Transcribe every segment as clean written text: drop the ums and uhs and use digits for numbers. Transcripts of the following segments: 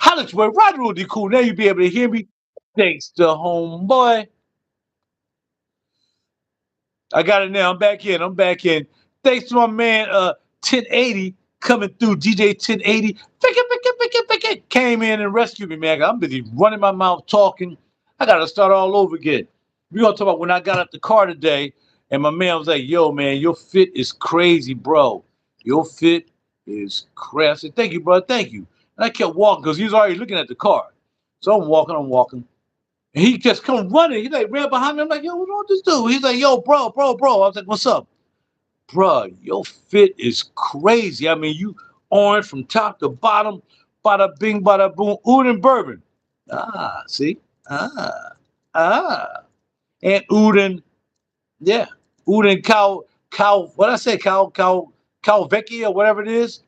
Holla at your boy, RaJuR. Now you be able to hear me. Thanks to homeboy. I got it now. I'm back in. I'm back in. Thanks to my man 1080 coming through. DJ 1080. Came in and rescued me, man. I'm busy running my mouth talking. I gotta start all over again. We're gonna talk about when I got out the car today, and my man was like, yo, man, your fit is crazy, bro. Your fit is crazy. I said, thank you, bro. Thank you. And I kept walking because he was already looking at the car. So I'm walking. And he just come running. He like ran behind me. I'm like, yo, what's wrong with this dude? He's like, yo, bro. I was like, what's up? Bro, your fit is crazy. I mean, you orange from top to bottom, bada bing, bada boom, oud and bourbon. Ah, see? Ah. And oud and, yeah, oud and what I say, cow vecchia, whatever it is.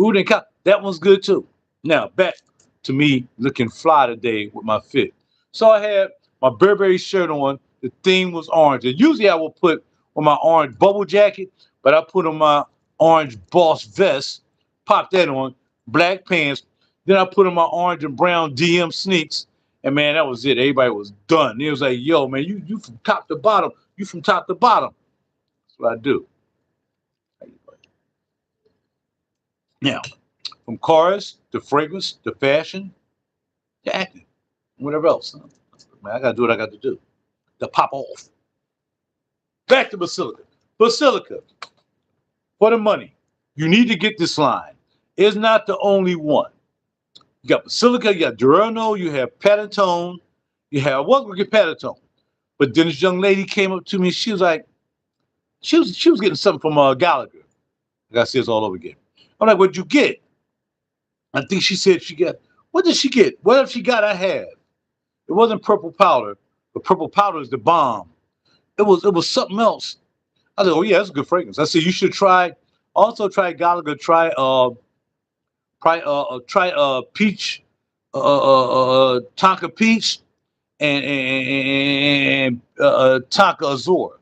Oud and cow, that one's good too. Now, back to me looking fly today with my fit. So I had my Burberry shirt on. The theme was orange. And usually I will put on my orange bubble jacket, but I put on my orange boss vest, pop that on, black pants. Then I put on my orange and brown DM sneaks. And man, that was it. Everybody was done. It was like, yo, man, you from top to bottom. You from top to bottom. That's what I do. Now, from cars to fragrance to fashion to acting, whatever else. Man, I gotta do what I got to do. To pop off. Back to Basilica. Basilica, for the money, you need to get this line. It's not the only one. You got Basilica, you got Durano, you have Panettone, you have, I was gonna get Panettone. But then this young lady came up to me, she was like, she was getting something from Gallagher. I gotta say this all over again. I'm like, what'd you get? I think she said she got, what did she get? What if she got, I have. It wasn't purple powder, but purple powder is the bomb. It was something else. I said, oh yeah, that's a good fragrance. I said you should try Gallagher, try peach, Tonka peach, and Tonka Azure.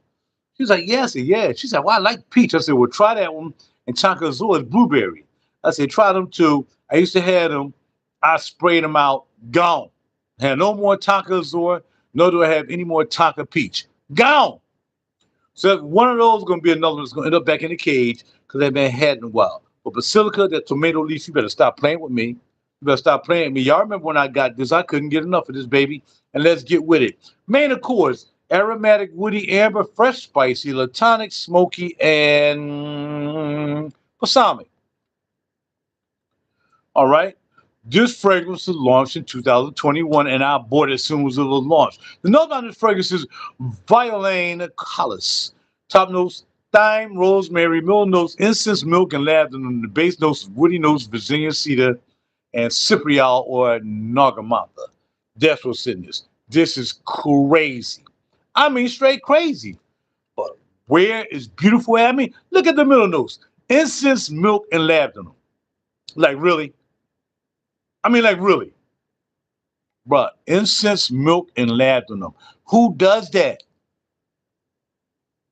She was like, yeah, I said, yeah. She said, well, I like peach. I said, well, try that one. And Tonka Azure is blueberry. I said, try them too. I used to have them. I sprayed them out, gone. Had no more Tonka Azure, nor do I have any more Tonka peach. Gone. So one of those is going to be another one that's going to end up back in the cage because they've been had in a while. But Basilica, that tomato leaf, you better stop playing with me. You better stop playing with me. Y'all remember when I got this, I couldn't get enough of this, baby. And let's get with it. Main, of course, aromatic, woody, amber, fresh, spicy, latonic, smoky, and balsamic. All right. This fragrance was launched in 2021, and I bought it as soon as it was launched. The note on this fragrance is Violane Collis. Top notes, thyme, rosemary, middle notes, incense, milk, and lavender. And the base notes, woody notes, Virginia cedar, and cypriol or nargamantha. That's what's in this. This is crazy. I mean, straight crazy. But where is beautiful? I mean, look at the middle notes. Incense, milk, and lavender. Like, really? I mean, like, really? Bruh, incense, milk, and lavender. Who does that?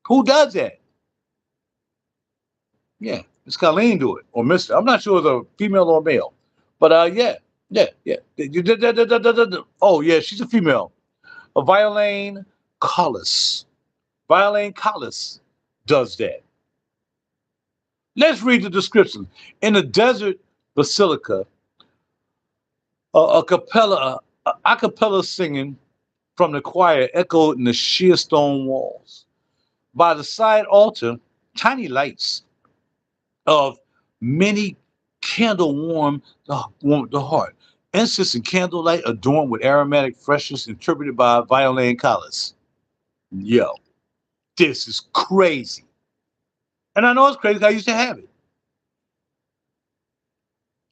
Who does that? Yeah, Miss Colleen do it, or Mr. I'm not sure if it's a female or a male. But yeah. Oh, yeah, she's a female. A Violane Collis. Violane Collis does that. Let's read the description. In the desert basilica, a cappella singing from the choir echoed in the sheer stone walls. By the side altar, tiny lights of many candle warm the heart. Incense and candlelight adorned with aromatic freshness interpreted by Violane Collis. Yo, this is crazy. And I know it's crazy 'cause I used to have it.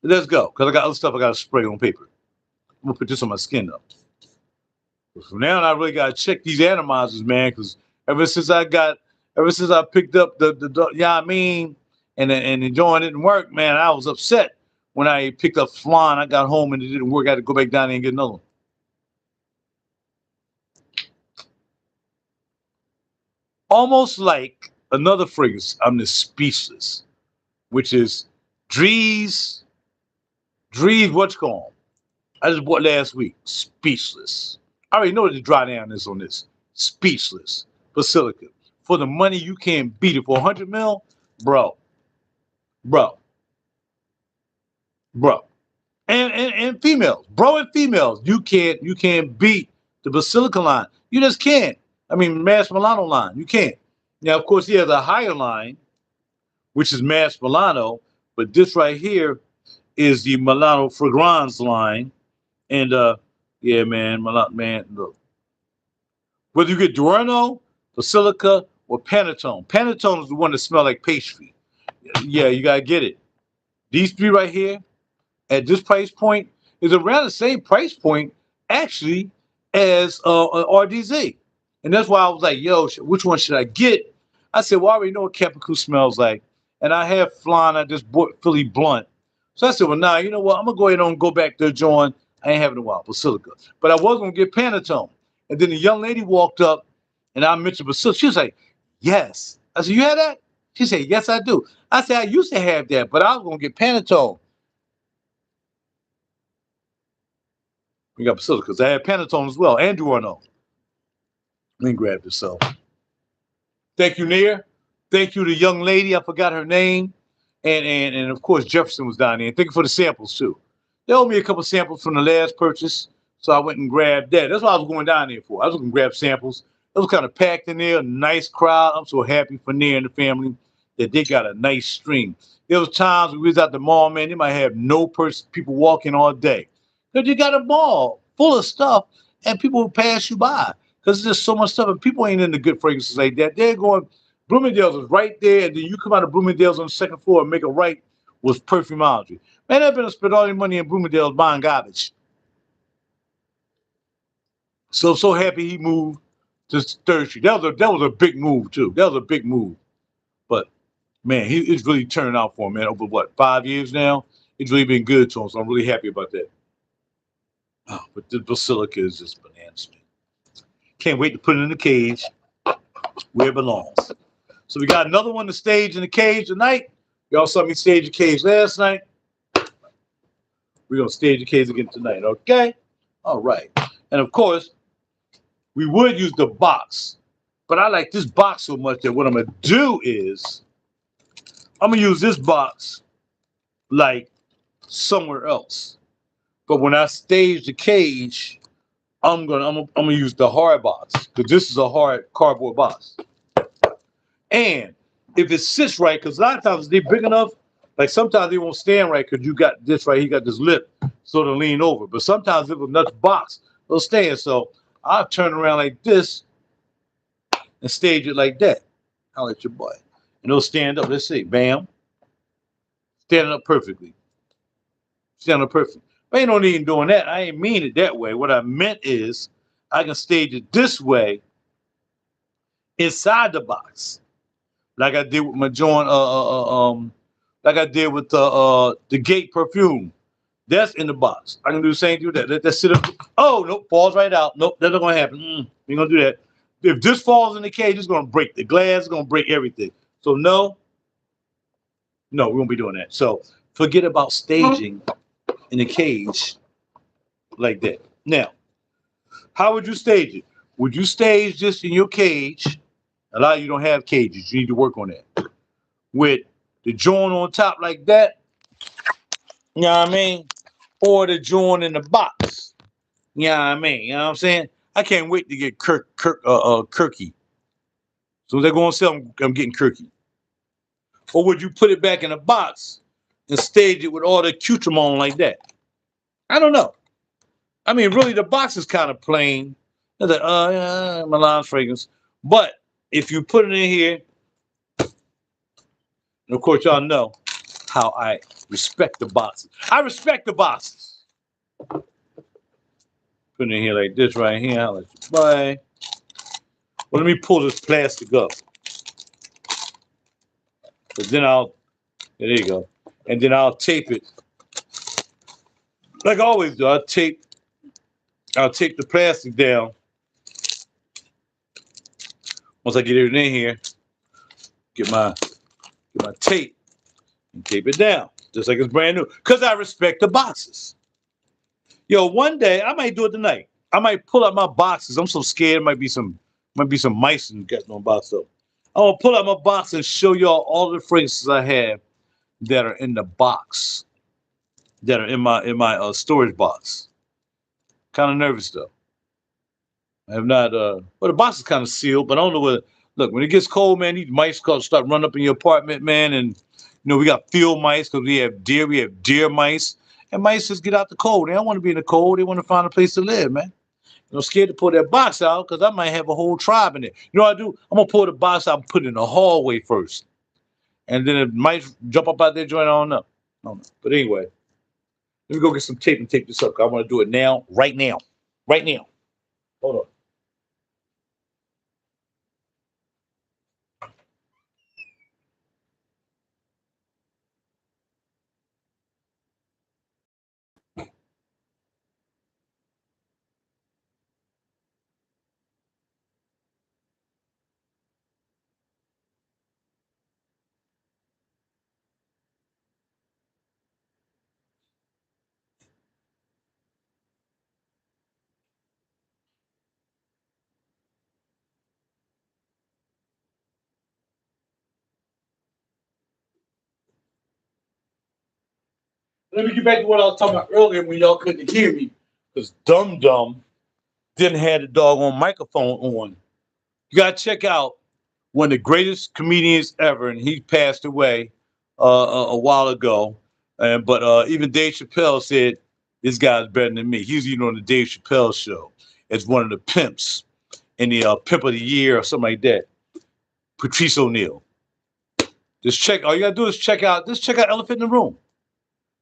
Let's go, because I got other stuff I got to spray on paper. I'm going to put this on my skin, though. From now on, I really got to check these atomizers, man, because ever since I picked up the yeah, I mean, and the joint didn't work, man, I was upset when I picked up flan. I got home and it didn't work. I had to go back down there and get another one. Almost like another fragrance, I'm just speechless, which is Drees, what you call 'em? I just bought last week. Speechless. I already know what the dry down is on this. Speechless. Basilica. For the money, you can't beat it. For 100 mil, bro. Bro. Bro. And females. Bro and females. You can't beat the Basilica line. You just can't. I mean, Mass Milano line. You can't. Now, of course, he has a higher line, which is Mass Milano, but this right here is the Milano Fragrance line. And yeah, man, man, look. Whether you get Duerno, Basilica, or Panettone. Panettone is the one that smells like pastry. Yeah, you gotta get it. These three right here, at this price point, is around the same price point, actually, as RDZ. And that's why I was like, yo, which one should I get? I said, well, I already know what Capricorn smells like. And I have Flan, I just bought Philly Blunt. So I said, well, nah, you know what? I'm going to go ahead and go back to join. I ain't having a while, Basilica. But I was going to get Panettone. And then the young lady walked up, and I mentioned Basilica. She was like, yes. I said, you had that? She said, yes, I do. I said, I used to have that, but I was going to get Panettone. We got Basilica, because I had Panettone as well, and Duerno. Let me grab this. So, thank you, Nair. Thank you to the young lady. I forgot her name. And of course, Jefferson was down there. And thank you for the samples, too. They owed me a couple samples from the last purchase, so I went and grabbed that. That's what I was going down there for. I was going to grab samples. It was kind of packed in there, nice crowd. I'm so happy for Nair and the family that they got a nice stream. There was times when we was at the mall, man, they might have no people walking all day. Because you got a mall full of stuff, and people will pass you by. Because there's so much stuff, and people ain't into good fragrances like that. They're going, Bloomingdale's is right there, and then you come out of Bloomingdale's on the second floor and make a right with Perfumology. Man, I've been spend all your money in Bloomingdale's buying garbage. So happy he moved to 3rd Street. That was a big move, too. That was a big move. But, man, it's really turned out for him, man, over, 5 years now? It's really been good to him, so I'm really happy about that. Oh, but the Basilica is just bananas. Can't wait to put it in the cage where it belongs. So we got another one to stage in the cage tonight. Y'all saw me stage the cage last night. We're going to stage the cage again tonight, okay? All right. And, of course, we would use the box. But I like this box so much that what I'm going to do is I'm going to use this box like somewhere else. But when I stage the cage, I'm gonna use the hard box, because this is a hard cardboard box. And if it sits right, because a lot of times they're big enough, like sometimes they won't stand right because you got this right, he got this lip, so to lean over. But sometimes if another box, it'll stand. So I'll turn around like this and stage it like that. I'll let your boy. And it'll stand up. Let's see. Bam. Standing up perfectly. Standing up perfectly. But ain't no need in doing that. I ain't mean it that way. What I meant is I can stage it this way inside the box, like I did with my joint, like I did with the Gate perfume. That's in the box. I can do the same thing with that. Let that sit up. Oh, nope, falls right out. Nope, that's not gonna happen. Ain't gonna do that. If this falls in the cage, it's gonna break the glass. It's gonna break everything. So no, we won't be doing that. So forget about staging in the cage like that. Now, how would you stage it? Would you stage this in your cage? A lot of you don't have cages. You need to work on that. With the joint on top like that, you know what I mean? Or the joint in the box. You know what I mean? You know what I'm saying? I can't wait to get Kirky. So they're going to sell them, I'm getting Kirky. Or would you put it back in a box and stage it with all the accoutrement like that? I don't know. I mean, really, the box is kind of plain. It's like, Milan's fragrance. But if you put it in here, and of course, y'all know how I respect the boxes. I respect the boxes. Put it in here like this right here. I'll let you buy. Well, let me pull this plastic up. But then there you go. And then I'll tape it. Like I always do, I'll tape the plastic down. Once I get it in here, get my tape and tape it down, just like it's brand new. Because I respect the boxes. Yo, one day I might do it tonight. I might pull out my boxes. I'm so scared. Might be some mice in getting on box up. I'm gonna pull out my box and show y'all all the fragrances I have that are in the box, that are in my storage box. Kind of nervous though. I have not. Well, the box is kind of sealed, but I don't know whether. Look, when it gets cold, man, these mice start running up in your apartment, man, and we got field mice because we have deer. We have deer mice, and mice just get out the cold. They don't want to be in the cold. They want to find a place to live, man. I'm scared to pull that box out because I might have a whole tribe in it. You know what I do? I'm gonna pull the box out and put it in the hallway first, and then it might jump up out there joint. I don't know. But anyway, let me go get some tape and tape this up. I want to do it now, right now, right now. Hold on. Let me get back to what I was talking about earlier when y'all couldn't hear me because Dum Dum didn't have the doggone microphone on. You gotta check out one of the greatest comedians ever, and he passed away a while ago. But even Dave Chappelle said this guy's better than me. He's even on the Dave Chappelle show as one of the pimps in the Pimp of the Year or something like that. Patrice O'Neal. Just check. All you gotta do is check out. Just check out Elephant in the Room.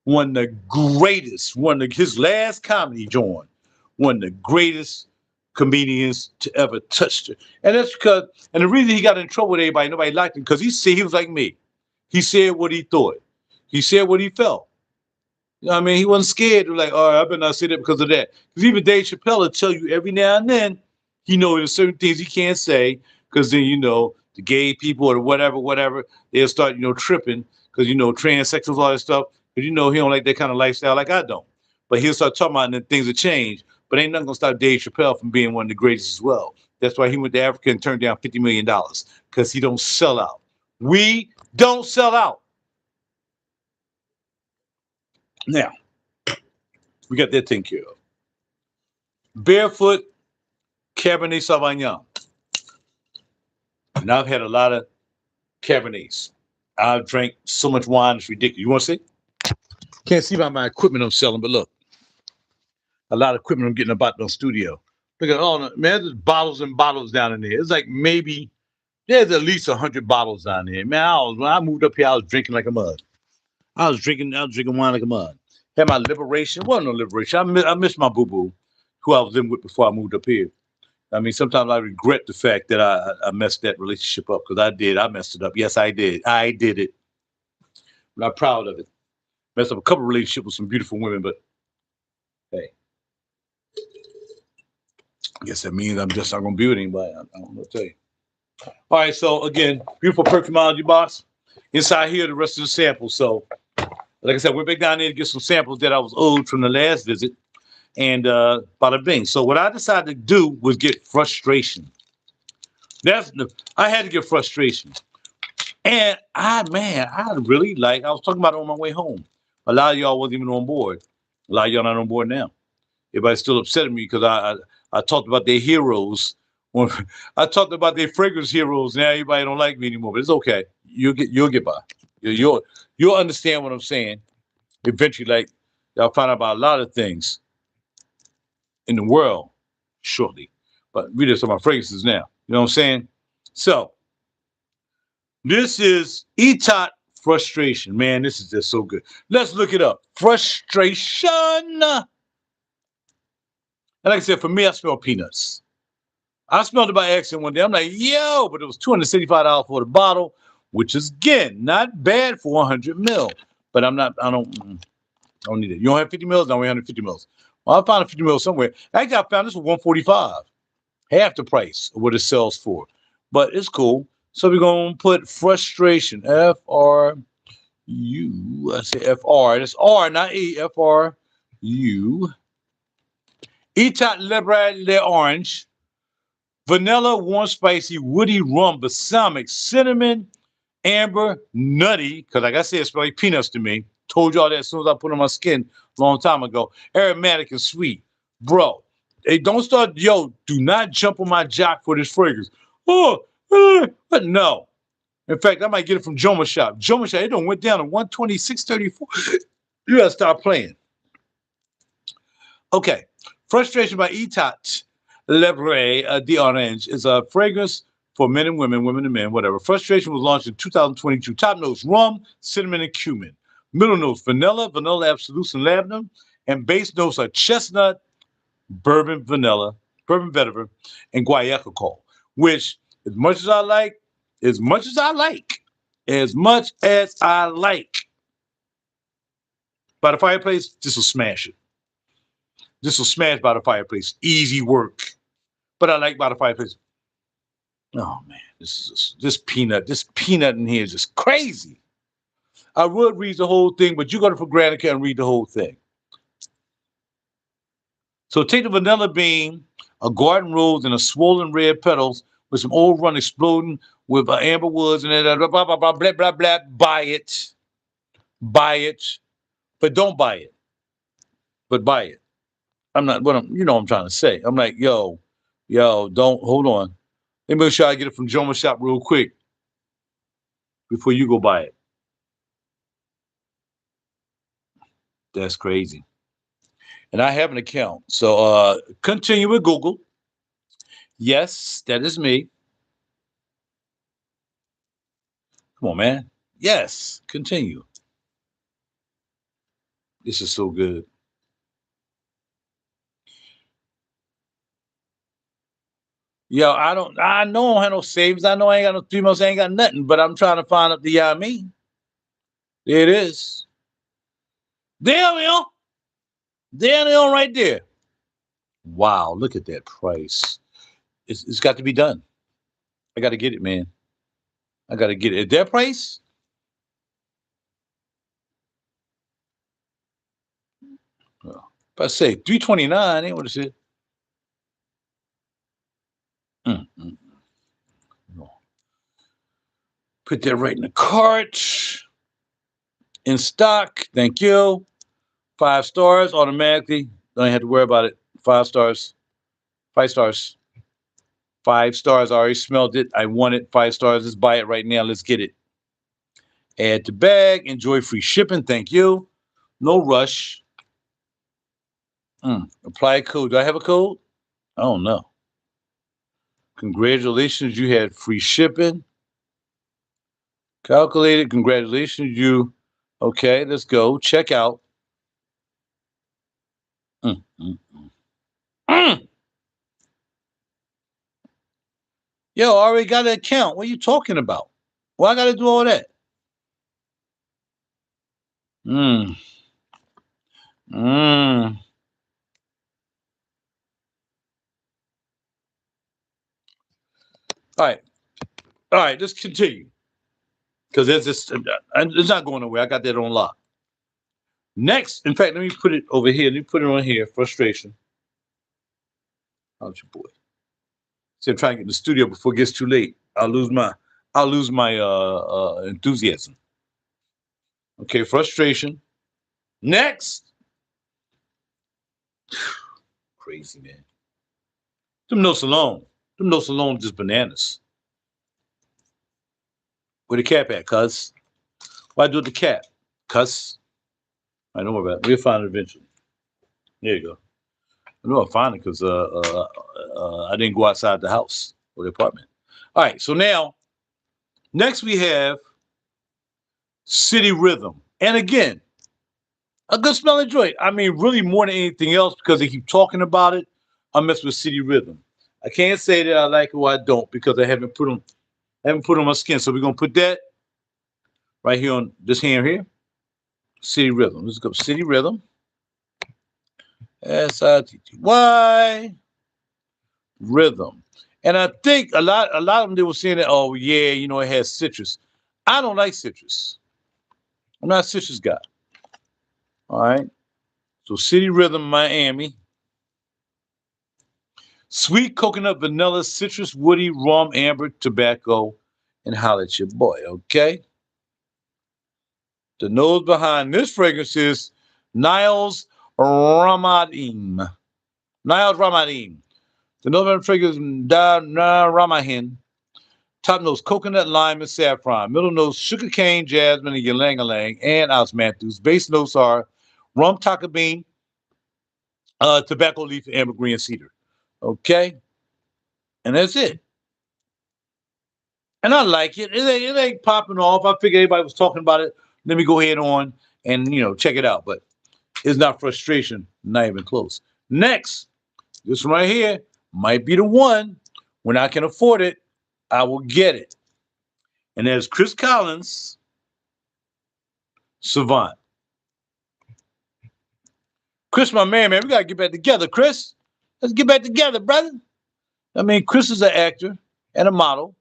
One of the greatest. His last comedy joint. One of the greatest comedians to ever touch it. And that's because, and the reason he got in trouble with everybody, nobody liked him, because he was like me. He said what he thought. He said what he felt. You know what I mean? He wasn't scared to like, all right, I better not say that because of that. Because even Dave Chappelle will tell you every now and then, there's certain things he can't say, because then, the gay people or whatever, they'll start, tripping, because, transsexuals, all that stuff, because, he don't like that kind of lifestyle like I don't. But he'll start talking about it and things will change. But ain't nothing gonna stop Dave Chappelle from being one of the greatest as well. That's why he went to Africa and turned down $50 million, because he don't sell out. We don't sell out. Now, we got that taken care of. Barefoot Cabernet Sauvignon. And I've had a lot of Cabernets. I've drank so much wine, it's ridiculous. You want to see? Can't see by my equipment I'm selling, but look. A lot of equipment I'm getting about the studio. Look at all, man, there's bottles and bottles down in there. It's like maybe there's at least 100 bottles down there. Man, when I moved up here, I was drinking like a mud. I was drinking wine like a mud. Had my liberation. Wasn't no liberation. I miss my boo-boo, who I was living with before I moved up here. I mean, sometimes I regret the fact that I messed that relationship up, because I did. I messed it up. Yes, I did. I did it. I'm not proud of it. Messed up a couple of relationships with some beautiful women, but hey. I guess that means I'm just not going to be with anybody. I don't know what to tell you. All right, so again, beautiful perfumology box. Inside here, the rest of the samples. So, like I said, we're back down there to get some samples that I was owed from the last visit. And bada bing. So what I decided to do was get frustration. I had to get frustration. And I was talking about it on my way home. A lot of y'all wasn't even on board. A lot of y'all not on board now. Everybody's still upset at me because I talked about their heroes. I talked about their fragrance heroes. Now everybody don't like me anymore, but it's okay. You'll get by. You'll understand what I'm saying. Eventually, like y'all find out about a lot of things in the world shortly. But we just talking about fragrances now. You know what I'm saying? So this is Etot Frustration. Man, this is just so good. Let's look it up. Frustration. And like I said, for me, I smell peanuts. I smelled it by accident one day. I'm like, yo, but it was $275 for the bottle, which is, again, not bad for 100 mil. But I don't need it. You don't have 50 mils? No, we 150 mils. Well, I found a 50 mils somewhere. Actually, I found this for 145, half the price of what it sells for. But it's cool. So we're going to put frustration, F-R-U. I say F-R. It's R, not E, F-R-U. Etat Libre Orange, vanilla, warm, spicy, woody, rum, balsamic, cinnamon, amber, nutty, because like I said, it smells like peanuts to me. Told y'all that as soon as I put it on my skin a long time ago. Aromatic and sweet. Bro, hey, don't start, do not jump on my jock for this fragrance. But no. In fact, I might get it from Joma Shop. Joma Shop, it done went down to 126.34. You gotta stop playing. Okay. Frustration by Etat Libre d'Orange is a fragrance for men and women, women and men, whatever. Frustration was launched in 2022. Top notes, rum, cinnamon, and cumin. Middle notes, vanilla, vanilla absolute, and lavender. And base notes are chestnut, bourbon vanilla, bourbon vetiver, and guaiacol, which as much as I like, by the fireplace, this will smash it. This will smash by the fireplace. Easy work. But I like by the fireplace. Oh man, this peanut in here is just crazy. I would read the whole thing, but you got to for granted can't read the whole thing. So take the vanilla bean, a garden rose, and a swollen red petals with some old run exploding with amber woods and blah, blah, blah, blah, blah, blah, blah. Buy it. But don't buy it. But buy it. I'm not, what I'm trying to say. I'm like, don't, hold on. Let me make sure I get it from Joma Shop real quick before you go buy it. That's crazy. And I have an account. So continue with Google. Yes, that is me. Come on, man. Yes, continue. This is so good. Yo, I know I don't have no savings. I know I ain't got no 3 months, I ain't got nothing, but I'm trying to find out the me. There it is. There we are. There they are right there. Wow, look at that price. It's got to be done. I got to get it, man. I got to get it. At that price? If I say 329, ain't what it said. No. Put that right in the cart. In stock. Thank you. 5 stars automatically. Don't have to worry about it. 5 stars. 5 stars. 5 stars. I already smelled it. I want it. 5 stars. Let's buy it right now. Let's get it. Add to bag. Enjoy free shipping. Thank you. No rush. Apply code. Do I have a code? I don't know. Congratulations. You had free shipping. Calculated. Congratulations. Okay, let's go. Check out. Yo, I already got an account. What are you talking about? Why I got to do all that? All right, let's continue. Because it's not going nowhere. I got that on lock. Next, in fact, let me put it over here. Let me put it on here. Frustration. How's your boy? See, I'm trying to get in the studio before it gets too late. I'll lose my enthusiasm. Okay, frustration. Next. Crazy, man. Them no salon. Them no salon just bananas. Where the cap at, cuz? Why do the cap? Cuz? I don't worry about it. We'll find it eventually. There you go. I know I'll find it because I didn't go outside the house or the apartment. All right, so now, next we have City Rhythm. And again, a good smelling joint. I mean, really more than anything else because they keep talking about it. I mess with City Rhythm. I can't say that I like it or I don't because I haven't put on my skin. So we're gonna put that right here on this hand here. City Rhythm. Let's go. City Rhythm. SITTY Rhythm. And I think a lot of them they were saying that, oh yeah, it has citrus. I don't like citrus. I'm not a citrus guy. All right. So City Rhythm, Miami. Sweet coconut, vanilla, citrus, woody, rum, amber, tobacco, and holla at your boy, okay? The nose behind this fragrance is Niles Ramadim. Niles Ramadim. The nose behind the fragrance is Ramahin. Top notes, coconut, lime, and saffron. Middle notes, sugarcane, jasmine, and ylang-ylang, and osmanthus. Base notes are rum, tonka bean, tobacco leaf, ambergris, and cedar. Okay? And that's it. And I like it. It ain't popping off. I figured everybody was talking about it. Let me go ahead on and, check it out. But it's not frustration. Not even close. Next, this one right here might be the one. When I can afford it, I will get it. And there's Chris Collins, Savant. Chris, my man, we got to get back together, Chris. Let's get back together, brother. I mean, Chris is an actor and a model,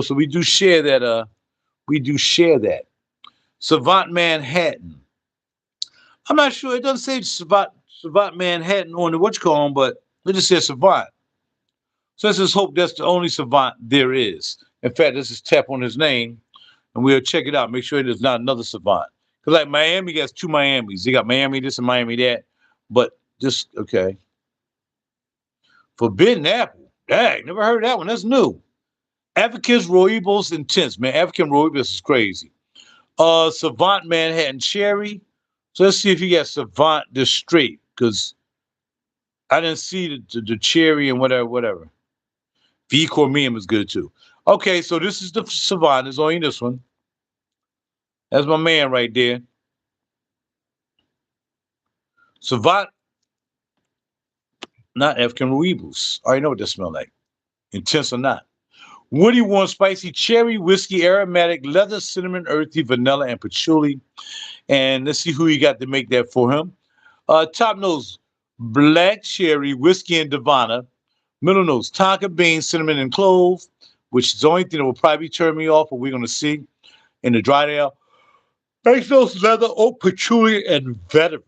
so we do share that. Savant Manhattan. I'm not sure. It doesn't say Savant Manhattan on the whatchamacallit, but it just says Savant. So let's just hope that's the only Savant there is. In fact, let's just tap on his name and we'll check it out. Make sure there's not another Savant. Because like Miami got two Miamis. They got Miami this and Miami that. But just, okay. Forbidden Apple. Dang, never heard of that one. That's new. African's Rooibos Intense. Man, African Rooibos is crazy. Savant Manhattan Cherry. So let's see if you got Savant this straight. Because I didn't see the cherry and whatever. V Cormium is good too. Okay, so this is the Savant. There's only this one. That's my man right there. Savant, not African Rooibos. I already know what that smells like. Intense or not. Woody, warm, spicy, cherry, whiskey, aromatic, leather, cinnamon, earthy, vanilla, and patchouli. And let's see who you got to make that for him. Top notes, black cherry, whiskey, and Divana. Middle notes, tonka bean, cinnamon, and clove, which is the only thing that will probably turn me off, but we're going to see in the dry air. Base notes, leather, oak, patchouli, and vetiver.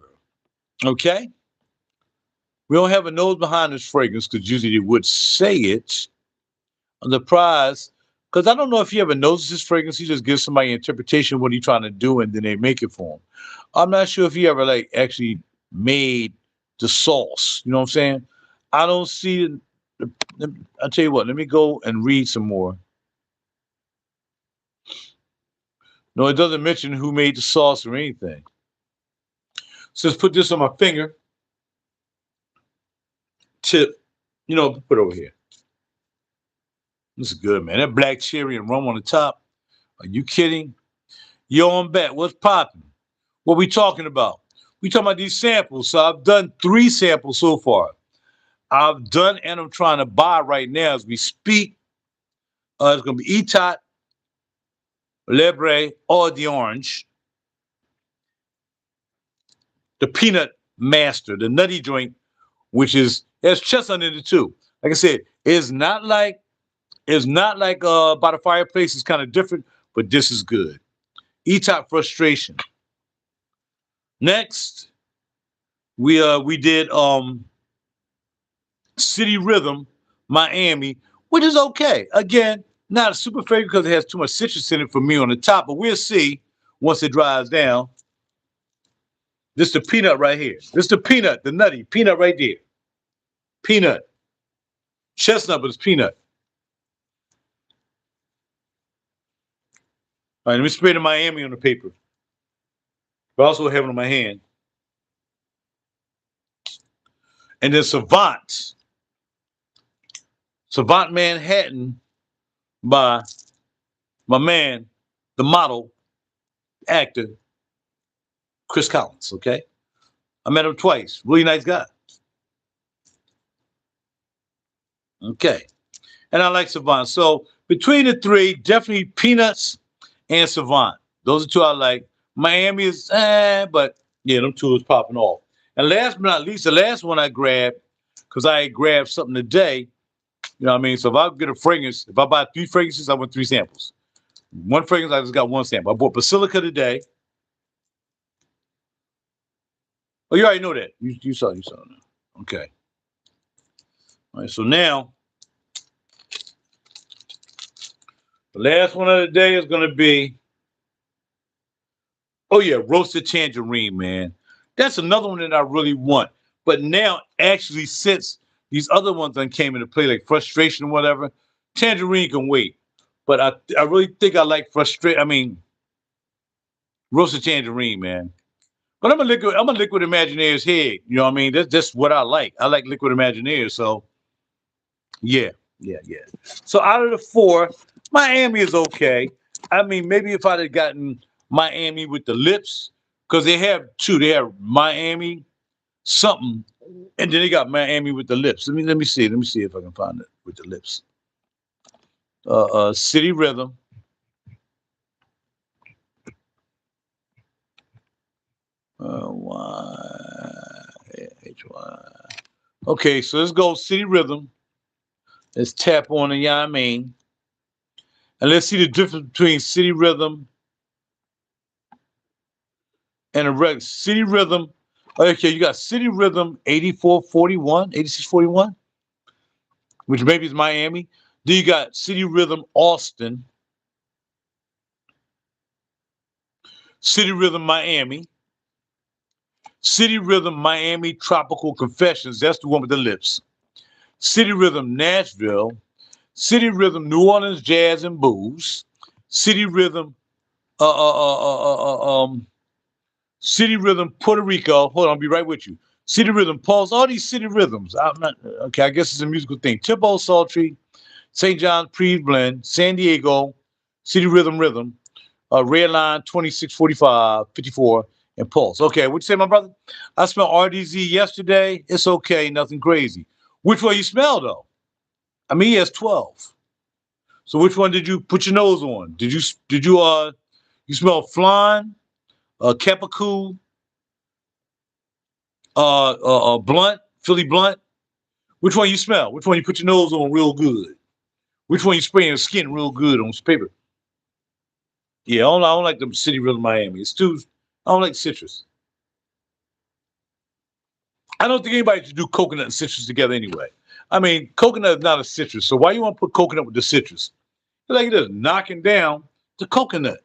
Okay? We don't have a nose behind this fragrance because usually they would say it on the prize. Because I don't know if you ever noticed this fragrance. You just give somebody an interpretation of what he's trying to do and then they make it for him. I'm not sure if you ever actually made the sauce. You know what I'm saying? I don't see I'll tell you what, let me go and read some more. No, it doesn't mention who made the sauce or anything. So let's put this on my finger. Tip, put it over here. This is good, man. That black cherry and rum on the top. Are you kidding? Yo, on bet. What's popping? What we talking about? We talking about these samples. So I've done 3 samples so far. I've done and I'm trying to buy right now as we speak. It's going to be Etat, Lebre, or the orange. The peanut master, the nutty joint, which has chestnut in it too. Like I said, it's not like by the fireplace. It's kind of different, but this is good. Etat Frustration. Next, we did City Rhythm, Miami, which is okay. Again, not a super favorite because it has too much citrus in it for me on the top, but we'll see once it dries down. This is the peanut right here. This is the peanut, the nutty peanut right there. Peanut. Chestnut, but it's peanut. All right, let me spray the Miami on the paper. But I also have it on my hand. And then Savant Manhattan by my man, the model, actor, Chris Collins, okay? I met him twice. Really nice guy. Okay. And I like Savant. So between the 3, definitely Peanuts and Savant. Those are 2 I like. Miami is, but yeah, them 2 is popping off. And last but not least, the last one I grabbed, because I grabbed something today, you know what I mean? So if I get a fragrance, if I buy 3 fragrances, I want 3 samples. 1 fragrance, I just got 1 sample. I bought Basilica today. Oh, you already know that. You saw it. Okay. All right, so now the last one of the day is gonna be, oh yeah, roasted tangerine, man. That's another one that I really want. But now, actually, since these other ones done came into play, like frustration or whatever, tangerine can wait. But I really think I like frustrate. I mean, roasted tangerine, man. But I'm a liquid Imagineer's head. You know what I mean? That's what I like. I like liquid Imagineers. So yeah, yeah. So out of the four, Miami is okay. I mean, maybe if I'd have gotten Miami with the lips, because they have two. They have Miami something, and then they got Miami with the lips. Let me see. Let me see if I can find it with the lips. City Rhythm. Y-H-Y. Okay, so let's go City Rhythm. Let's tap on the, yeah, I mean. And let's see the difference between City Rhythm and a regular City Rhythm. Okay, you got City Rhythm 8441, 8641, which maybe is Miami. Then you got City Rhythm Austin, City Rhythm Miami, City Rhythm Miami Tropical Confessions. That's the one with the lips. City Rhythm Nashville, City Rhythm New Orleans Jazz and Blues, City Rhythm City Rhythm Puerto Rico. Hold on, I'll be right with you. City Rhythm Pulse. All these city rhythms. I'm not okay. I guess it's a musical thing. Tempo Sultry, St. John's Pre Blend, San Diego, City Rhythm, Red Line 2645, 54, and Pulse. Okay, what you say, my brother? I smelled RDZ yesterday. It's okay, nothing crazy. Which one you smell though? I mean, he has 12. So which one did you put your nose on? You smell Flan, Kepakoo, Blunt, Philly Blunt? Which one you smell? Which one you put your nose on real good? Which one you spray your skin real good on paper? Yeah, I don't like the City Rhythm Miami. It's too. I don't like citrus. I don't think anybody should do coconut and citrus together anyway. I mean, coconut is not a citrus, so why you want to put coconut with the citrus? It's like you're just knocking down the coconut.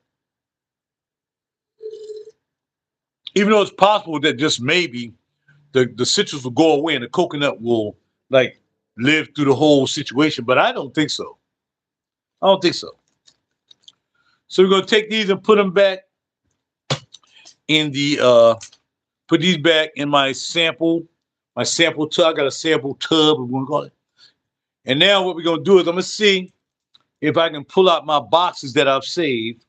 Even though it's possible that just maybe the citrus will go away and the coconut will like live through the whole situation, but I don't think so. I don't think so. So we're gonna take these and put them back in the put these back in my sample tub. I got a sample tub, we're gonna call it. And now what we're gonna do is I'm gonna see if I can pull out my boxes that I've saved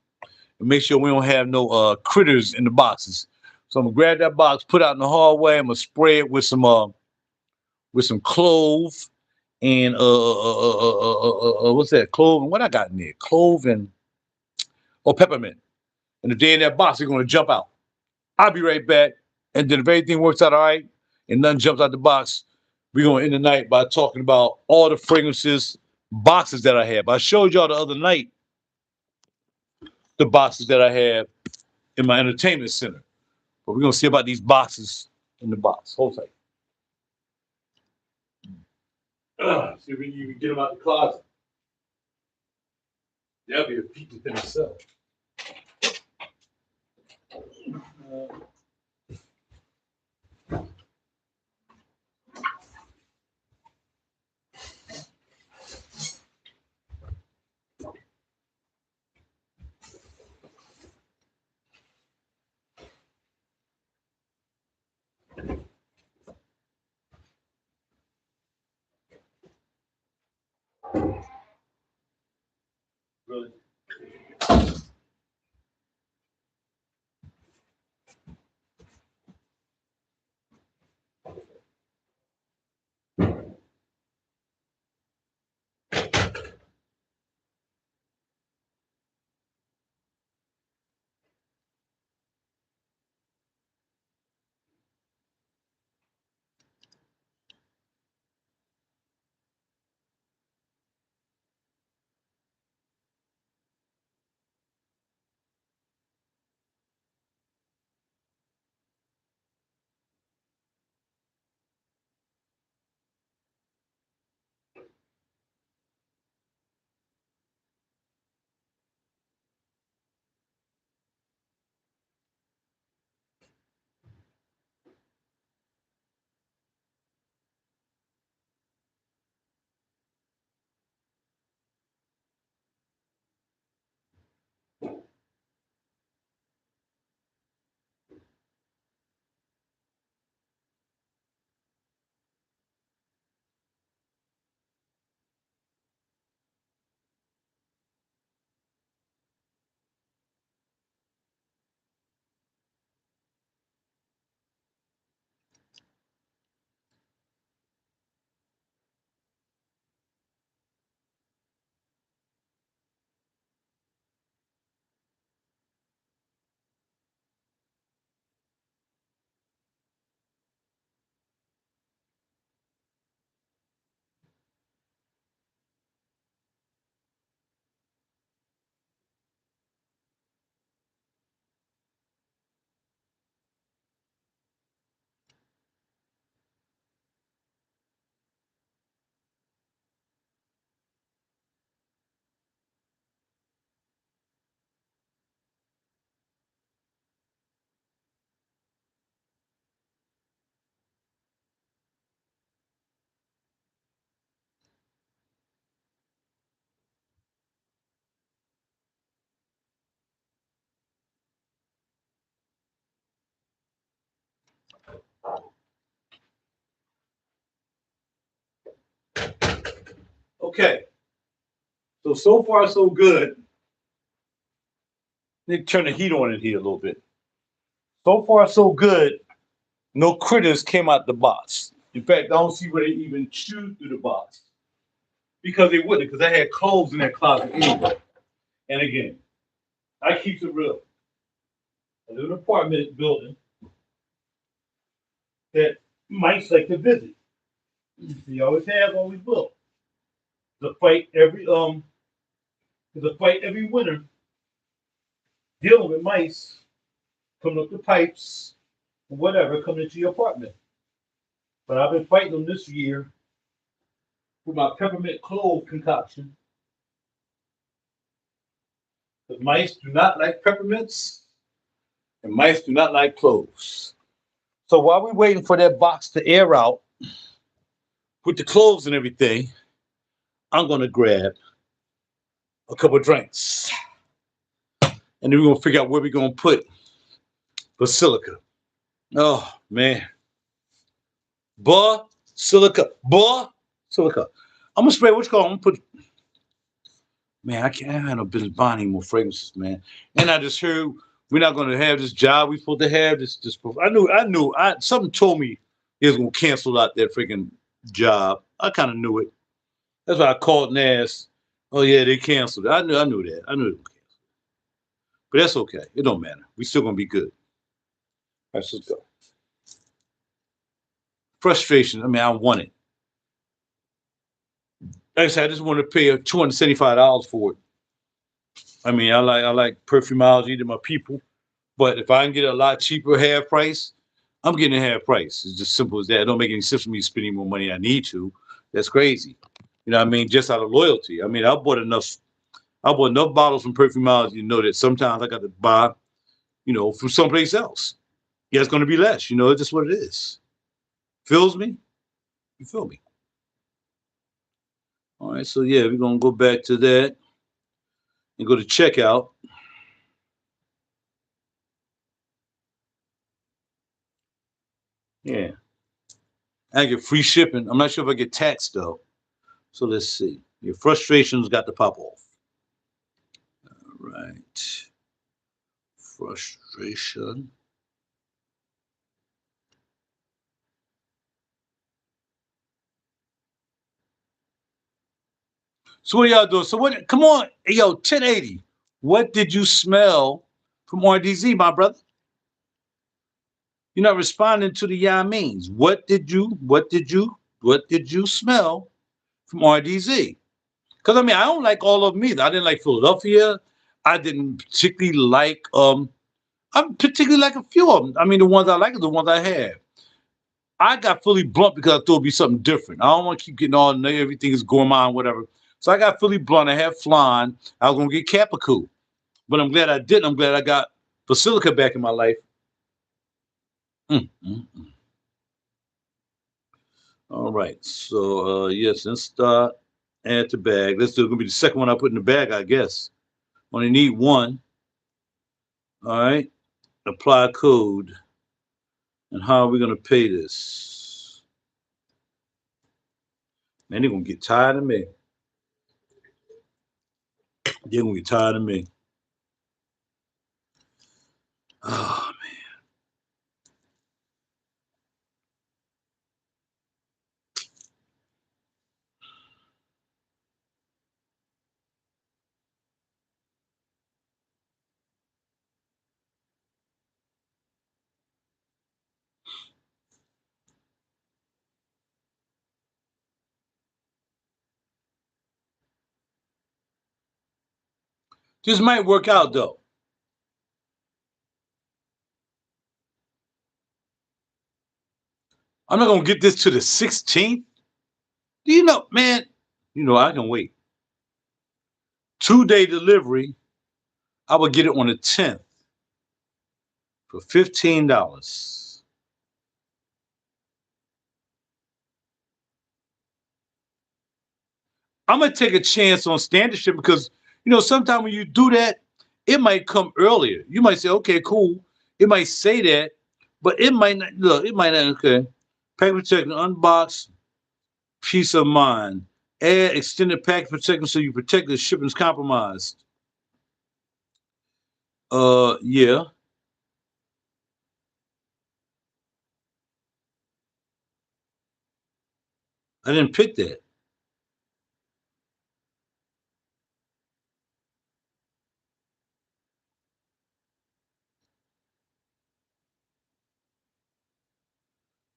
and make sure we don't have no critters in the boxes. So I'm gonna grab that box, put it out in the hallway. I'm gonna spray it with some clove and what's that? Clove and what I got in there? Clove and peppermint. And if they're in that box, they're gonna jump out. I'll be right back. And then if everything works out all right and nothing jumps out the box, we're gonna end the night by talking about all the fragrances boxes that I have. I showed y'all the other night the boxes that I have in my entertainment center. But we're gonna see about these boxes in the box. Hold tight. See if we can even get them out the closet. That'll be a feat within itself. Really? Okay. So far, so good. Let me turn the heat on in here a little bit. So far, so good. No critters came out the box. In fact, I don't see where they even chewed through the box. Because they wouldn't, because I had clothes in that closet anyway. And again, I keep it real. I live in an apartment building that mice like to visit. You always have, always will. The fight every winter dealing with mice coming up the pipes or whatever coming into your apartment. But I've been fighting them this year with my peppermint clove concoction. The mice do not like peppermints and mice do not like cloves. So while we're waiting for that box to air out with the cloves and everything, I'm gonna grab a couple of drinks. And then we're gonna figure out where we're gonna put basilica. Oh man. Basilica. Basilica. I'm gonna spray what you call. I'm gonna put. Man, I can't have no business buying any more fragrances, man. And I just heard we're not gonna have this job we're supposed to have. This. I knew. Something told me they was gonna cancel out that freaking job. I kind of knew it. That's why I called and asked. Oh yeah, they canceled it. I knew that. I knew it. But that's okay. It don't matter. We still gonna be good. All right, so let's go. Frustration. I mean, I want it. Like I said, I just want to pay $275 for it. I mean, I like Perfumology to my people, but if I can get a lot cheaper, half price, I'm getting a half price. It's just simple as that. It don't make any sense for me spending more money I need to. That's crazy. You know what I mean? Just out of loyalty. I mean, I bought enough bottles from Perfumology to know that sometimes I got to buy, from someplace else. Yeah, it's going to be less. It's just what it is. Feels me? You feel me? All right, so yeah, we're going to go back to that and go to checkout. Yeah. I get free shipping. I'm not sure if I get taxed though. So let's see. Your frustrations got to pop off. All right. Frustration. So what y'all doing? So what? Come on, yo, 1080. What did you smell from RDZ, my brother? You're not responding to the yeah means. What did you smell from RDZ? Because I mean, I don't like all of them either. I didn't like Philadelphia. I didn't particularly like I particularly like a few of them. I mean, the ones I like are the ones I have. I got fully blunt because I thought it'd be something different. I don't want to keep getting all everything is gourmand, whatever. So I got fully blunt. I had flan. I was gonna get Capicool, but I'm glad I didn't. I'm glad I got Basilica back in my life. Mm. All right. So yes, let's start. Add to bag. This is gonna be the second one I put in the bag, I guess. Only need one. All right. Apply code. And how are we gonna pay this? Man, they're gonna get tired of me. They're gonna get tired of me. Oh man. This might work out though. I'm not gonna get this to the 16th. Do you know, man? I can wait. 2-day delivery. I would get it on the 10th for $15. I'm gonna take a chance on standard ship because sometimes when you do that, it might come earlier. You might say, okay, cool. It might say that, but it might not. Look, it might not. Okay, package protector, unbox, peace of mind. Add extended package protection so you protect the shipping's compromised. Yeah. I didn't pick that.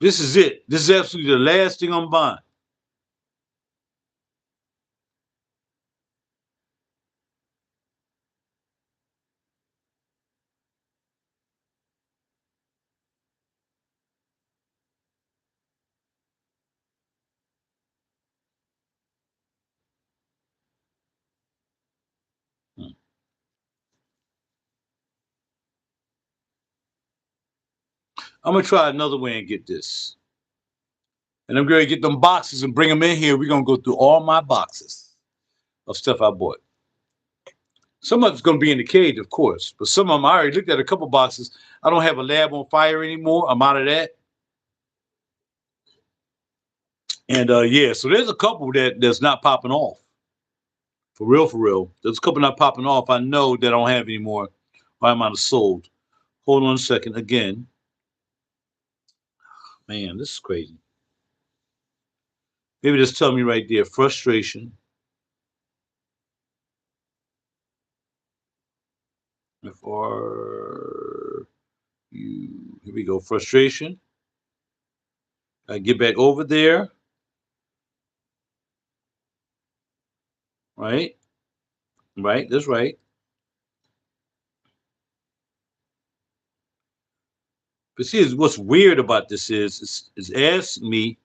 This is it. This is absolutely the last thing I'm buying. Hmm. I'm gonna try another way and get this. And I'm gonna get them boxes and bring them in here. We're gonna go through all my boxes of stuff I bought. Some of it's gonna be in the cage, of course, but some of them I already looked at a couple boxes. I don't have a lab on fire anymore. I'm out of that. And yeah, so there's a couple that's not popping off. For real, for real. There's a couple not popping off. I know that I don't have anymore. Or I might have sold. Hold on a second. Again, man, this is crazy. Maybe just tell me right there. Frustration. For you, here we go. Frustration. I get back over there. Right, right. That's right. But see, what's weird about this is asking me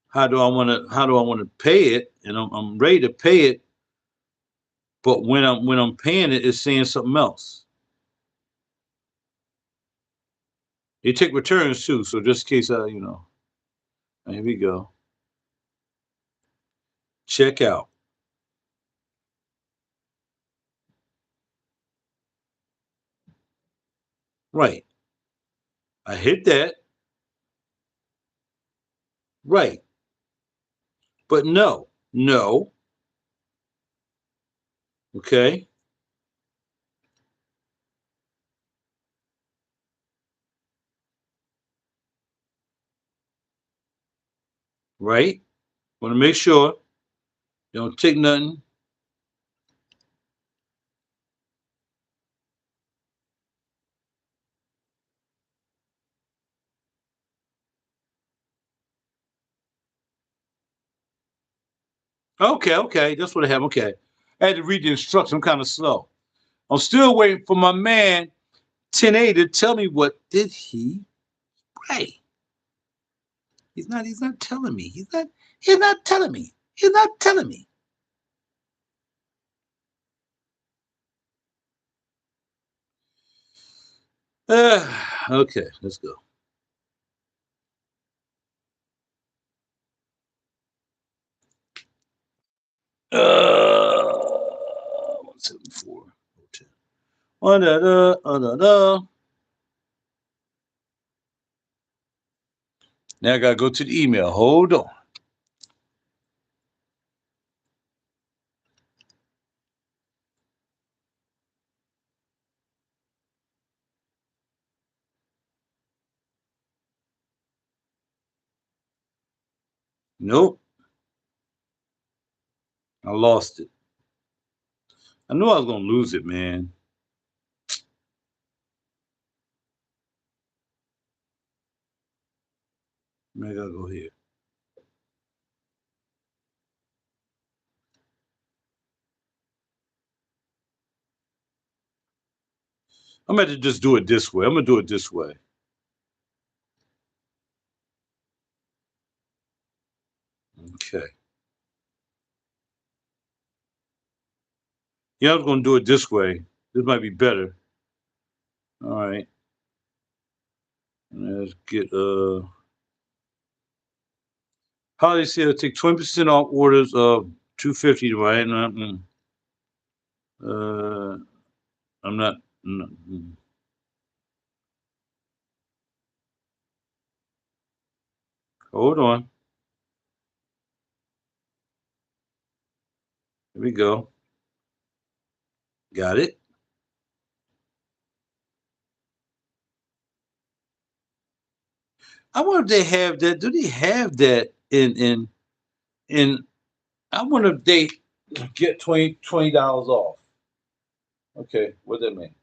how do I want to pay it, and I'm ready to pay it, but when I'm paying it, it's saying something else. They take returns too, so just in case here we go. Check out. Right. I hit that. Right. But no. No. Okay. Right. Want to make sure you don't take nothing. Okay, okay. That's what I have. Okay. I had to read the instructions. I'm kind of slow. I'm still waiting for my man 10A to tell me what did he write. He's not telling me. He's not telling me. He's not telling me. Okay, let's go. 174. Now I gotta go to the email. Hold on. Nope. I lost it. I knew I was gonna lose it, man. I gotta go here. I'm gonna just do it this way. I'm gonna do it this way. Okay. Yeah, I was gonna do it this way. This might be better. All right. Let's get holiday sale. Take 20% off orders of 250. Right? Uh, I'm not. Hold on. Here we go. Got it. I wonder if they have that. Do they have that in? I wonder if they get $20 off. Okay, what that mean?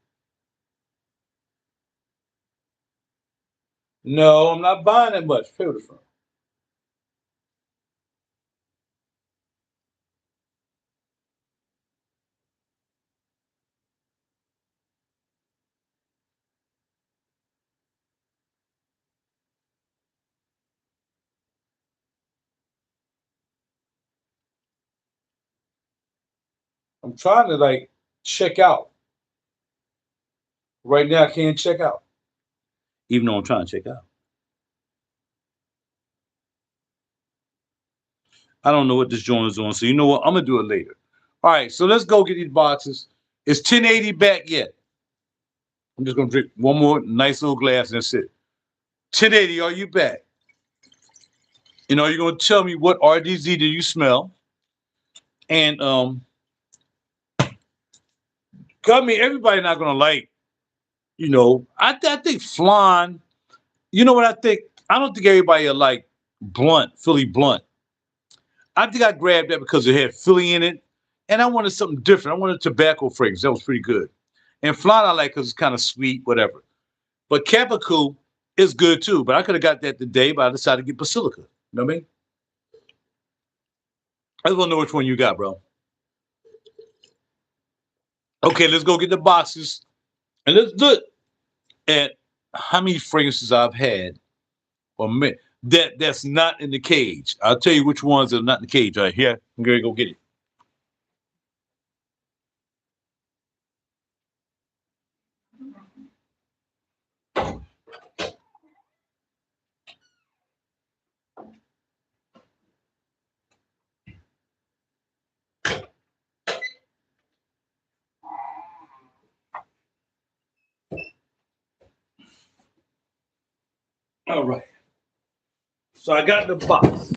No, I'm not buying that much. Pay the front. I'm trying to like check out. Right now I can't check out. Even though I'm trying to check out. I don't know what this joint is on. So you know what? I'm gonna do it later. All right, so let's go get these boxes. Is 1080 back yet? I'm just gonna drink one more nice little glass and that's it. 1080, are you back? And are you gonna tell me what RDZ do you smell? And I mean everybody not gonna like, I think flan, you know what I think? I don't think everybody will like blunt, Philly blunt. I think I grabbed that because it had Philly in it, and I wanted something different. I wanted tobacco fragrance. That was pretty good. And flan I like because it's kind of sweet, whatever. But Capicool is good too. But I could have got that today, but I decided to get Basilica. You know what I mean? I just want to know which one you got, bro. Okay, let's go get the boxes and let's look at how many fragrances I've had or that's not in the cage. I'll tell you which ones are not in the cage right here. I'm gonna go get it. All right. So I got the box.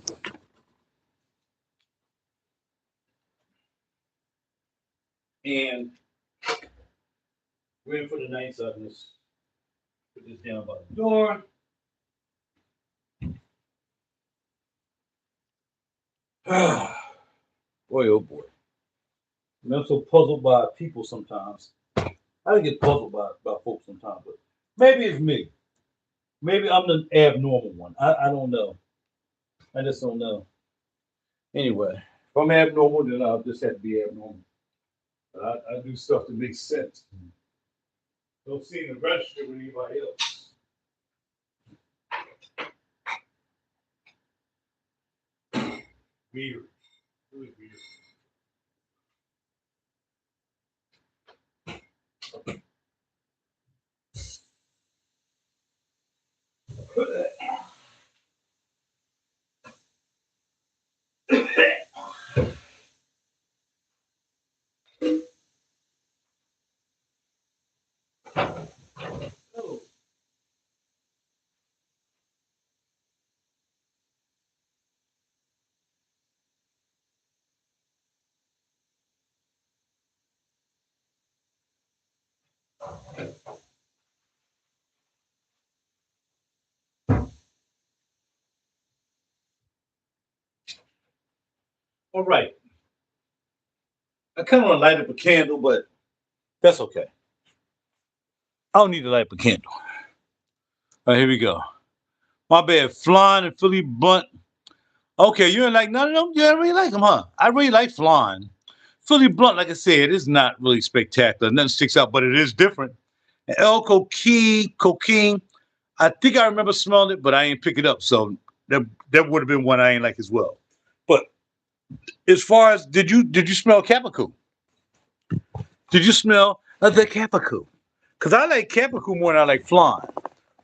And ready for the night sadness. Put this down by the door. Boy, oh boy. I'm so puzzled by people sometimes. I get puzzled by folks sometimes, but maybe it's me. Maybe I'm the abnormal one. I don't know. I just don't know. Anyway, if I'm abnormal, then I'll just have to be abnormal. But I do stuff that makes sense. Don't seem to register with anybody else. Weird. Really weird. Oh, all right. I kind of want to light up a candle, but that's okay. I don't need to light up a candle. All right, here we go. My bad. Flan and Philly Blunt. Okay, you ain't like none of them? You don't really like them, huh? I really like flan. Philly Blunt, like I said, is not really spectacular. Nothing sticks out, but it is different. And El Coquine, I think I remember smelling it, but I ain't pick it up. So that would have been one I ain't like as well. But as far as did you smell Capicool? Did you smell the Capicool? Because I like Capicool more than I like flan.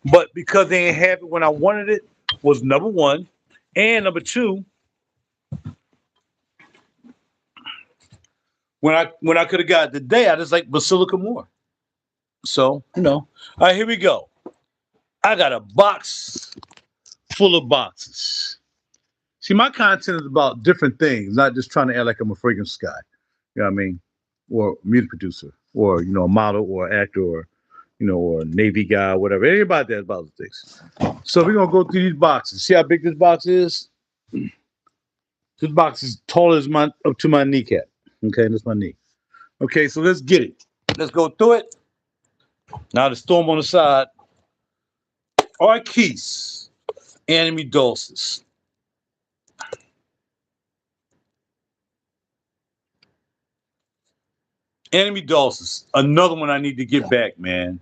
But because they ain't have it when I wanted it, was number one. And number two, when I could have got it today, I just like Basilica more. So, All right, here we go. I got a box full of boxes. See, my content is about different things, not just trying to act like I'm a fragrance guy. You know what I mean? Or music producer, or a model, or actor, or or a Navy guy, whatever. Anybody that's about the things. So we're gonna go through these boxes. See how big this box is? This box is tall as up to my kneecap. Okay, that's my knee. Okay, so let's get it. Let's go through it. Now the storm on the side. Arquise, Enemy Dulces. Enemy Dulces. Another one I need to get back, man.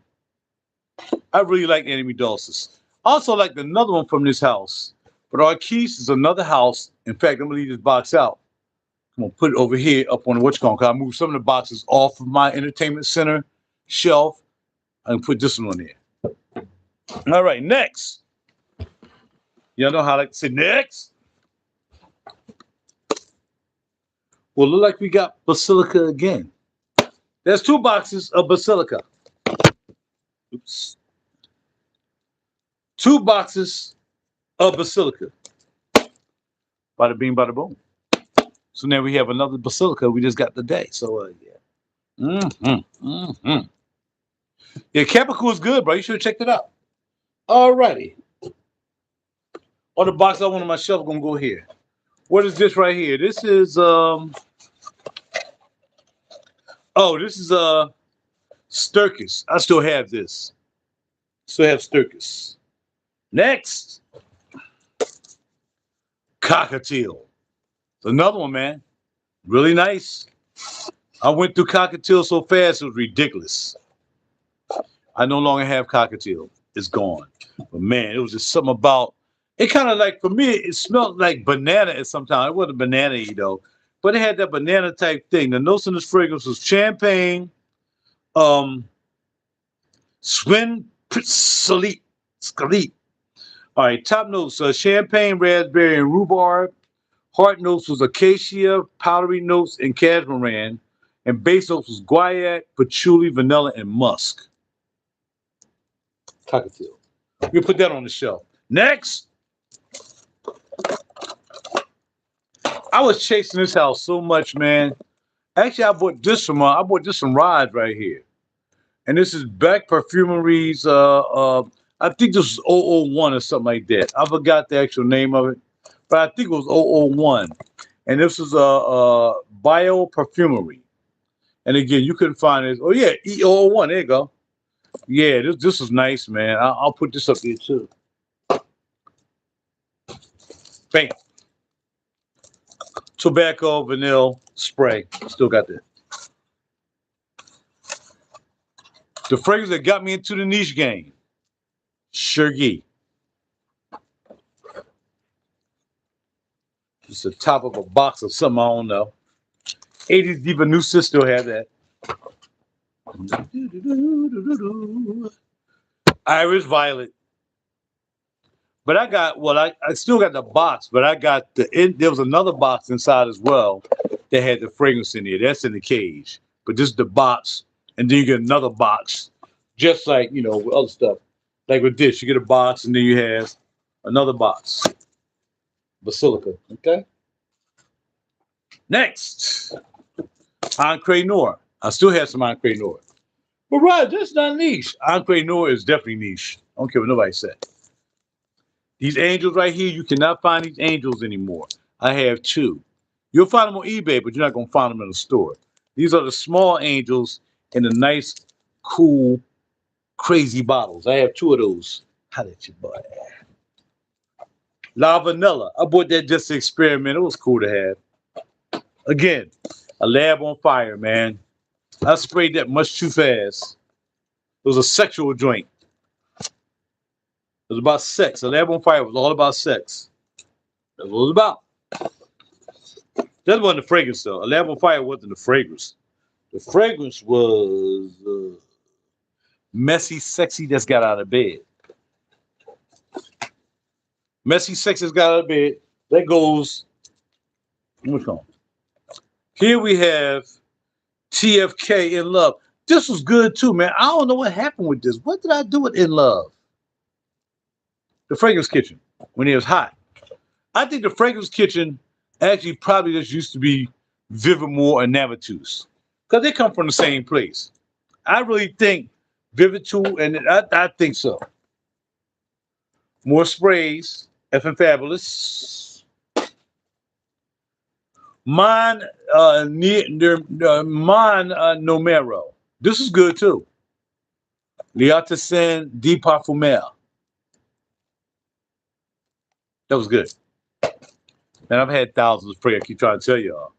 I really like Enemy Dulces. Also like another one from this house. But Arquise is another house. In fact, I'm gonna leave this box out. I'm gonna put it over here up on the cause I moved some of the boxes off of my entertainment center shelf. I can put this one on there. All right, next. Y'all know how I like to say next? Well, look like we got Basilica again. There's 2 boxes of Basilica. Oops. 2 boxes of Basilica. Bada bing, bada boom. So now we have another Basilica we just got today. So, yeah. Yeah, Capricorn is good, bro. You should have checked it out. All righty. On the box I want on my shelf, gonna go here. What is this right here? This is this is Sturkis. I still have this. Still have Sturkis. Next, Cockatiel. It's another one, man. Really nice. I went through Cockatiel so fast it was ridiculous. I no longer have Cockatiel. It's gone. But man, it was just something about it. Kind of like, for me, it smelled like banana at some time. It wasn't banana-y though, but it had that banana type thing. The notes in this fragrance was champagne, Swin Salit. All right, top notes: champagne, raspberry, and rhubarb. Heart notes was acacia, powdery notes, and cashmeran. And base notes was guaiac, patchouli, vanilla, and musk. Cockatiel. We'll put that on the shelf. Next. I was chasing this house so much, man. Actually, I bought this from RaJuR right here. And this is Beck Perfumery's, I think this was 001 or something like that. I forgot the actual name of it, but I think it was 001. And this is a Bio Perfumery. And again, you couldn't find it. Oh yeah, E001, there you go. Yeah, this is nice, man. I'll put this up here too. Bam. Tobacco vanilla spray. Still got that. The fragrance that got me into the niche game. Shergi. It's the top of a box of something I don't know. 80s Diva Nusa still have that. Iris Violet. But I got, I still got the box, but I got there was another box inside as well that had the fragrance in there. That's in the cage. But this is the box. And then you get another box, just like, with other stuff. Like with this, you get a box and then you have another box. Basilica, okay? Next, Encre Noir. I still have some Encre Noir. But right, that's not niche. Encre Noir is definitely niche. I don't care what nobody said. These angels right here, you cannot find these angels anymore. I have 2. You'll find them on eBay, but you're not going to find them in the store. These are the small angels in the nice, cool, crazy bottles. I have 2 of those. How did you buy it? La Vanilla. I bought that just to experiment. It was cool to have. Again, a lab on fire, man. I sprayed that much too fast. It was a sexual joint. It was about sex. A lab on fire was all about sex. That's what it was about. That wasn't the fragrance, though. A lab on fire wasn't the fragrance. The fragrance was messy, sexy that's got out of bed. Messy, sexy that's got out of bed. That goes. Which one? Here we have TFK In Love. This was good too, man. I don't know what happened with this. What did I do with In Love? The Fragrance Kitchen, when it was hot. I think the Fragrance Kitchen actually probably just used to be Vivimore, and Navitus, because they come from the same place. I really think Vivitul, and I think so. More sprays, effing fabulous. Mon Numero. This is good too. Liatacin de Parfumeur. That was good. And I've had thousands of sprays. I keep trying to tell y'all.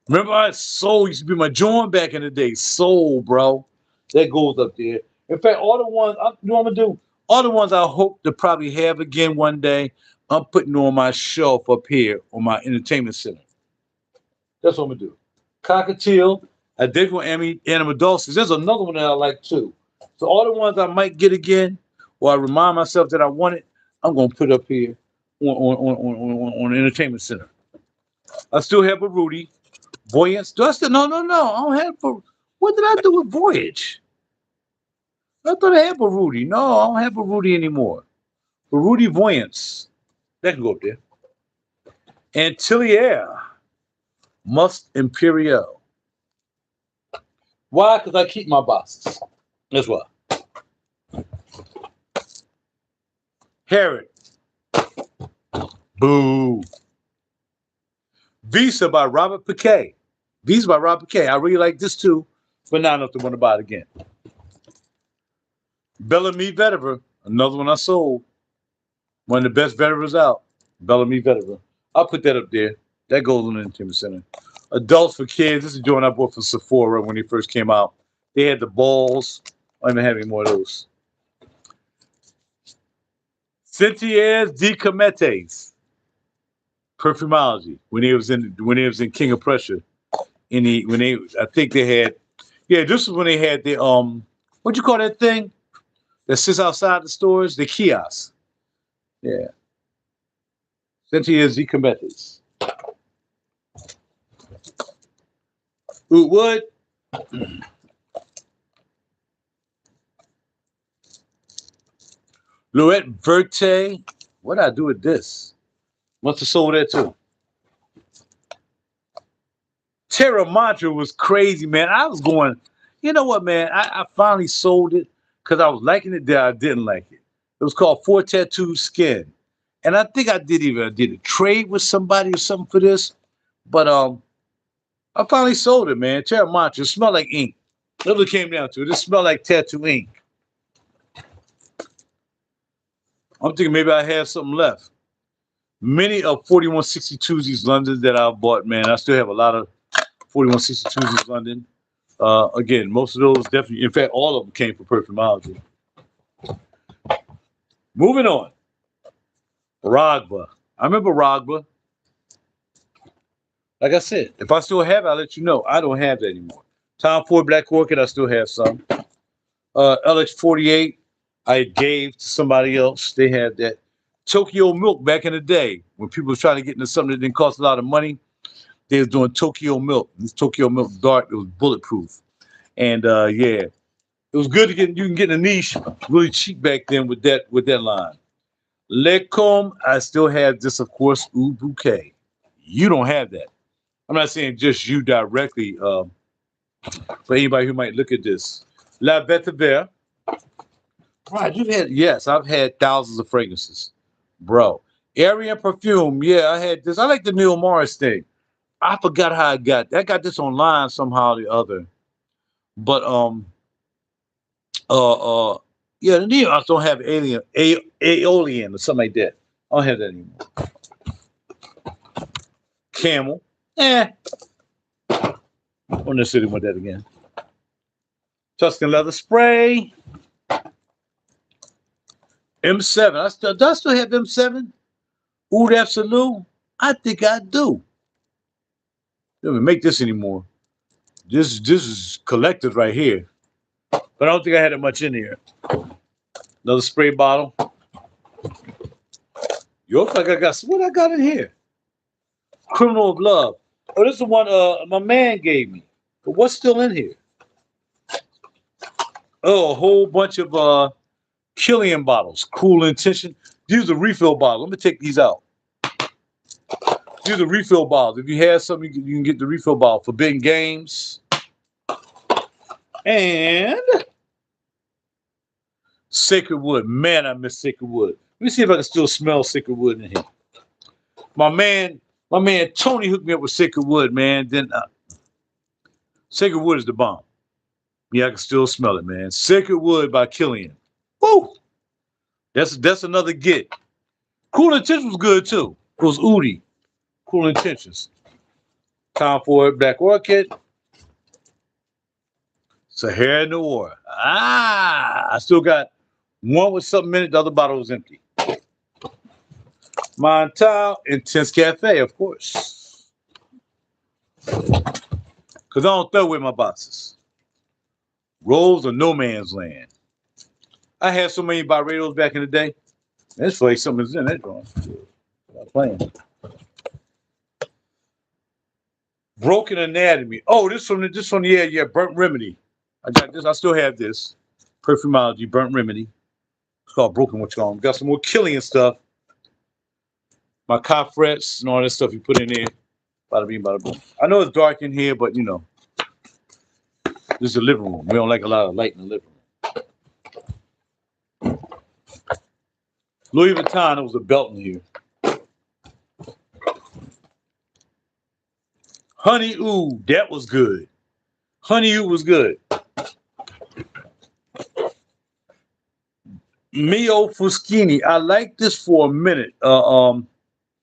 Remember, Soul used to be my joint back in the day. Soul, bro. That goes up there. In fact, all the ones, you know what I'm going to do? All the ones I hope to probably have again one day, I'm putting on my shelf up here on my entertainment center. That's what I'm going to do. Cockatiel, Identical Anima Dulcis. There's another one that I like too. So all the ones I might get again, or I remind myself that I want it, I'm going to put up here on the entertainment center. I still have a Rudy. Voyance. Do I still? No. I don't have for. What did I do with Voyage? I thought I had Baruti. No, I don't have Baruti anymore. Baruti Voyance. That can go up there. Antillier. Must Imperial. Why? Because I keep my boxes. That's why. Herod. Boo. Visa by Robert Piquet. Visa by Robert Piquet. I really like this too, but not enough to want to buy it again. Bellamy Vetiver, another one I sold. One of the best veterans out. Bellamy Vetiver. I'll put that up there. That goes on the entertainment center. Adults for kids. This is a joint I bought from Sephora when they first came out. They had the balls. I don't even have any more of those. Cintier's de Cometes. Perfumology. When he was in King of Prussia. I think they had, this is when they had the what you call that thing that sits outside the stores, the kiosk. Yeah. Cynthia Zicometes. Oud Wood. Louette Verte. What did I do with this? Must have sold that too. Terra Mantra was crazy, man. I was going, you know what, man? I finally sold it because I was liking it there. I didn't like it. It was called For Tattoo Skin. And I think I did a trade with somebody or something for this. But I finally sold it, man. Terra Mantra. It smelled like ink. That's what it came down to. It smelled like tattoo ink. I'm thinking maybe I have something left. Many of 4162's these Londons that I've bought, man. I still have a lot of 4162's London. Again, most of those definitely, in fact, all of them came from Perfumology. Moving on. Ragba. I remember Ragba. Like I said, if I still have it, I'll let you know. I don't have that anymore. Tom Ford Black Orchid, I still have some. LX48, I gave to somebody else. They had that. Tokyo Milk back in the day, when people were trying to get into something that didn't cost a lot of money, they was doing Tokyo Milk. This Tokyo Milk dark, it was bulletproof. And it was good to get, you can get in a niche really cheap back then with that line. Lecom, I still have this, of course, Oud Bouquet. You don't have that. I'm not saying just you directly, for anybody who might look at this. La Vetiver. Right, I've had thousands of fragrances. Bro. Aryan Perfume, I had this. I like the Neil Morris thing. I forgot how I got this online somehow or the other. But the Neil, I don't have Aeolian or something like that. I don't have that anymore. Camel. I don't necessarily want that again. Tuscan Leather Spray. M7. Do I still have M7? Oud Absolute? I think I do. Don't even make this anymore. This is collected right here. But I don't think I had it much in here. Another spray bottle. You look like I got what I got in here. Criminal of Love. Oh, this is the one my man gave me. But what's still in here? Oh, a whole bunch of Killian bottles. Cool Intention. These are refill bottles. Let me take these out. These are refill bottles. If you have something, you can get the refill bottle. Forbidden Games. And Sacred Wood. Man, I miss Sacred Wood. Let me see if I can still smell Sacred Wood in here. My man Tony hooked me up with Sacred Wood, man. Then Sacred Wood is the bomb. Yeah, I can still smell it, man. Sacred Wood by Killian. Woo! That's another get. Cool Intentions was good too. It was Udi. Cool Intentions. Time for it. Black Orchid. Sahara Noir. I still got one with something in it. The other bottle was empty. Montal Intense Cafe, of course. Because I don't throw away my boxes. Rolls of No Man's Land. I had so many Barbados back in the day. That's like something's in that drawing. Not playing. Broken Anatomy. Oh, this from the Burnt Remedy. I got this. I still have this. Perfumology, Burnt Remedy. It's called Broken What's Wrong. Got some more Killian stuff. My coffrets and all that stuff you put in there. Bada bing, bada boom. I know it's dark in here, but you know, this is the living room. We don't like a lot of light in the living room. Louis Vuitton, there was a belt in here. Honey Ooh, that was good. Honey Ooh was good. Mio Fuschini, I like this for a minute.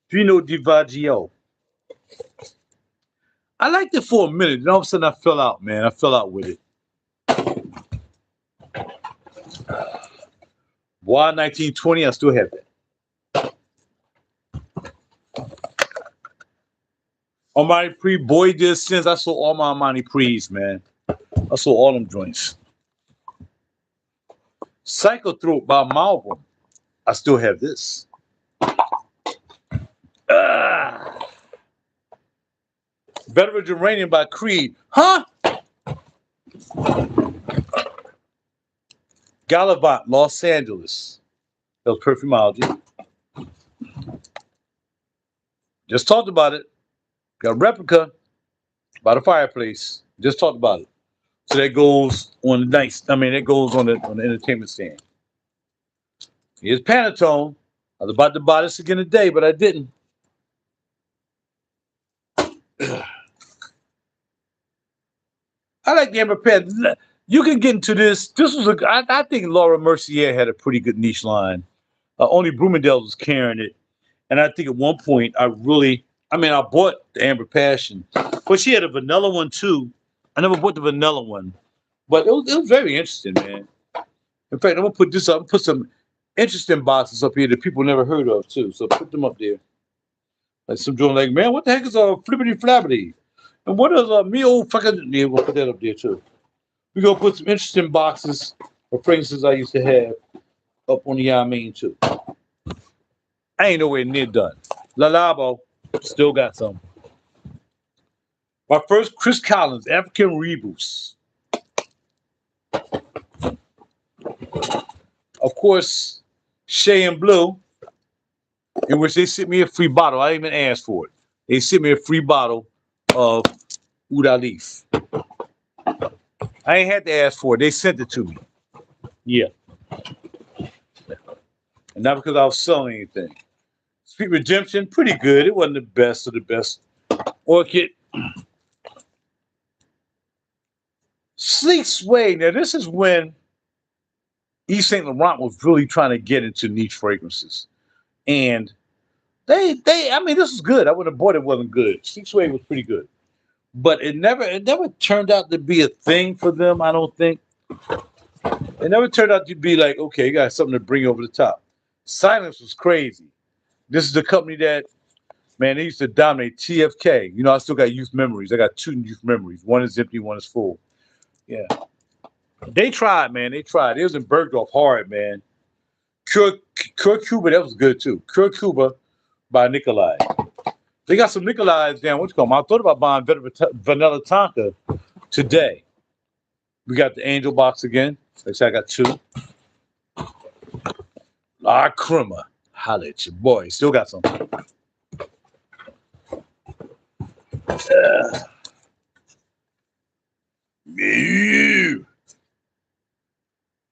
Fino di Vaggio. I liked it for a minute, and all of a sudden I fell out, man. I fell out with it. Bois 1920, I still have that. Armani Pre, boy, did since I saw all my Armani Pre's, man. I saw all them joints. Psychothrope by Malcolm. I still have this. Better Geranium by Creed. Huh? Gallivant, Los Angeles. That was Perfumology. Just talked about it. Got a replica by the fireplace. Just talked about it. So that goes on the night. That goes on the entertainment stand. Here's Pantone. I was about to buy this again today, but I didn't. I like the Amber Pen. You can get into this. I think Laura Mercier had a pretty good niche line. Only Bloomingdale's was carrying it. And I think at one point I bought the Amber Passion. But she had a vanilla one too. I never bought the vanilla one. But it was very interesting, man. In fact, I'm going to put this up. Put some interesting boxes up here that people never heard of too. So put them up there. Like some joint like, man, what the heck is a flippity flappity? And what is a me old fucking... Yeah, we'll put that up there too. We're going to put some interesting boxes of fragrances I used to have up on the main too. I ain't nowhere near done. La Labo, still got some. My first Chris Collins, African Rebus. Of course, Shea and Blue, in which they sent me a free bottle. I didn't even ask for it. They sent me a free bottle of Oud Alif. I ain't had to ask for it. They sent it to me. Yeah. And not because I was selling anything. Sweet Redemption, pretty good. It wasn't the best of the best. Orchid. Sleek Suede. Now, this is when Yves Saint Laurent was really trying to get into niche fragrances. And this was good. I wouldn't have bought it, wasn't good. Sleek Suede was pretty good. But it never turned out to be a thing for them, I don't think. It never turned out to be like, okay, you got something to bring over the top. Silence was crazy. This is the company that, man, they used to dominate. TFK. You know, I still got youth memories. I got 2 youth memories. One is empty, one is full. Yeah. They tried, man. They tried. It was in Bergdorf hard, man. Cure Cuba, that was good too. Cure Cuba by Nikolai. They got some Nikolai's down. What's called? I thought about buying Vanilla Tonka today. We got the Angel box again. Like I said, I got 2. La Crema. Holla at your boy. Still got some.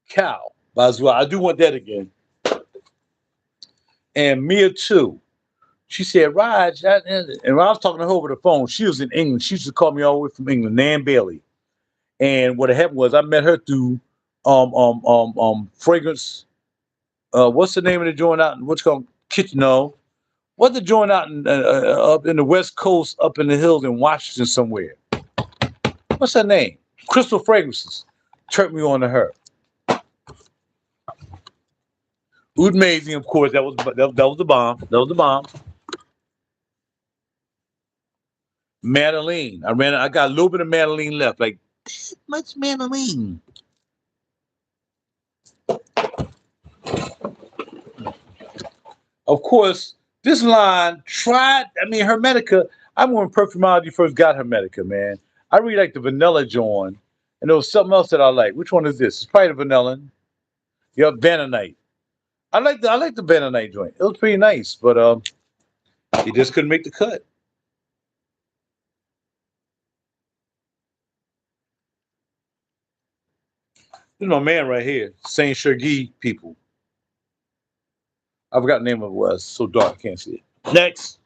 Cow. As well. I do want that again. And Mia too. She said, Raj, and when I was talking to her over the phone, she was in England. She used to call me all the way from England, Nan Bailey. And what happened was I met her through fragrance. What's the name of the joint out in what's called Kitchen? No. What's the joint out in up in the West Coast, up in the hills in Washington somewhere? What's her name? Crystal Fragrances. Turned me on to her. Oud Amazing, of course, that was the bomb. That was the bomb. Madeline. I got a little bit of Madeline left. Like this much Madeline. Of course, this line Hermetica. I remember when Perfumology first got Hermetica, man. I really like the vanilla joint. And there was something else that I like. Which one is this? It's probably the vanilla. Yeah, Vanillite. I like the Vanillite joint. It was pretty nice, but it just couldn't make the cut. This is my man right here, Saint Chergui people. I forgot the name of it was. So dark, I can't see it. Next.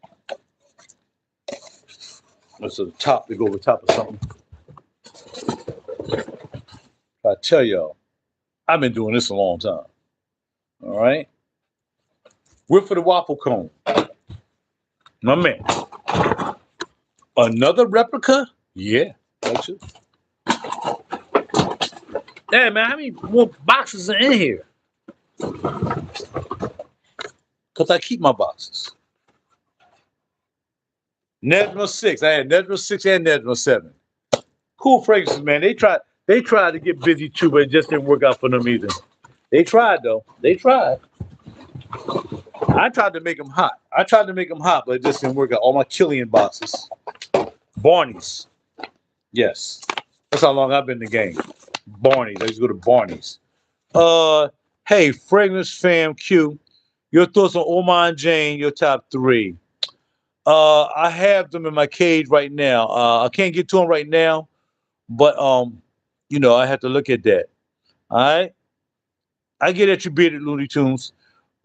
That's the top. They go over the top of something. I tell y'all, I've been doing this a long time. All right. Whip for the waffle cone. My man. Another replica? Yeah, that's it. Hey, man, how many more boxes are in here? Because I keep my boxes. Nedma 6. I had Nedma 6 and Nedma 7. Cool fragrances, man. They tried to get busy too, but it just didn't work out for them either. They tried, though. They tried. I tried to make them hot. But it just didn't work out. All my Killian boxes. Barney's. Yes. That's how long I've been in the game. Barney's. I used to go to Barney's. Hey, Fragrance Fam Q. Your thoughts on Omar and Jane, your top 3. I have them in my cage right now. I can't get to them right now, but I have to look at that. All right. I get at you, bearded Looney Tunes.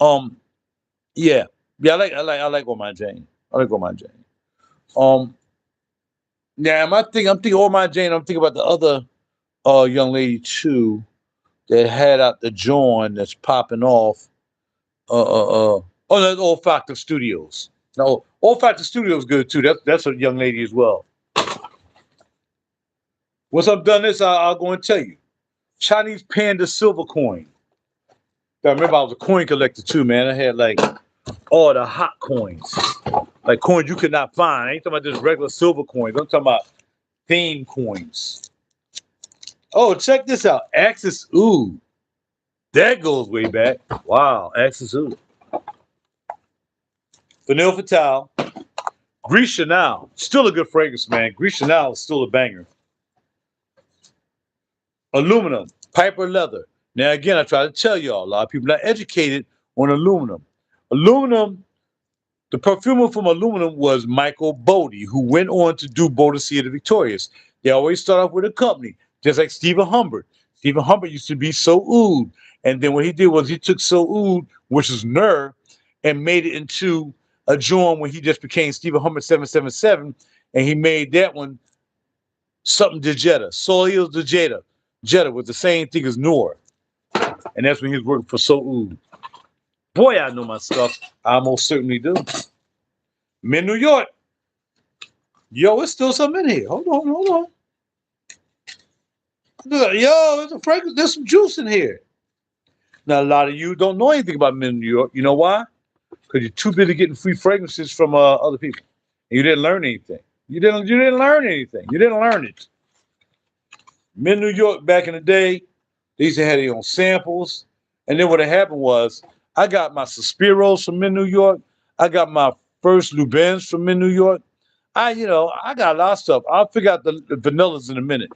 Yeah. I like Omar and Jane. I like Omar and Jane. Yeah, I'm thinking Omar and Jane. I'm thinking about the other young lady too that had out the joint that's popping off. That's Olfactive Studios. No, Olfactive Studios good too. That's a young lady as well. Once I'm done this, I'll go and tell you. Chinese Panda silver coin. I remember I was a coin collector too, man. I had like all the hot coins, like coins you could not find. I ain't talking about just regular silver coins. I'm talking about theme coins. Oh, check this out. Axis Oud. That goes way back. Wow, Axis Oud. Vanille Fatale. Gris Chanel. Still a good fragrance, man. Gris Chanel is still a banger. Aluminum. Piper Leather. Now, again, I try to tell y'all, a lot of people are not educated on aluminum. Aluminum, the perfumer from aluminum was Michael Bodie, who went on to do Bodicea the Victorious. They always start off with a company, just like Stephen Humbert. Stephen Humbert used to be So Oud. And then what he did was he took So Oud, which is Ner, and made it into a joint when he just became Stephen Humbert 777. And he made that one something de Jetta. Soil de Jetta. Jetta was the same thing as Noor. And that's when he was working for So Oud. Boy, I know my stuff. I most certainly do. Mint New York. Yo, there's still something in here. Hold on. Yo, there's a fragrance. There's some juice in here. Now, a lot of you don't know anything about Mint New York. You know why? Because you're too busy getting free fragrances from other people. And you didn't learn anything. You didn't learn anything. You didn't learn it. Mint New York back in the day, they used to have their own samples. And then what had happened was I got my Suspiros from Mint New York. I got my first Lubins from Mint New York. I got a lot of stuff. I'll figure out the vanillas in a minute.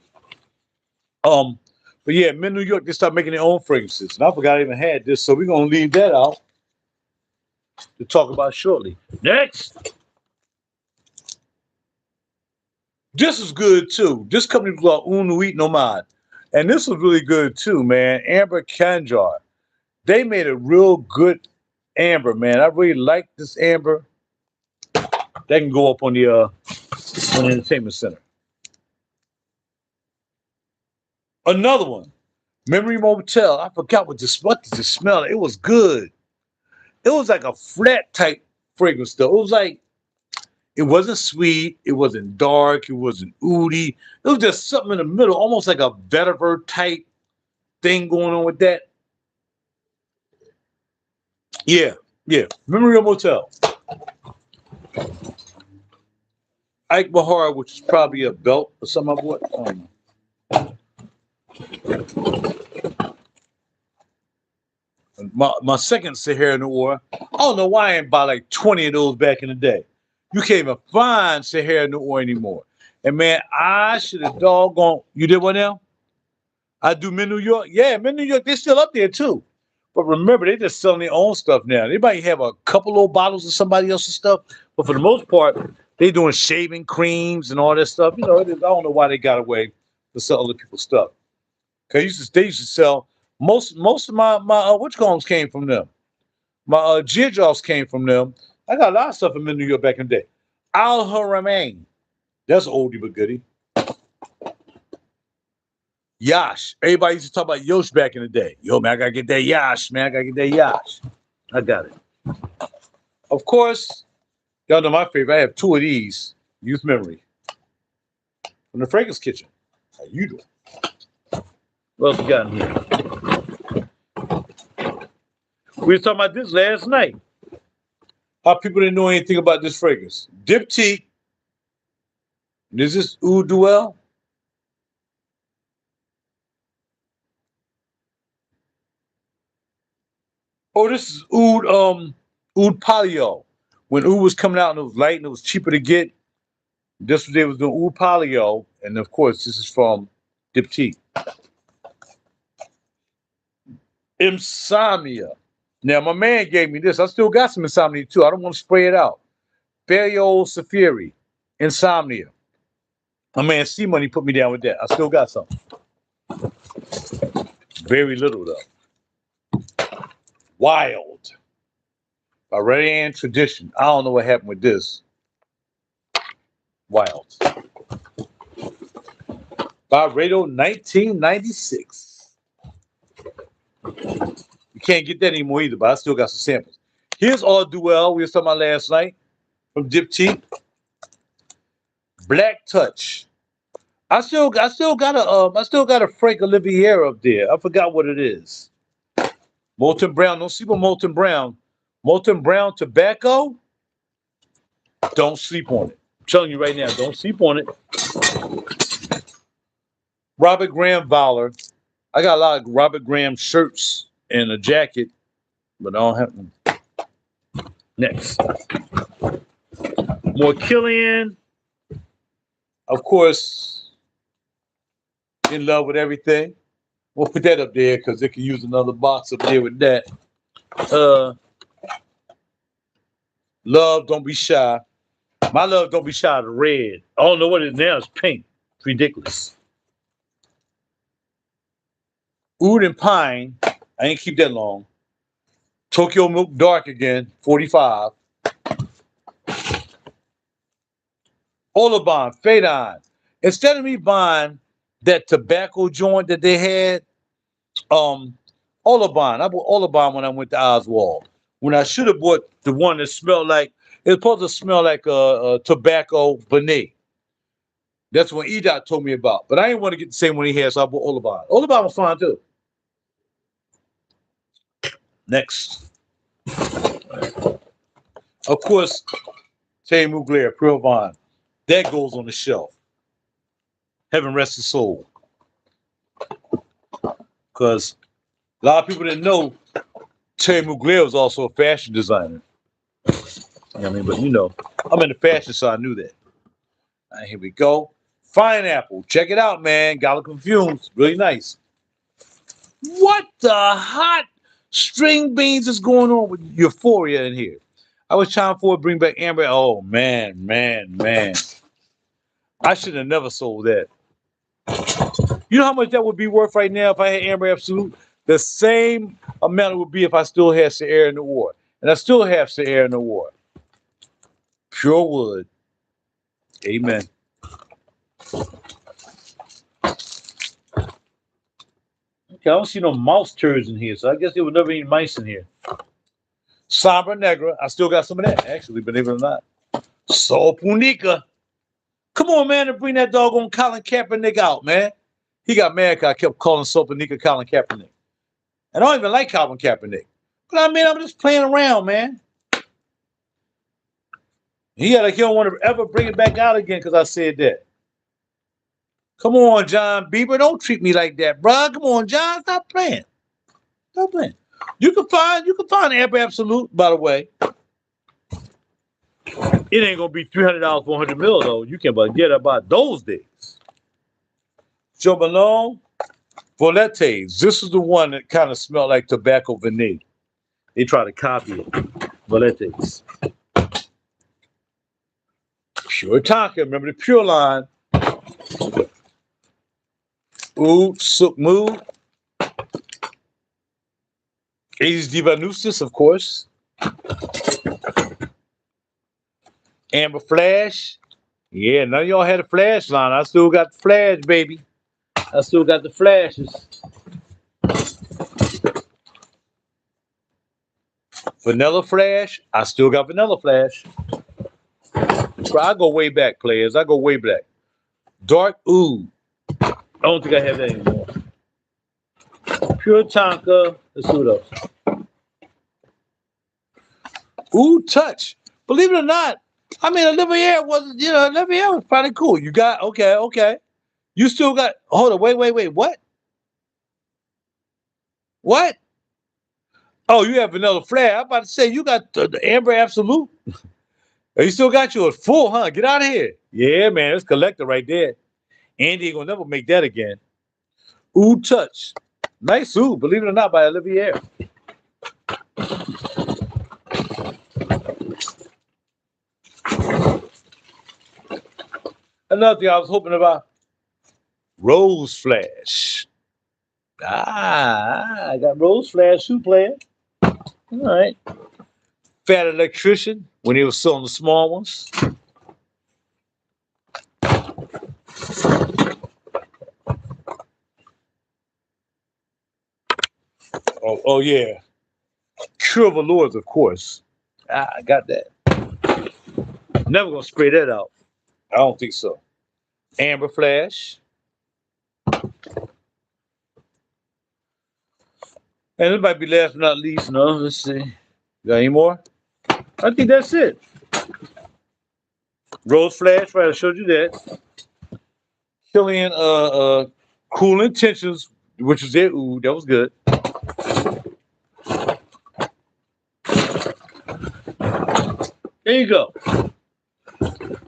But yeah, Mint New York, they start making their own fragrances. And I forgot I even had this, so we're going to leave that out to talk about shortly. Next. This is good too. This company was called Unuit Nomad. And this was really good too, man. Amber Kanjar. They made a real good amber, man. I really like this amber. That can go up on the entertainment center. Another one, Memory Motel. I forgot what did this smell like? It was good. It was like a flat type fragrance though. It was like it wasn't sweet, it wasn't dark, it wasn't oody. It was just something in the middle, almost like a vetiver type thing going on with that. Yeah, yeah. Memory Motel. Ike Bahar, which is probably a belt or something of what. I don't know. My second Sahara Noir, I don't know why I ain't buy like 20 of those back in the day. You can't even find Sahara Noir anymore. And man, I should have doggone. You did what now? I do Mid New York. Yeah, Mid New York, they're still up there too. But remember, they just selling their own stuff now. They might have a couple little bottles of somebody else's stuff, but for the most part, they doing shaving creams and all that stuff. You know, I don't know why they got away to sell other people's stuff. Cause they used to sell most of my witch combs came from them. My Georgios came from them. I got a lot of stuff in New York back in the day. Al Haramain, that's oldie but goodie. Yash, everybody used to talk about Yosh back in the day. Yo, man, I gotta get that Yash, man. I gotta get that Yash. I got it. Of course, y'all know my favorite. I have two of these. Youth Memory from the Fragrance Kitchen. How you doing? What else we got in here? We were talking about this last night. How people didn't know anything about this fragrance. Diptyque. Is this Oud Duel? Oh, this is Oud Palio. When Oud was coming out and it was light and it was cheaper to get, this was they was doing Oud Palio, and of course this is from Diptyque. Insomnia. Now my man gave me this. I still got some Insomnia too. I don't want to spray it out. Ferio Safiri. Insomnia. My man C Money put me down with that. I still got some. Very little though. Wild. By Rajaissance Tradition. I don't know what happened with this. Wild. By Radio 1996. You can't get that anymore either, but I still got some samples. Here's Oud Duel we were talking about last night from Diptyque. Black Touch. I still got a Frank Olivier up there. I forgot what it is. Molten Brown. Don't sleep on Molten Brown. Molten Brown tobacco. Don't sleep on it. I'm telling you right now, don't sleep on it. Robert Graham Valor. I got a lot of Robert Graham shirts and a jacket, but I don't have them. Next. More Killian. Of course, In Love with Everything. We'll put that up there because they can use another box up there with that. Love, Don't Be Shy. My Love, Don't Be Shy, the red. I don't know what it is now. It's pink. It's ridiculous. Oud and Pine. I ain't keep that long. Tokyo Milk Dark again, 45. Holobon, Fade On. Instead of me buying that tobacco joint that they had, Holobon. I bought Holobon when I went to Oswald. When I should have bought the one that smelled like, it was supposed to smell like a tobacco benet. That's what E-Dot told me about. But I didn't want to get the same one he had, so I bought Holobon. Holobon was fine too. Next. Of course, Tay Mugler, Pearl Vine. That goes on the shelf. Heaven rest his soul. Because a lot of people didn't know Terry Mugler was also a fashion designer. You know what I mean? But you know, I'm in the fashion, so I knew that. All right, here we go. Pineapple. Check it out, man. Gallic Fumes. Really nice. What the hot string beans is going on with Euphoria in here? I was trying to bring back Amber. Oh, man. I should have never sold that. You know how much that would be worth right now if I had Amber Absolute? The same amount it would be if I still had Sierra Noir. And I still have Sierra Noir. Pure wood. Amen. Okay, I don't see no mouse turds in here, so I guess there was never any mice in here. Sombra Negra. I still got some of that, actually, believe it or not. Sol Punica. Come on, man, to bring that doggone Colin Kaepernick out, man. He got mad because I kept calling Sol Punica Colin Kaepernick. I don't even like Colin Kaepernick. But I mean, I'm just playing around, man. He don't want to ever bring it back out again because I said that. Come on, John Bieber. Don't treat me like that, bruh. Come on, John. Stop playing. Stop playing. You can find Amber Absolute, by the way. It ain't gonna be $300 for 100 mil though. You can get about those days. Joe Malone, Voletes. This is the one that kind of smelled like tobacco vanilla. They try to copy it. Voletes. Pure Tonka. Remember the Pure line. Oud Souk Mood. 80s Divanustis, of course. Amber Flash. Yeah, none of y'all had a flash line. I still got the flash, baby. I still got the flashes. Vanilla Flash. I still got Vanilla Flash. I go way back, players. I go way back. Dark Oud. I don't think I have that anymore. Pure Tonka. Let's do those. Oud Touch. Believe it or not, I mean, Olivier was probably cool. You got, okay. You still got, hold on, wait. What? What? Oh, you have Vanilla Flair. I'm about to say, you got the Amber Absolute. You still got yours full, huh? Get out of here. Yeah, man, it's collector right there. Andy ain't gonna never make that again. Oud Touch. Nice Oud, believe it or not, by Olivier. Another thing I was hoping about, Rose Flash. I got Rose Flash shoe player. All right. Fat Electrician when he was selling the small ones. Oh yeah. Pure Velours, of course. I got that. Never gonna spray that out. I don't think so. Amber Flash. And it might be last but not least. No, let's see. Got any more? I think that's it. Rose Flash, right? I showed you that. Killian Cool Intentions, which was it. Ooh, that was good. There you go.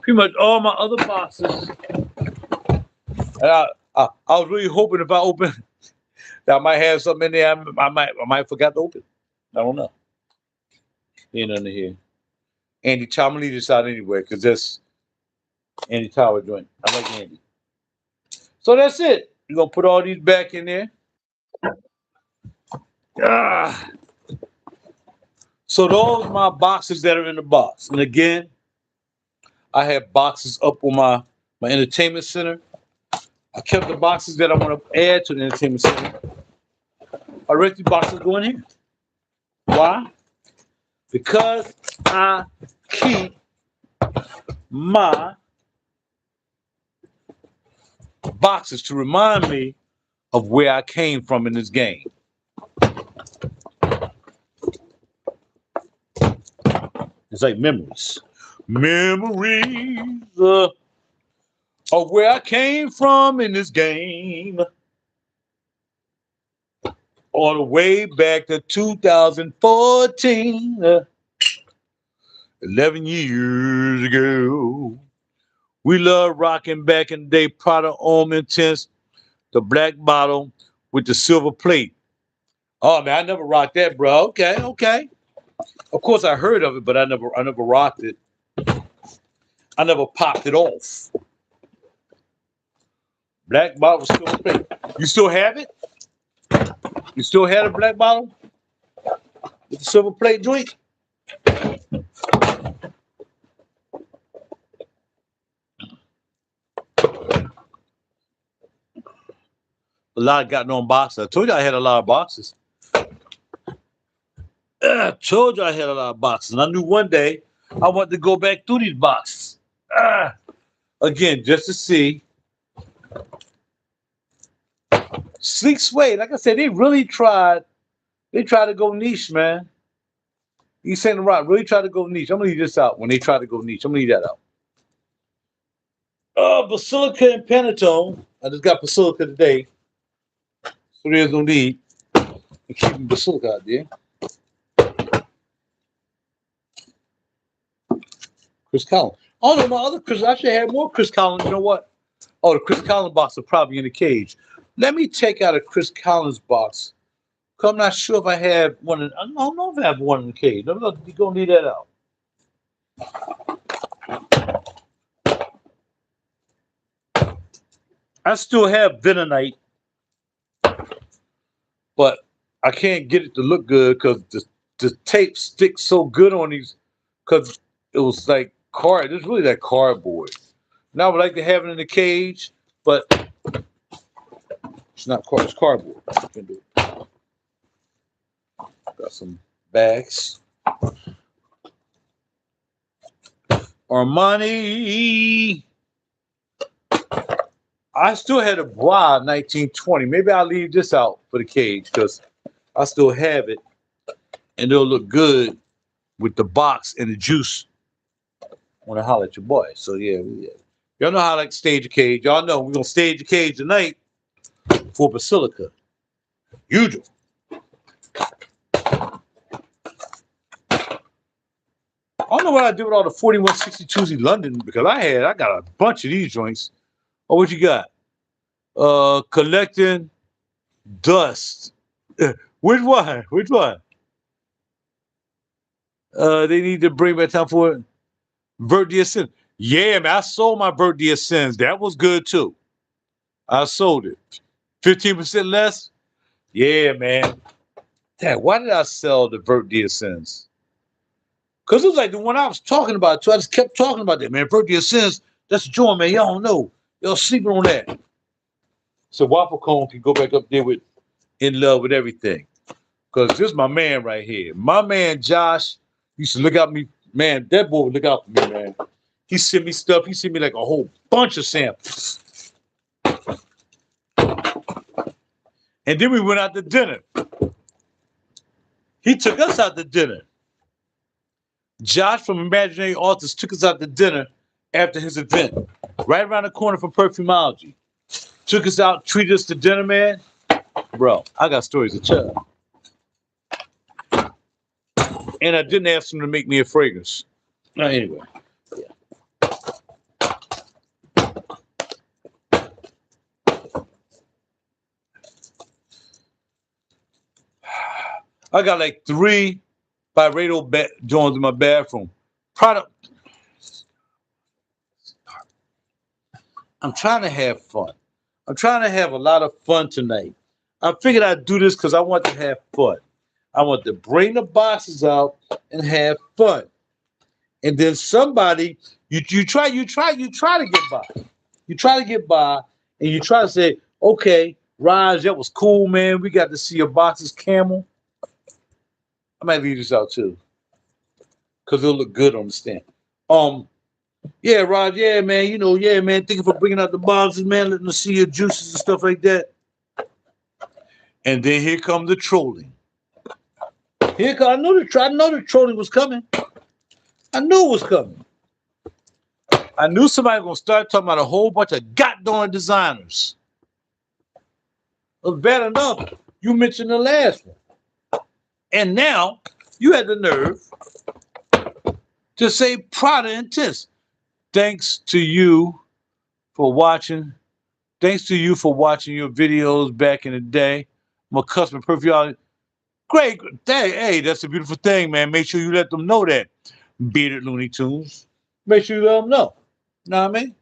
Pretty much all my other boxes. And I was really hoping if I open that I might have something in there. I might forgot to open. I don't know. Ain't nothing here. Andy Tower, I'm gonna leave this out anyway, because that's Andy Tower joint. I like Andy. So that's it. You're gonna put all these back in there. So those are my boxes that are in the box. And again, I have boxes up on my entertainment center. I kept the boxes that I want to add to the entertainment center. I read the boxes go in here. Why? Because I keep my boxes to remind me of where I came from in this game. It's like memories. Memories of where I came from in this game. All the way back to 2014. 11 years ago. We love rocking back in the day. Prada Homme Intense. The black bottle with the silver plate. Oh, man, I never rocked that, bro. Okay. Of course, I heard of it, but I never rocked it. I never popped it off. Black bottle with silver plate. You still have it? You still have a black bottle with the silver plate joint? A lot of gotten on boxes. I told you I had a lot of boxes. I told you I had a lot of boxes. And I knew one day I wanted to go back through these boxes. Again, just to see. Sleek Suede, like I said, they really tried. They tried to go niche, man. East St. Laurent really tried to go niche. I'm going to leave this out when they try to go niche. I'm going to leave that out. Basilica and Pantone. I just got Basilica today. So there's no need to keep Basilica out there. Chris Collins. Oh no, my other Chris. I should have more Chris Collins. You know what? Oh, the Chris Collins box are probably in the cage. Let me take out a Chris Collins box. Cause I'm not sure if I have one. I don't know if I have one in the cage. I'm going to leave that out. I still have Venonite, but I can't get it to look good because the tape sticks so good on these. Because it was like card. It's really like cardboard. Now I would like to have it in the cage, but it's not card. It's cardboard. I can do it. Got some bags. Armani. I still had a bra 1920. Maybe I'll leave this out for the cage because I still have it, and it'll look good with the box and the juice when I holler at your boy. So yeah. Y'all know how I like to stage a cage. Y'all know we're gonna stage a cage tonight for Basilica. Usual. I don't know what I did with all the 4162s in London because I got a bunch of these joints. Oh, what you got? Collecting dust. Which one? Which one? They need to bring back time for it. Vert D'Essence. Yeah, man, I sold my Vert D'Essence. That was good too. I sold it. 15% less? Yeah, man. Dad, why did I sell the Vert D'Essence? Because it was like the one I was talking about too. I just kept talking about that, man. Vert D'Essence, that's a joint, man. Y'all don't know. Y'all sleeping on that. So Waffle Cone can go back up there with In Love with Everything. Because this is my man right here. My man Josh used to look out me. Man, that boy would look out for me, man. He sent me stuff. He sent me like a whole bunch of samples. And then we went out to dinner. He took us out to dinner. Josh from Imaginary Authors took us out to dinner after his event. Right around the corner from Perfumology. Took us out, treated us to dinner, man. Bro, I got stories to tell. And I didn't ask him to make me a fragrance. Anyway. Yeah. I got like 3 Byredo joints in my bathroom. Product. I'm trying to have fun. I'm trying to have a lot of fun tonight. I figured I'd do this because I want to have fun. I want to bring the boxes out and have fun. And then somebody, you try to get by. You try to get by and you try to say, okay, Raj, that was cool, man. We got to see your boxes, Camel. I might leave this out too. Because it'll look good on the stand. Yeah, Raj, yeah, man, yeah, man. Thank you for bringing out the boxes, man, letting us see your juices and stuff like that. And then here comes the trolling. I know the trolling was coming. I knew it was coming. I knew somebody was going to start talking about a whole bunch of goddamn designers. It was bad enough. You mentioned the last one. And now you had the nerve to say Prada Intense. Thanks to you for watching. Thanks to you for watching your videos back in the day. My customer perfume. Great. Hey, that's a beautiful thing, man. Make sure you let them know that. Bearded Looney Tunes. Make sure you let them know. Know what I mean?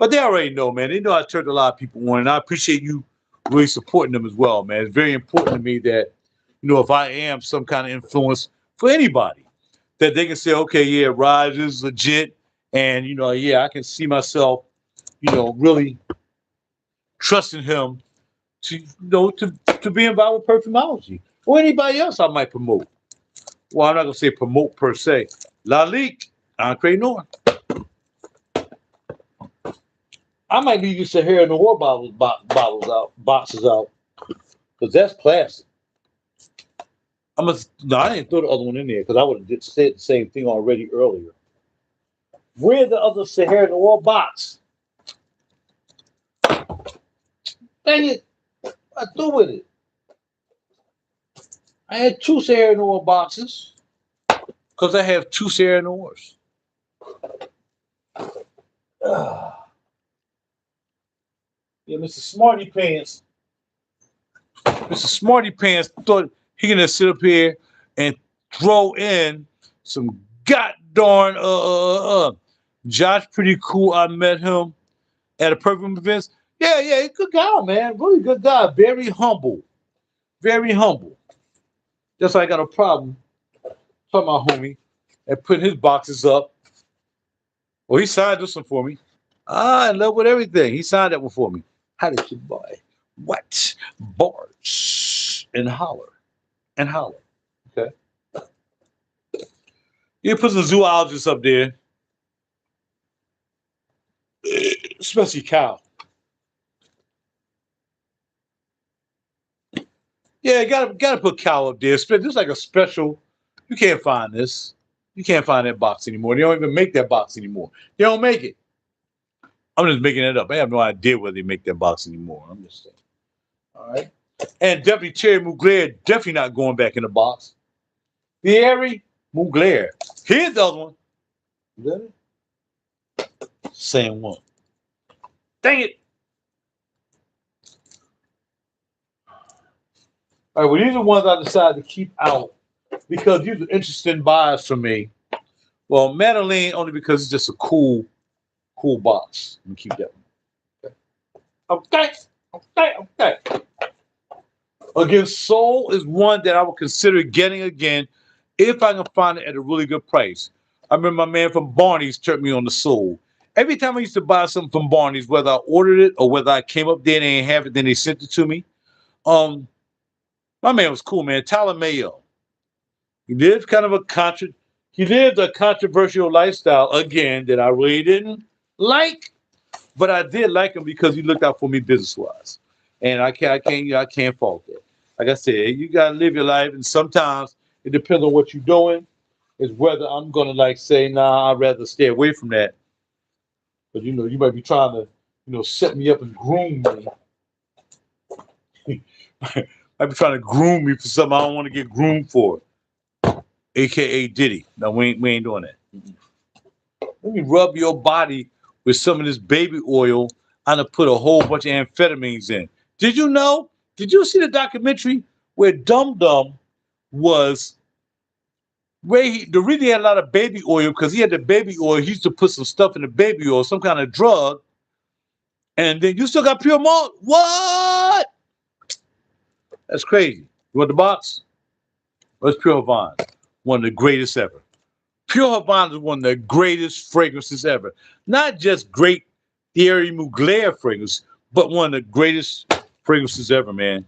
But they already know, man. They know I turned a lot of people on, and I appreciate you really supporting them as well, man. It's very important to me that, if I am some kind of influence for anybody, that they can say, okay, yeah, Raj is legit, and yeah, I can see myself, really trusting him to be involved with perfumology or anybody else I might promote. Well, I'm not gonna say promote per se. Lalique, Andre Noir. I might leave you Sahara Noir boxes out, because that's plastic. No, I didn't throw the other one in there because I would have said the same thing already earlier. Where's the other Sahara Noir box? Dang it! I threw with it. I had 2 Sahara Noir boxes because I have 2 Sahara Noirs. Yeah, Mr. Smarty Pants. Mr. Smarty Pants thought he gonna sit up here and throw in some god darn Josh pretty cool. I met him at a perfume event. Yeah, good guy, man. Really good guy. Very humble. Very humble. Just like I got a problem talking about homie and putting his boxes up. Well, he signed this one for me. In love with everything. He signed that one for me. How did you buy? What? Bars and holler. And holler. Okay. You put some zoologists up there. Especially Cal. Yeah, gotta put Cal up there. This is like a special. You can't find this. You can't find that box anymore. They don't even make that box anymore. They don't make it. I'm just making it up. I have no idea whether they make that box anymore. I'm just saying. All right. And definitely Thierry Mugler, definitely not going back in the box. Thierry Mugler. Here's the other one. Is that it? Same one. Dang it. All right, well, these are ones I decided to keep out because these are interesting buys for me. Well, Madeline only because it's just a cool box. Let me keep that one. Okay. Again, Soul is one that I would consider getting again if I can find it at a really good price. I remember my man from Barney's turned me on the Soul. Every time I used to buy something from Barney's, whether I ordered it or whether I came up there and they didn't have it, then they sent it to me. My man was cool, man. Tyler Mayo. He lived a controversial lifestyle again that I really didn't like, but I did like him because he looked out for me business wise, and I can't fault that. Like I said, you gotta live your life, and sometimes it depends on what you're doing. Is whether I'm gonna say, nah, I'd rather stay away from that. But you might be trying to set me up and groom me. Might be trying to groom me for something I don't want to get groomed for. AKA Diddy. No, we ain't doing that. Let me rub your body with some of this baby oil. I'm gonna put a whole bunch of amphetamines in. Did you know? Did you see the documentary where Dum Dum was the reason he had a lot of baby oil because he had the baby oil. He used to put some stuff in the baby oil, some kind of drug, and then you still got pure malt. What? That's crazy. You want the box? What's Pure Havana? One of the greatest ever. Pure Havana is one of the greatest fragrances ever. Not just great Thierry Mugler fragrance, but one of the greatest fragrances ever, man.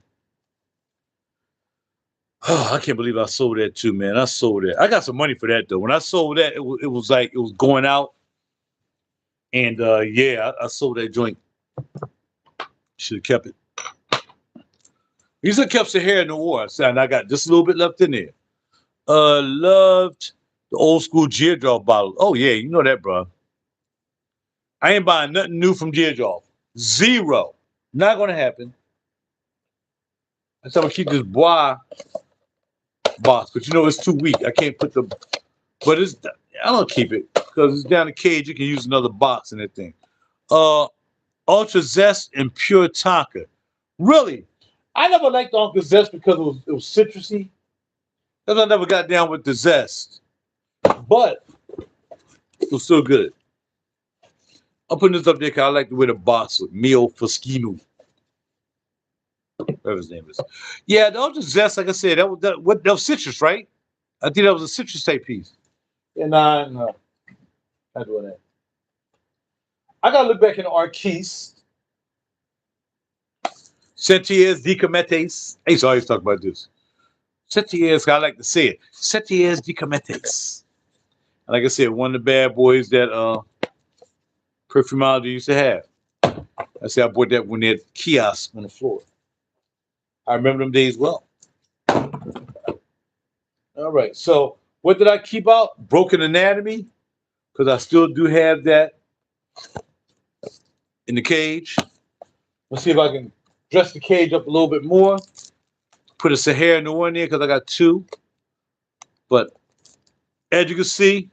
Oh, I can't believe I sold that too, man. I sold that. I got some money for that though. When I sold that, it was like it was going out, and I sold that joint. Should have kept it. You should have kept Sahara Noir. And I got just a little bit left in there. Loved the old school Teardrop bottle. Oh yeah, you know that, bro. I ain't buying nothing new from Teardrop. Zero. Not gonna happen. That's how I keep this bois box, but it's too weak. I can't put but I don't keep it because it's down the cage. You can use another box in that thing. Ultra Zest and Pure Tonka. Really, I never liked Ultra Zest because it was citrusy. Because I never got down with the zest, but it was still good. I'm putting this up there because I like the way the box with Mio Foschino, whatever his name is. Yeah, that was just zest, like I said. That was citrus, right? I think that was a citrus type piece. Yeah, no, not doing that. I gotta look back in the Arquise. Sentiers de Cometes. I used to always talk about this. Setiers, I like to say it. Setiers de Cometes. Like I said, one of the bad boys that Perfumology used to have. I said I bought that when they had kiosks on the floor. I remember them days well. All right, so what did I keep out? Broken Anatomy, because I still do have that in the cage. Let's see if I can dress the cage up a little bit more. Put a Sahara Noir in there because I got two. But as you can see,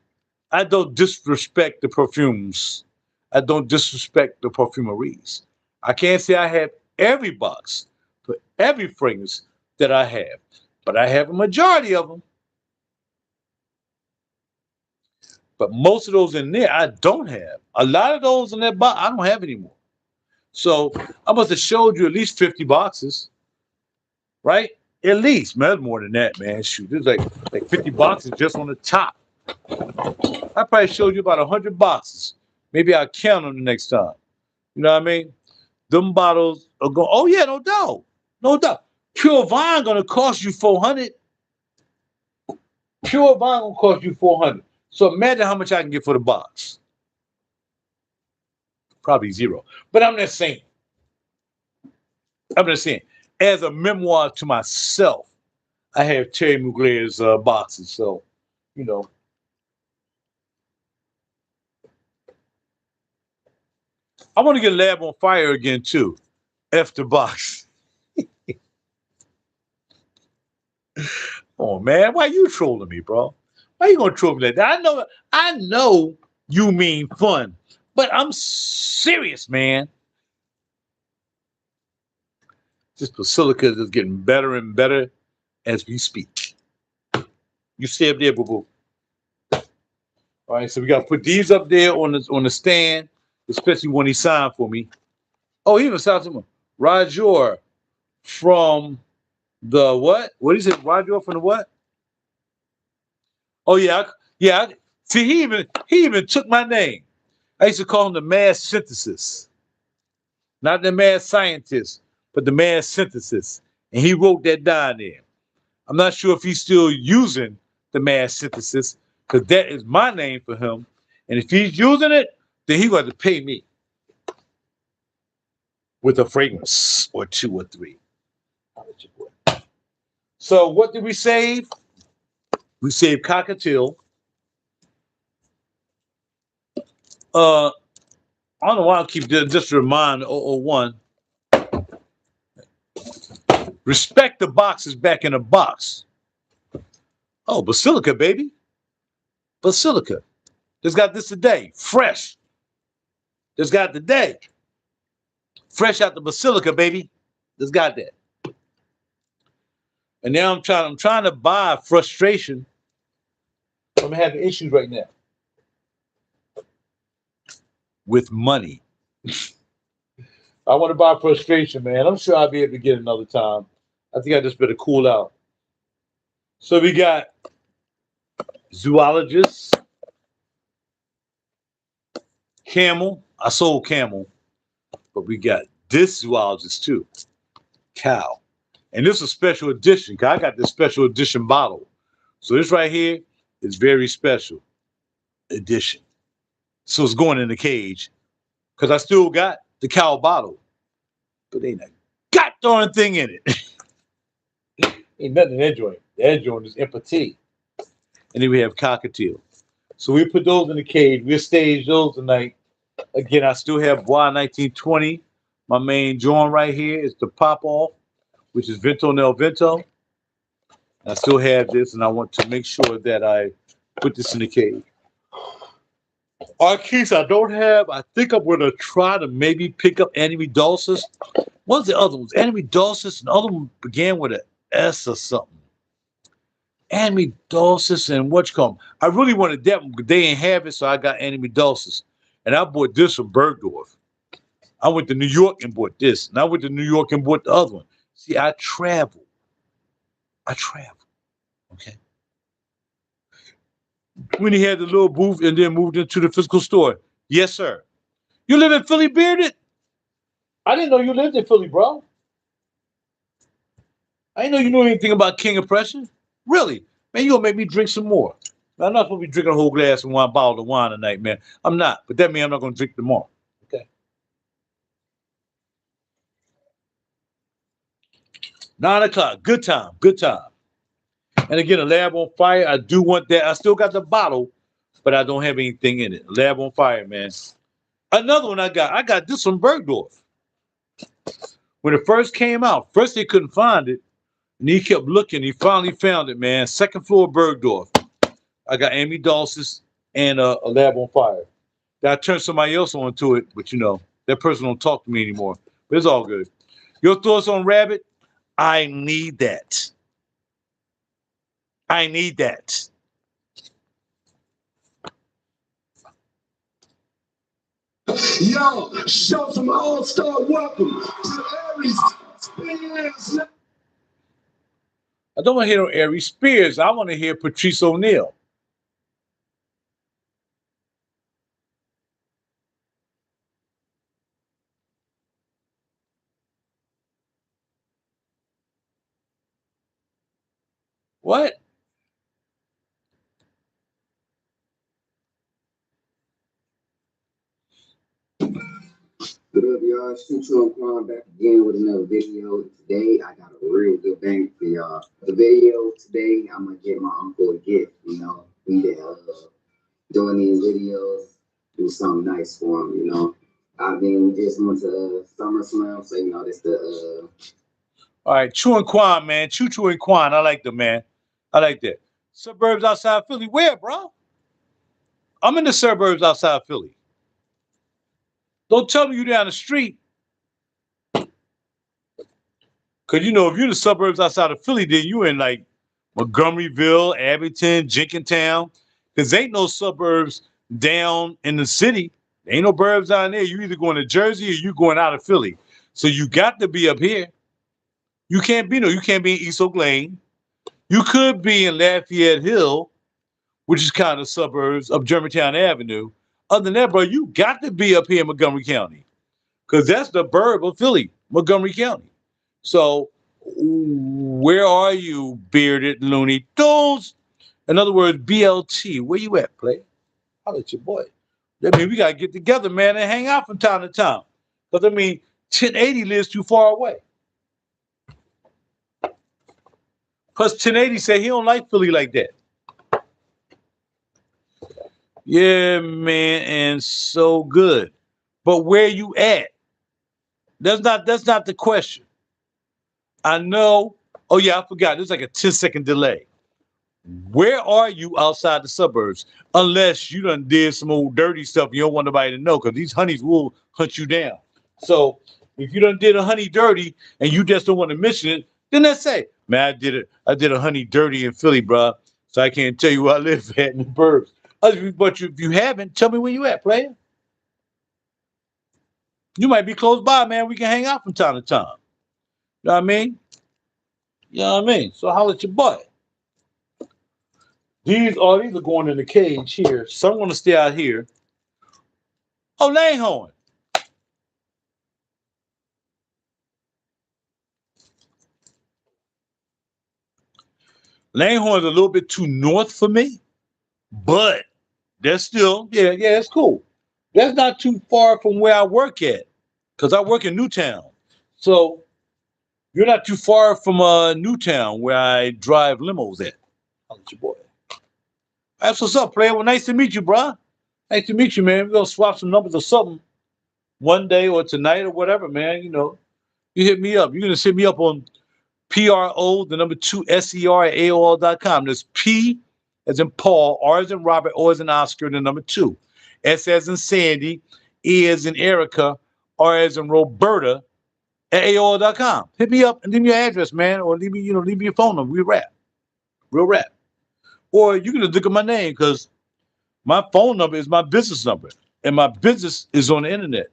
I don't disrespect the perfumes. I don't disrespect the perfumeries. I can't say I have every box for every fragrance that I have, but I have a majority of them. But most of those in there, I don't have. A lot of those in that box, I don't have anymore. So I must have showed you at least 50 boxes, right? At least, man, more than that, man. Shoot, there's like 50 boxes just on the top. I probably showed you about 100 boxes. Maybe I'll count them the next time. You know what I mean? Them bottles are going, oh yeah, no doubt. No doubt. Pure Vine gonna cost you 400. Pure Vine gonna cost you 400. So imagine how much I can get for the box. Probably zero. But I'm just saying. As a memoir to myself, I have Terry Mugler's boxes. So, you know. I want to get Lab on Fire again, too. F the box. Oh, man. Why you trolling me, bro? Why you going to troll me like that? I know you mean fun, but I'm serious, man. This Basilica is getting better and better as we speak. You stay up there, boo-boo. All right, so we got to put these up there on the stand, especially when he signed for me. Oh, he even signed to me. RaJuR from the what? What is it? RaJuR from the what? Oh, yeah. See, he even took my name. I used to call him the mad synthesis. Not the mad scientist, but the mad synthesis. And he wrote that down there. I'm not sure if he's still using the mad synthesis, because that is my name for him. And if he's using it, then he's going to pay me with a fragrance or two or three. So what did we save? We saved Cockatiel. I don't know why I keep just to remind 001. Respect the boxes back in the box. Oh, Basilica, baby. Basilica. Just got this today. Fresh. Just got today. Fresh out the Basilica, baby. Just got that. And now I'm trying to buy Frustration. I'm having issues right now with money. I want to buy Frustration, man. I'm sure I'll be able to get it another time. I think I just better cool out. So we got Zoologist, Camel. I sold Camel, but we got this Zoologist too, Cow. And this is a special edition, because I got this special edition bottle. So this right here is very special edition. So it's going in the cage, because I still got the Cow bottle, but ain't a goddamn thing in it. Ain't nothing in that joint. That joint is empty. And then we have Cockatiel. So we put those in the cage. We'll stage those tonight. Again, I still have Bois 1920. My main joint right here is the Pop Off, which is Vento Nel Vento. I still have this, and I want to make sure that I put this in the cage. Arquise, I don't have. I think I'm going to try to maybe pick up Anime Dulcis. What's the other ones? Anime Dulcis, and the other one began with an S or something. Anime Dulcis and what's called. I really wanted that one, but they didn't have it, so I got Anime Dulcis. And I bought this from Bergdorf. I went to New York and bought this. And I went to New York and bought the other one. See, I travel. Okay. When he had the little booth and then moved into the physical store. Yes, sir. You live in Philly, Bearded? I didn't know you lived in Philly, bro. I didn't know you knew anything about King Oppression. Really? Man, you gonna make me drink some more. I'm not supposed to be drinking a whole glass of wine, bottle of wine tonight, man. I'm not. But that means I'm not gonna drink them all. Okay. 9 o'clock. Good time. Good time. And again, a Lab on Fire. I do want that. I still got the bottle, but I don't have anything in it. Lab on Fire, man. Another one I got this from Bergdorf. When it first came out, first they couldn't find it. And he kept looking. He finally found it, man. Second floor Bergdorf. I got Amy Dawson's and a Lab on Fire. I turned somebody else onto it, but you know, that person don't talk to me anymore. But it's all good. Your thoughts on Rabbit? I need that. I need that. Yo, show some all-star welcome to Aries Spears. I don't want to hear no Aries Spears. I want to hear Patrice O'Neal. What? What up, y'all? Shoot Quan back again with another video. Today, I got a real good bang for y'all. The video today, I'm gonna get my uncle a gift. You know, he doing these videos, do something nice for him. You know, we just went to SummerSlam, so you know this the. All right, Chu and Quan, man. Chu and Quan. I like them, man. I like that. Suburbs outside Philly. Where, bro? I'm in the suburbs outside Philly. Don't tell me you down the street. Because, you know, if you're in the suburbs outside of Philly, then you in, like, Montgomeryville, Abington, Jenkintown. Because ain't no suburbs down in the city. There ain't no burbs down there. You either going to Jersey or you going out of Philly. So you got to be up here. You can't be in East Oak Lane. You could be in Lafayette Hill, which is kind of suburbs of Germantown Avenue. Other than that, bro, you got to be up here in Montgomery County. Because that's the burb of Philly, Montgomery County. So where are you, bearded Looney Tunes? In other words, BLT, where you at, play? Holla at your boy. That means we got to get together, man, and hang out from time to time. Because, I mean, 1080 lives too far away. Plus, 1080 said he don't like Philly like that. Yeah, man, and so good. But where you at? That's not the question. I know. Oh, yeah, I forgot. There's like a 10-second delay. Where are you outside the suburbs? Unless you done did some old dirty stuff you don't want nobody to know, because these honeys will hunt you down. So if you done did a honey dirty and you just don't want to mention it, then let's say, man, I did a honey dirty in Philly, bro. So I can't tell you where I live at in the burbs. But if you haven't, tell me where you at, player. You might be close by, man. We can hang out from time to time. You know what I mean? You know what I mean? So holla at your boy. These are going in the cage here. Some want to stay out here. Oh, Langhorn. Langhorn's a little bit too north for me, but that's still, yeah, it's cool. That's not too far from where I work at, because I work in Newtown. So you're not too far from Newtown, where I drive limos at. How's your boy? That's what's up, player. Well, nice to meet you, bro. Nice to meet you, man. We're going to swap some numbers or something one day or tonight or whatever, man. You know, you hit me up. You're going to hit me up on PRO, the number 2, SER at AOL.com. There's P as in Paul, R as in Robert, O as in Oscar, and the number 2. S as in Sandy, E as in Erica, R as in Roberta at AOL.com. Hit me up and leave me your address, man, or leave me your phone number. We rap. Real rap. Or you can just look at my name, because my phone number is my business number. and my business is on the internet.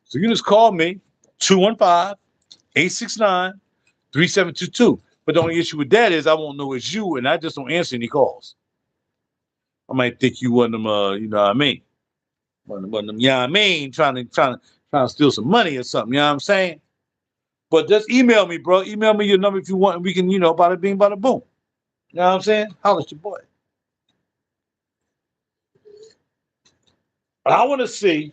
So you just call me, 215-869-3722. But the only issue with that is I won't know it's you, and I just don't answer any calls. I might think you one of them, you know what I mean? One of them, you know what I mean? Trying to steal some money or something, you know what I'm saying? But just email me, bro. Email me your number if you want, and we can, bada bing, bada boom. You know what I'm saying? Holla at your boy. I want to see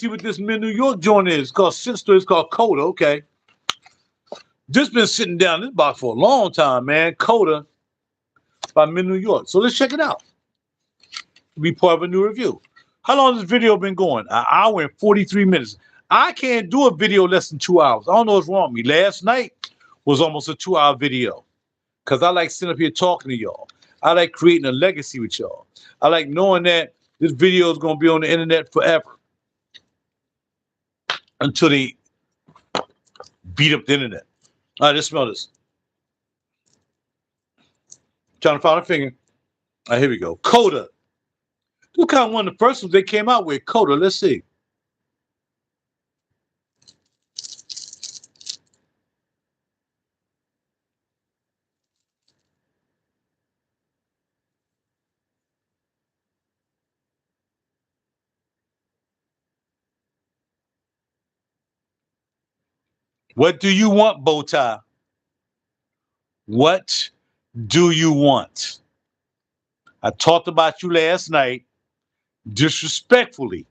what this New York joint is. It's called Sister. It's called Coda. Okay. Just been sitting down this box for a long time, man. Coda by New York. So let's check it out. Be part of a new review. How long has this video been going? An hour and 43 minutes. I can't do a video less than 2 hours. I don't know what's wrong with me. Last night was almost a 2-hour video because I like sitting up here talking to y'all. I like creating a legacy with y'all. I like knowing that this video is going to be on the internet forever until they beat up the internet. All right, let's smell this. Trying to find a finger. All right, here we go. Coda. Look how one of the first ones they came out with. Coda. Let's see. What do you want, Bowtie? What do you want? I talked about you last night disrespectfully.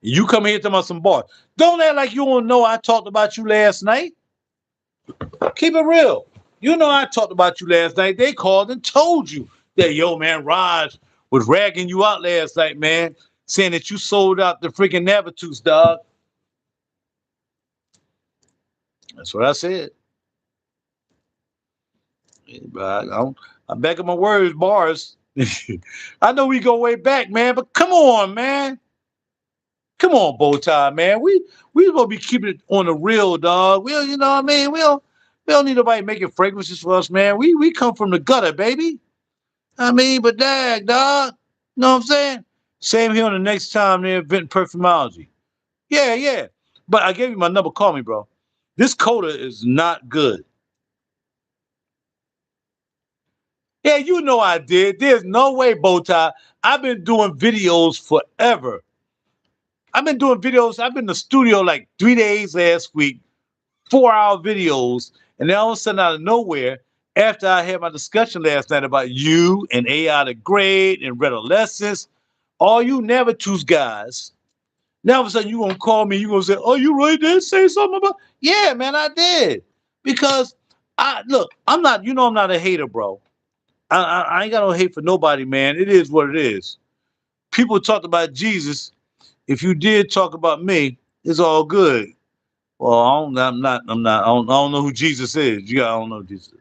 You come here to my some bars. Don't act like you don't know I talked about you last night. Keep it real. You know I talked about you last night. They called and told you that, yo, man, Raj was ragging you out last night, man, saying that you sold out the freaking Navitus, dog. That's what I said. I'm back at my words, bars. I know we go way back, man, but come on, man. Come on, Bowtie, man. We supposed to be keeping it on the real, dog. We, you know what I mean? We don't need nobody making fragrances for us, man. We come from the gutter, baby. I mean, but dang, dog. You know what I'm saying? Same here on the next time they're inventing perfumology. Yeah. But I gave you my number. Call me, bro. This Coda is not good. Yeah, you know I did. There's no way, Bowtie. I've been doing videos forever. I've been in the studio like 3 days last week, 4-hour videos, and then all of a sudden out of nowhere, after I had my discussion last night about you and AI the Great and Rajaissance, all you Navitus guys, now all of a sudden you gonna call me, you gonna say, oh, you really did say something about? Yeah, man, I did. Because I'm not a hater, bro. I ain't got no hate for nobody, man. It is what it is. People talked about Jesus. If you did talk about me, it's all good. Well, I don't know who Jesus is. I don't know who Jesus is.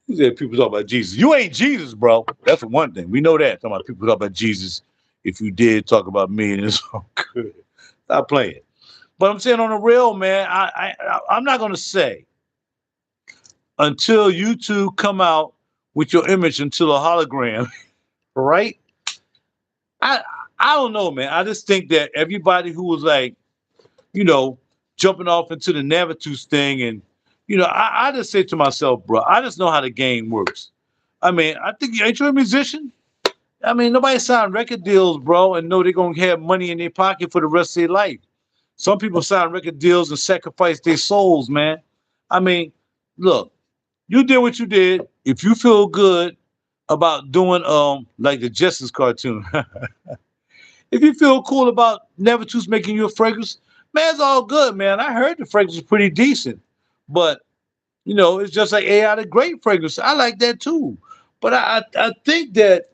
You said people talk about Jesus. You ain't Jesus, bro. That's for one thing. We know that. Talking about people talk about Jesus. If you did talk about me, and it's all good. Stop playing. But I'm saying on the real, man, I'm not gonna say until you two come out with your image until a hologram, right? I don't know, man. I just think that everybody who was like, jumping off into the Navitus thing, and I just say to myself, bro, I just know how the game works. I mean, I think ain't you a musician? I mean, nobody signed record deals, bro, and know they're gonna have money in their pocket for the rest of their life. Some people sign record deals and sacrifice their souls, man. I mean, look, you did what you did. If you feel good about doing like the Justice cartoon, if you feel cool about Navitus making you a fragrance, man, it's all good, man. I heard the fragrance is pretty decent, but it's just like AI the Great fragrance. I like that too, but I think that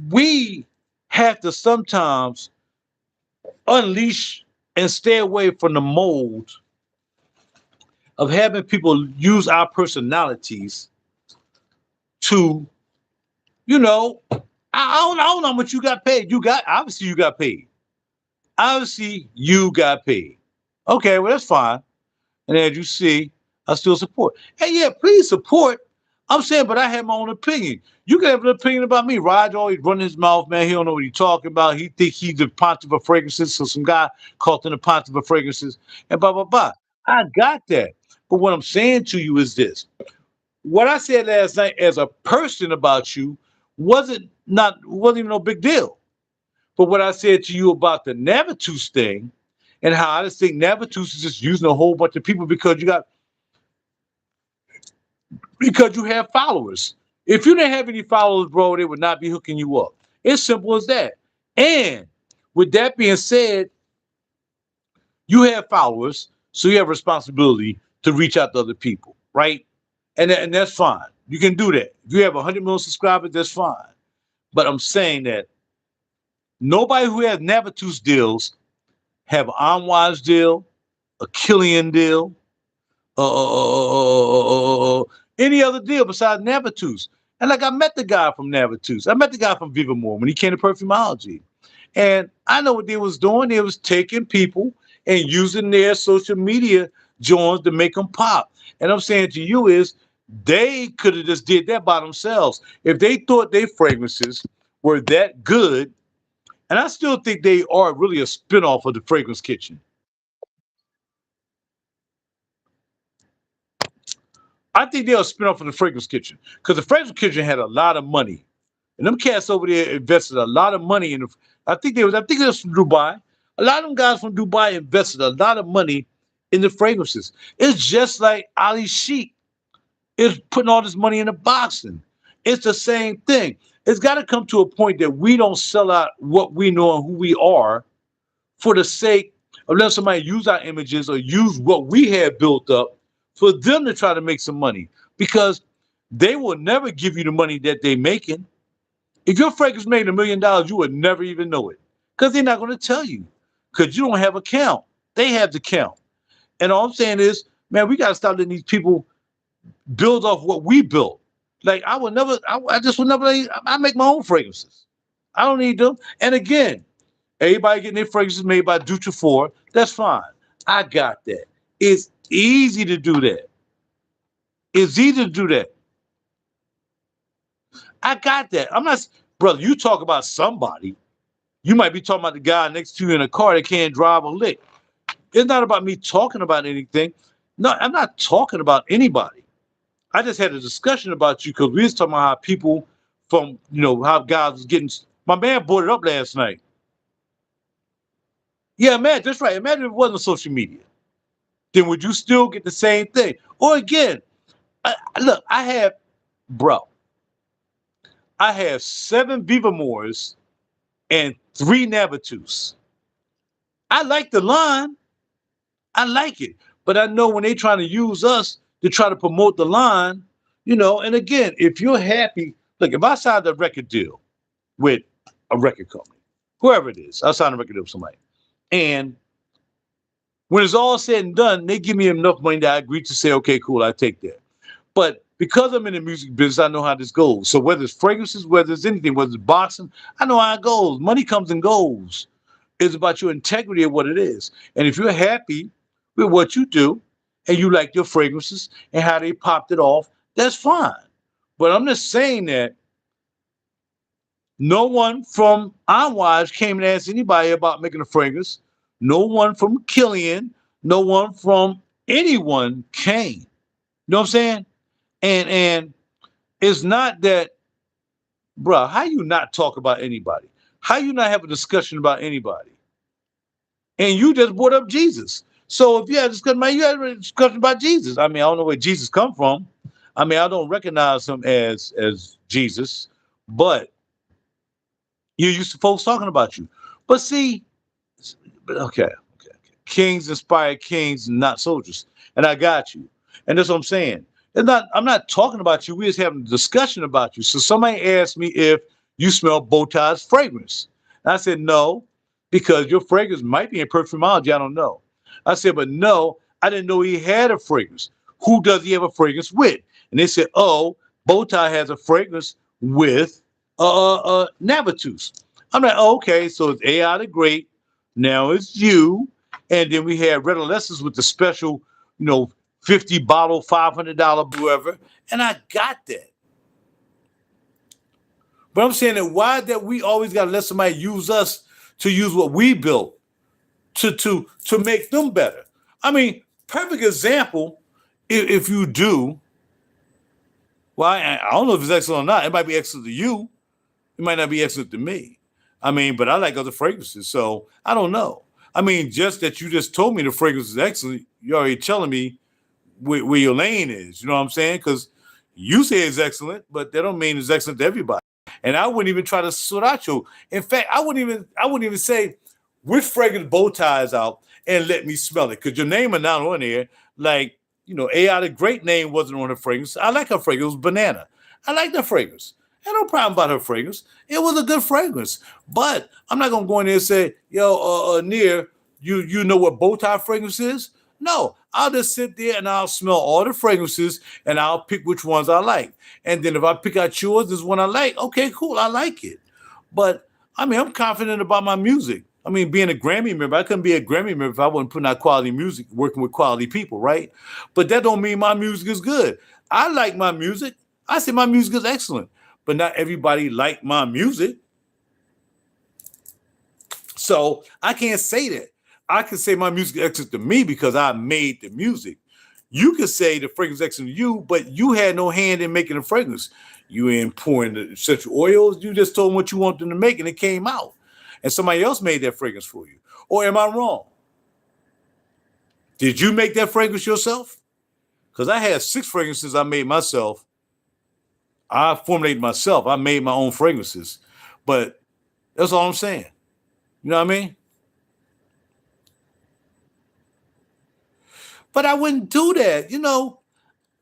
we have to sometimes unleash and stay away from the mold of having people use our personalities to, I don't know how much you got paid. Obviously you got paid. Obviously you got paid. Okay, well, that's fine. And as you see, I still support. Hey, yeah, please support. I'm saying, but I have my own opinion. You can have an opinion about me. Raj always running his mouth, man. He don't know what he's talking about. He think he's the pontiff of fragrances. So some guy called him the pontiff of fragrances and blah, blah, blah. I got that. But what I'm saying to you is this. What I said last night as a person about you wasn't even no big deal. But what I said to you about the Navitus thing and how I just think Navitus is just using a whole bunch of people because you have followers. If you didn't have any followers, bro, they would not be hooking you up. It's simple as that. And with that being said, you have followers, so you have responsibility to reach out to other people, right? And that's fine. You can do that. If you have 100 million subscribers, that's fine. But I'm saying that nobody who has Navitus deals have an Anwaj deal, a Killian deal, any other deal besides Navitus. And like I met the guy from Navitus. I met the guy from Vivamore when he came to Perfumology. And I know what they was doing. They was taking people and using their social media joints to make them pop. And I'm saying to you is they could have just did that by themselves. If they thought their fragrances were that good, and I still think they are really a spinoff of the Fragrance Kitchen. I think they're a spinoff of the Fragrance Kitchen because the Fragrance Kitchen had a lot of money. And them cats over there invested a lot of money in the, I think they was from Dubai. A lot of them guys from Dubai invested a lot of money in the fragrances. It's just like Ali Sheik is putting all this money into boxing. It's the same thing. It's got to come to a point that we don't sell out what we know and who we are for the sake of letting somebody use our images or use what we have built up for them to try to make some money, because they will never give you the money that they're making. If your fragrance made $1 million, you would never even know it because they're not going to tell you because you don't have a count. They have the count. And all I'm saying is, man, we got to stop letting these people build off what we built. Like I just would never, I make my own fragrances. I don't need them. And again, everybody getting their fragrances made by Dutra4, that's fine. I got that. It's easy to do that. It's easy to do that. I got that. I'm not, brother, you talk about somebody. You might be talking about the guy next to you in a car that can't drive a lick. It's not about me talking about anything. No, I'm not talking about anybody. I just had a discussion about you because we was talking about how people from, how guys was getting, my man brought it up last night. Yeah, man, that's right. Imagine if it wasn't social media. Then would you still get the same thing? Or again, look, I have 7 Vivamores and 3 Navitus. I like the line. I like it. But I know when they trying to use us to try to promote the line, and again, if you're happy, look, if I signed a record deal with a record company, whoever it is, I signed a record deal with somebody. And when it's all said and done, they give me enough money that I agree to say, okay, cool, I take that. But because I'm in the music business, I know how this goes. So whether it's fragrances, whether it's anything, whether it's boxing, I know how it goes. Money comes and goes. It's about your integrity of what it is. And if you're happy with what you do and you like your fragrances and how they popped it off, that's fine. But I'm just saying that no one from Anwaj came and asked anybody about making a fragrance. No one from Killian, no one from anyone came. You know what I'm saying? And it's not that, bro, how you not talk about anybody? How you not have a discussion about anybody? And you just brought up Jesus. So if you had a discussion, you had a discussion about Jesus. I mean, I don't know where Jesus come from. I mean, I don't recognize him as Jesus, but you're used to folks talking about you. But see, okay. Kings inspire kings, not soldiers. And I got you. And that's what I'm saying. I'm not talking about you. We're just having a discussion about you. So somebody asked me if you smell Bowtie's fragrance. And I said, no, because your fragrance might be in Perfumology. I don't know. I said, but no, I didn't know he had a fragrance. Who does he have a fragrance with? And they said, oh, Bowtie has a fragrance with Navitus. I'm like, oh, okay, so it's AI the Great. Now it's you. And then we had Rajaissance with the special, 50 bottle, $500, whoever, and I got that. But I'm saying that why that we always got to let somebody use us to use what we built to make them better. I mean, perfect example, if you do, well, I don't know if it's excellent or not. It might be excellent to you. It might not be excellent to me. I mean, but I like other fragrances, so I don't know. I mean, just that you just told me the fragrance is excellent, you're already telling me where your lane is. You know what I'm saying? Because you say it's excellent, but that don't mean it's excellent to everybody. And I wouldn't even try to sort out you. In fact, I wouldn't even say which fragrance bow ties out and let me smell it. Because your name is not on there. Like, you know, AI, the great name wasn't on her fragrance. I like her fragrance. It was Banana. I like that fragrance. I had no problem about her fragrance. It was a good fragrance. But I'm not going to go in there and say, yo, Near, you know what bow tie fragrance is? No, I'll just sit there and I'll smell all the fragrances and I'll pick which ones I like. And then if I pick out yours, this one I like, okay, cool, I like it. But, I mean, I'm confident about my music. I mean, being a Grammy member, I couldn't be a Grammy member if I wasn't putting out quality music, working with quality people, right? But that don't mean my music is good. I like my music. I say my music is excellent. But not everybody like my music. So I can't say that. I can say my music is excellent to me because I made the music. You could say the fragrance is excellent to you, but you had no hand in making the fragrance. You ain't pouring the essential oils. You just told them what you want them to make and it came out. And somebody else made that fragrance for you. Or am I wrong? Did you make that fragrance yourself? Because I had 6 fragrances I made myself. I formulated myself. I made my own fragrances. But that's all I'm saying. You know what I mean? But I wouldn't do that. You know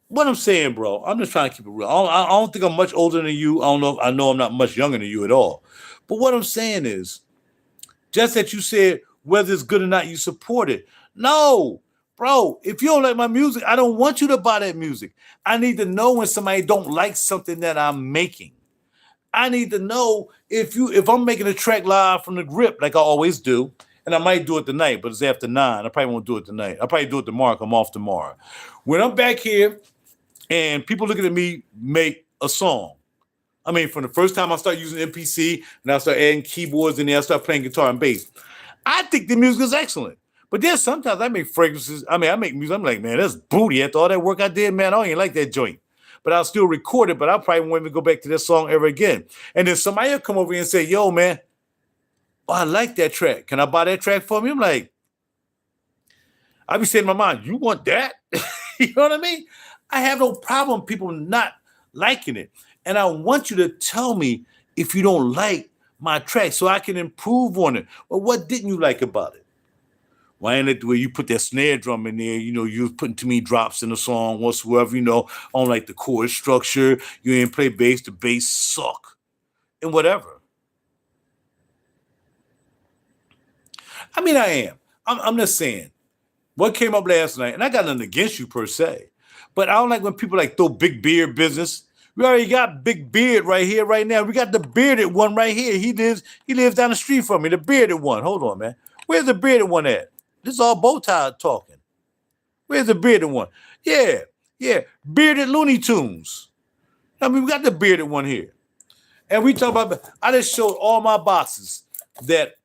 what I'm saying, bro? I'm just trying to keep it real. I don't think I'm much older than you. I know I'm not much younger than you at all. But what I'm saying is, just that you said whether it's good or not, you support it. No, bro, if you don't like my music, I don't want you to buy that music. I need to know when somebody don't like something that I'm making. I need to know if I'm making a track live from the grip, like I always do, and I might do it tonight, but it's after 9. I probably won't do it tonight. I'll probably do it tomorrow. I'm off tomorrow. When I'm back here and people looking at me make a song, I mean, from the first time I start using MPC and I start adding keyboards in there, I start playing guitar and bass, I think the music is excellent. But then sometimes I make fragrances. I mean, I make music. I'm like, man, that's booty. After all that work I did, man, I don't even like that joint. But I'll still record it, but I probably won't even go back to that song ever again. And then somebody will come over here and say, yo, man, oh, I like that track. Can I buy that track for me? I'm like, I be saying in my mind, you want that? You know what I mean? I have no problem people not liking it. And I want you to tell me if you don't like my track so I can improve on it. Well, what didn't you like about it? Why ain't it the way you put that snare drum in there? You know, you was putting too many drops in the song whatsoever. You know, I don't like the chord structure. You ain't play bass. The bass suck. And whatever. I mean, I am. I'm just saying. What came up last night, and I got nothing against you per se, but I don't like when people like throw big beard business. We already got Big Beard right here, right now. We got the bearded one right here. He lives down the street from me, the bearded one. Hold on, man. Where's the bearded one at? This is all bow tie talking. Where's the bearded one? Yeah. Bearded Looney Tunes. I mean, we got the bearded one here. And we talk about, I just showed all my boxes that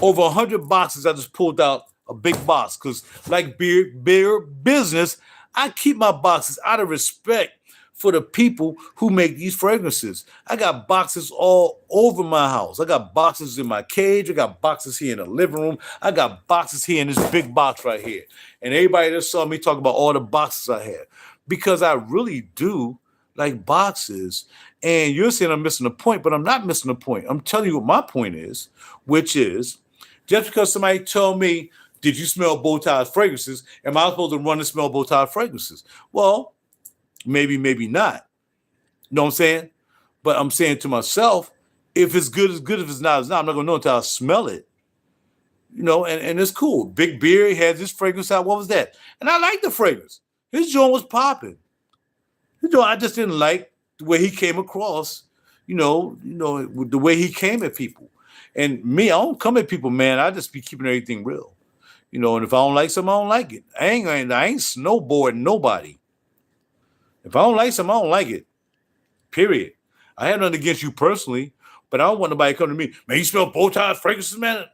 over 100 boxes I just pulled out a big box because like beer business, I keep my boxes out of respect for the people who make these fragrances. I got boxes all over my house. I got boxes in my cage. I got boxes here in the living room. I got boxes here in this big box right here. And everybody that saw me talk about all the boxes I had because I really do like boxes. And you're saying I'm missing the point, but I'm not missing the point. I'm telling you what my point is, which is just because somebody told me, did you smell bow tie fragrances? Am I supposed to run and smell bow tie fragrances? Well, maybe not. You know what I'm saying? But I'm saying to myself, if it's good, it's good. If it's not, it's not. I'm not going to know until I smell it. You know, and it's cool. Big Beard had this fragrance out. What was that? And I like the fragrance. His joint was popping. I just didn't like the way he came across, you know, the way he came at people. And me, I don't come at people, man. I just be keeping everything real. You know, and if I don't like something, I don't like it. I ain't snowboarding nobody. If I don't like something, I don't like it. Period. I have nothing against you personally, but I don't want nobody to come to me. Man, you smell bow tie fragrances, man?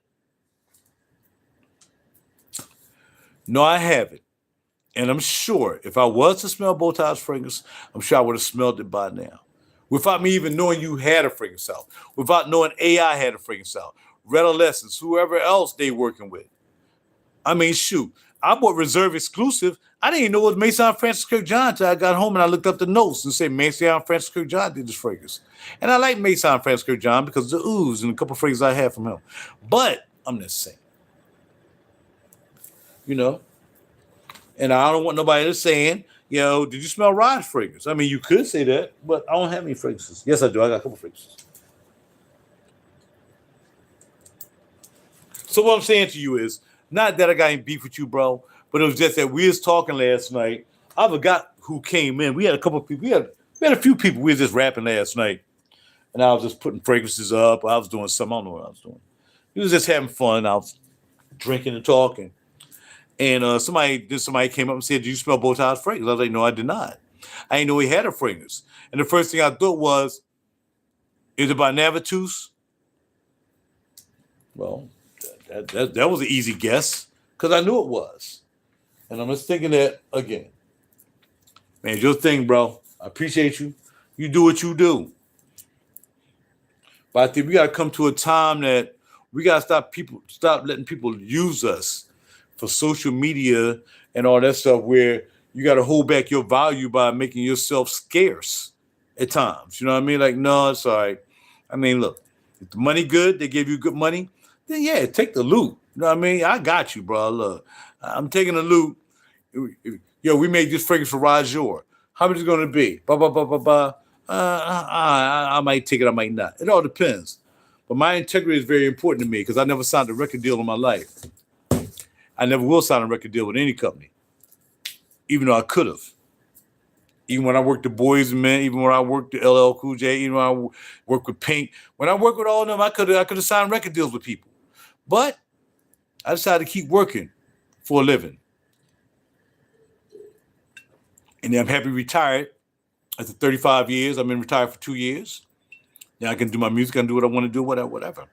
No, I haven't. And I'm sure if I was to smell bow ties fragrance, I'm sure I would have smelled it by now. Without me even knowing you had a fragrance out. Without knowing AI had a fragrance out. Rajaissance, whoever else they working with. I mean, shoot. I bought Reserve exclusive. I didn't even know it was Maison Francis Kirk John until I got home and I looked up the notes and said Maison Francis Kirk John did this fragrance. And I like Maison Francis Kirk John because of the ooze and a couple of fragrances I had from him. But I'm just saying. You know? And I don't want nobody to saying, you know, did you smell RaJuR fragrance? I mean, you could say that, but I don't have any fragrances. Yes, I do. I got a couple fragrances. So what I'm saying to you is, not that I got any beef with you, bro, but it was just that we was talking last night. I forgot who came in. We had a couple of people. We had a few people. We were just rapping last night. And I was just putting fragrances up. I was doing something. I don't know what I was doing. We was just having fun. I was drinking and talking. And somebody came up and said, "Did you smell bow ties fragrance?" I was like, "No, I did not. I didn't know he had a fragrance." And the first thing I thought was, "Is it by Navatus?" Well, that was an easy guess because I knew it was. And I'm just thinking that again. Man, it's your thing, bro. I appreciate you. You do what you do. But I think we got to come to a time that we got to stop letting people use us for social media and all that stuff where you got to hold back your value by making yourself scarce at times. You know what I mean? Like, no, it's all right. I mean, look, if the money good, they give you good money, then yeah, take the loot. You know what I mean? I got you, bro. Look, I'm taking the loot. Yo, we made this fragrance for RaJuR. How much is it going to be? I might take it, I might not. It all depends. But my integrity is very important to me because I never signed a record deal in my life. I never will sign a record deal with any company, even though I could have. Even when I worked the Boys and Men, even when I worked the LL Cool J, even when I worked with Pink, when I worked with all of them, I could have signed record deals with people. But I decided to keep working for a living. And then I'm happy retired after 35 years. I've been retired for 2 years. Now I can do my music, I can do what I want to do, whatever.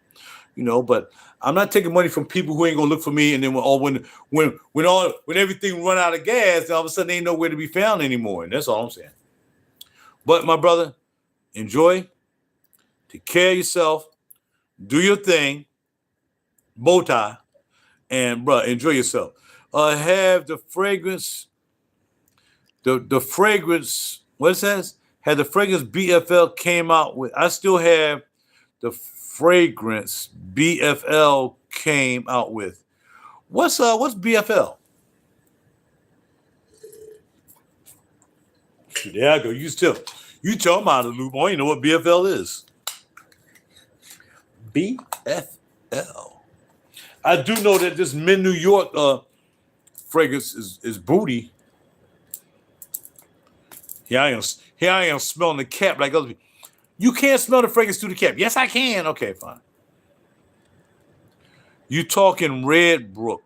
You know, but I'm not taking money from people who ain't gonna look for me. And then when everything run out of gas, all of a sudden they ain't nowhere to be found anymore. And that's all I'm saying. But my brother, enjoy, take care of yourself, do your thing, bow tie, and bro, enjoy yourself. Have the fragrance, the fragrance. What it says? Had the fragrance BFL came out with. I still have the fragrance BFL came out with. What's BFL? There I go. You tell them out of the loop. I don't even know what BFL is. BFL. I do know that this Men New York fragrance is booty. Here I am smelling the cap like other people. You can't smell the fragrance through the cap. Yes, I can. Okay, fine. You talking Redbrook.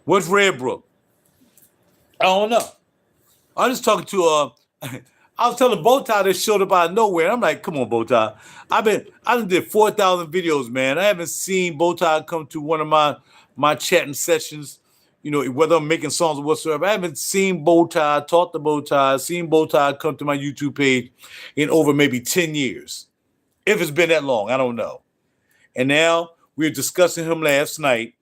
What's Redbrook? I don't know. I'm just talking to I was telling Bowtie that showed up out of nowhere. I'm like, come on, Bowtie. I did 4,000 videos, man. I haven't seen Bowtie come to one of my chatting sessions. You know, whether I'm making songs or whatsoever, I haven't seen Bowtie, talked to Bowtie, seen Bowtie come to my YouTube page in over maybe 10 years. If it's been that long, I don't know. And now we were discussing him last night.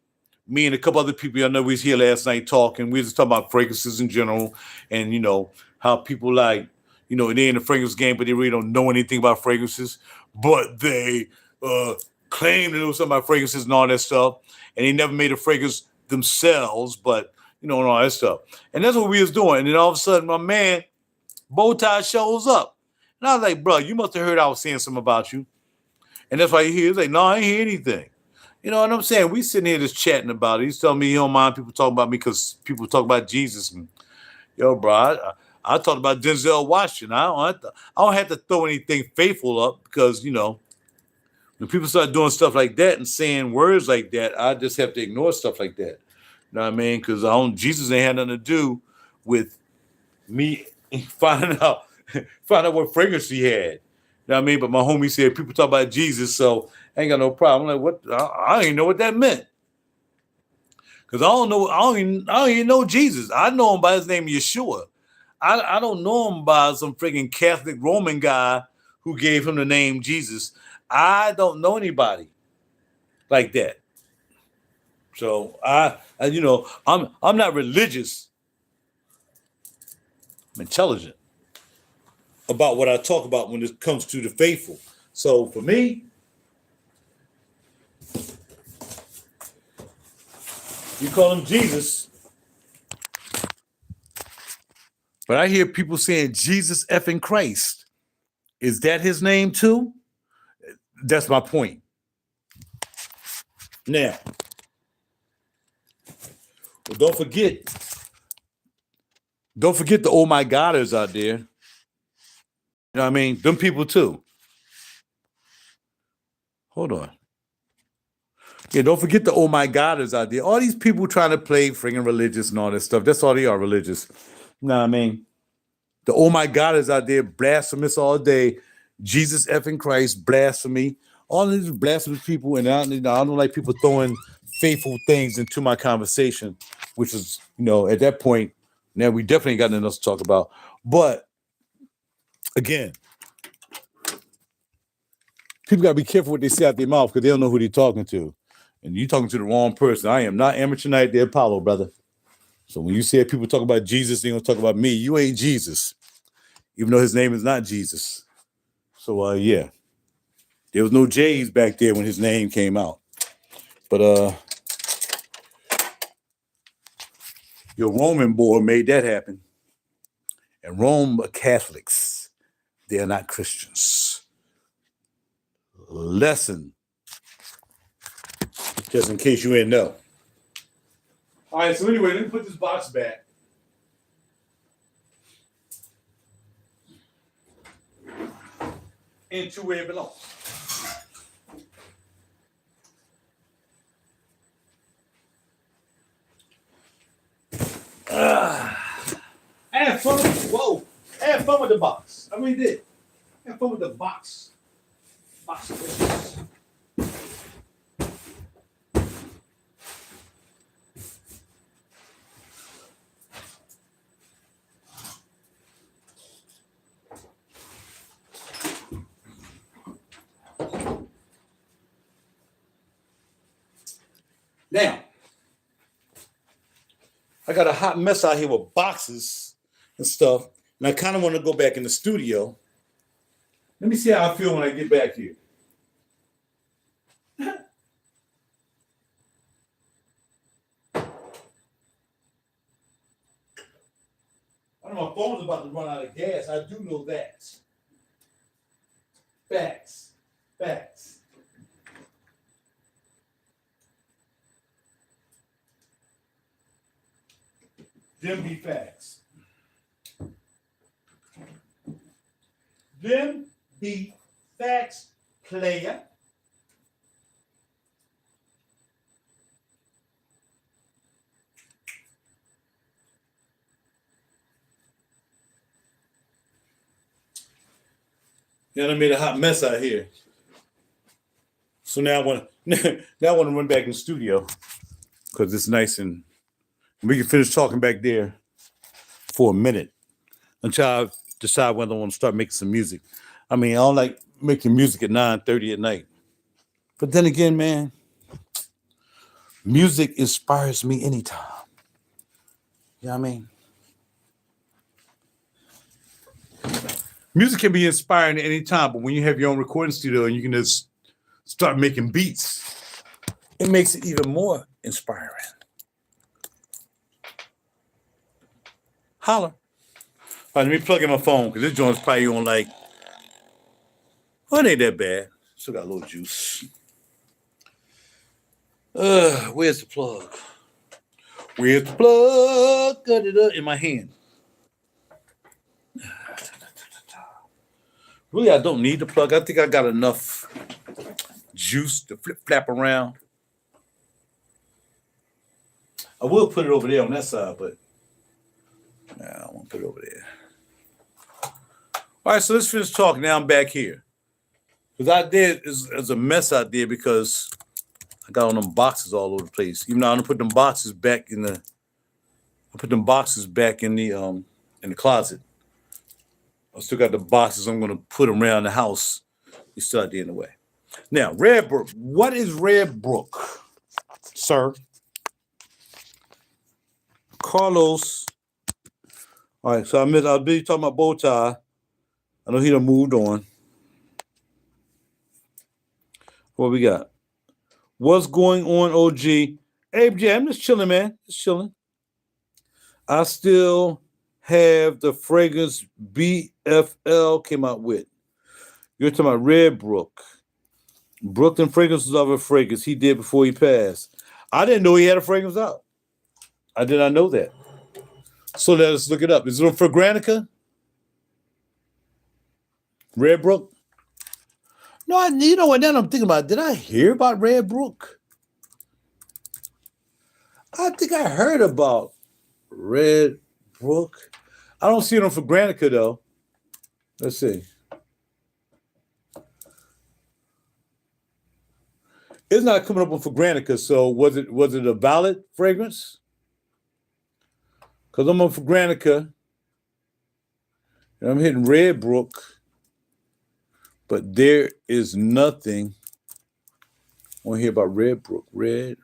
Me and a couple other people I know we was here last night talking. We were just talking about fragrances in general and, you know, how people like, you know, they in the fragrance game, but they really don't know anything about fragrances. But they claim to know something about fragrances and all that stuff. And they never made a fragrance themselves, but you know, and all that stuff. And that's what we was doing. And then all of a sudden, my man, Bowtie shows up. And I was like, bro, you must have heard I was saying something about you. And that's why he hears like, no, I ain't hear anything. You know what I'm saying? We sitting here just chatting about it. He's telling me he don't mind people talking about me because people talk about Jesus. And, yo, bro, I talked about Denzel Washington. I don't have to throw anything faithful up because, you know, When people start doing stuff like that and saying words like that, I just have to ignore stuff like that. You know what I mean? Because Jesus ain't had nothing to do with me finding out what fragrance he had. You know what I mean? But my homie said people talk about Jesus, so I ain't got no problem. I'm like, what? I don't even know what that meant. Because I don't even know Jesus. I know him by his name Yeshua. I don't know him by some freaking Catholic Roman guy who gave him the name Jesus. I don't know anybody like that. So I'm not religious. I'm intelligent about what I talk about when it comes to the faithful. So for me, you call him Jesus, but I hear people saying Jesus effing Christ. Is that his name too? That's my point. Now, well, don't forget the oh my Goders out there. You know what I mean? Them people too. Hold on. Yeah, don't forget the oh my Goders out there. All these people trying to play friggin' religious and all this stuff. That's all they are, religious. You know what I mean? The oh my Goders out there, blasphemous all day. Jesus effing Christ, blasphemy. All these blasphemous people, and I don't like people throwing faithful things into my conversation, which is, at that point, now we definitely got nothing else to talk about. But again, people gotta be careful what they say out their mouth because they don't know who they're talking to. And you're talking to the wrong person. I am not Amateur Night, the Apollo, brother. So when you say people talk about Jesus, they're gonna talk about me. You ain't Jesus, even though his name is not Jesus. So yeah. There was no J's back there when his name came out. But your Roman boy made that happen. And Rome are Catholics. They are not Christians. Lesson. Just in case you didn't know. All right, so anyway, let me put this box back. Into where it belongs. I had fun. I had fun with the box. I really did. I had fun with the box. Box of questions. Now, I got a hot mess out here with boxes and stuff, and I kind of want to go back in the studio. Let me see how I feel when I get back here. I know my phone's about to run out of gas. I do know that. Facts. Them be facts. Them be facts, player. Now I made a hot mess out here. So now I want to run back in the studio because it's nice and we can finish talking back there for a minute until I decide whether I want to start making some music. I mean, I don't like making music at 9:30 at night. But then again, man, music inspires me anytime. You know what I mean? Music can be inspiring at any time, but when you have your own recording studio and you can just start making beats, it makes it even more inspiring. Holla. All right, let me plug in my phone because this joint's probably on it ain't that bad. Still got a little juice. Where's the plug? Where's the plug? Got it in my hand. Really, I don't need the plug. I think I got enough juice to flip flap around. I will put it over there on that side, but nah, I won't put it over there. All right, so let's finish talking. Now I'm back here. Because I did is a mess out there because I got on them boxes all over the place. Even though I'm gonna put them boxes back in the closet. I still got the boxes I'm gonna put around the house. It's still out there in the way. Now, Red Brook. What is Red Brook, sir? Carlos. All right, so I was busy talking about bow tie. I know he done moved on. What we got? What's going on, OG? Hey, yeah, I'm just chilling, man. Just chilling. I still have the fragrance BFL came out with. You're talking about Red Brook. Brooklyn Fragrance was of a fragrance he did before he passed. I didn't know he had a fragrance out. I did not know that. So let us look it up. Is it on Fragrantica? Red Brook? No, you know what? Now I'm thinking about it. Did I hear about Red Brook? I think I heard about Red Brook. I don't see it on Fragrantica though. Let's see. It's not coming up on Fragrantica, so was it a valid fragrance? Because I'm on Fragrantica and I'm hitting Red Brook, but there is nothing on here about Red Brook. Red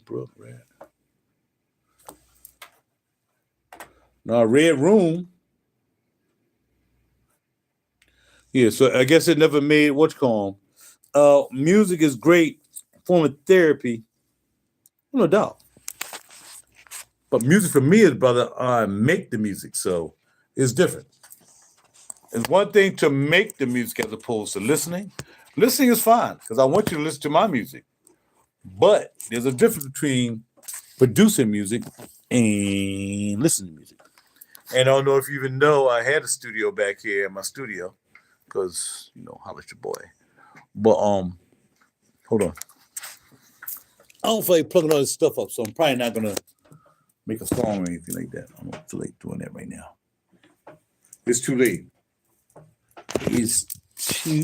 Brook. No, Red Room. Yeah, so I guess it never made what's called. Music is great form of therapy, no doubt. But music for me is, brother, I make the music, so it's different. It's one thing to make the music as opposed to listening. Listening is fine because I want you to listen to my music. But there's a difference between producing music and listening to music. And I don't know if you even know I had a studio back here in my studio because, holla at your boy. But, hold on. I don't feel like plugging all this stuff up, so I'm probably not going to make a song or anything like that. I don't feel like doing that right now. It's too late. It's too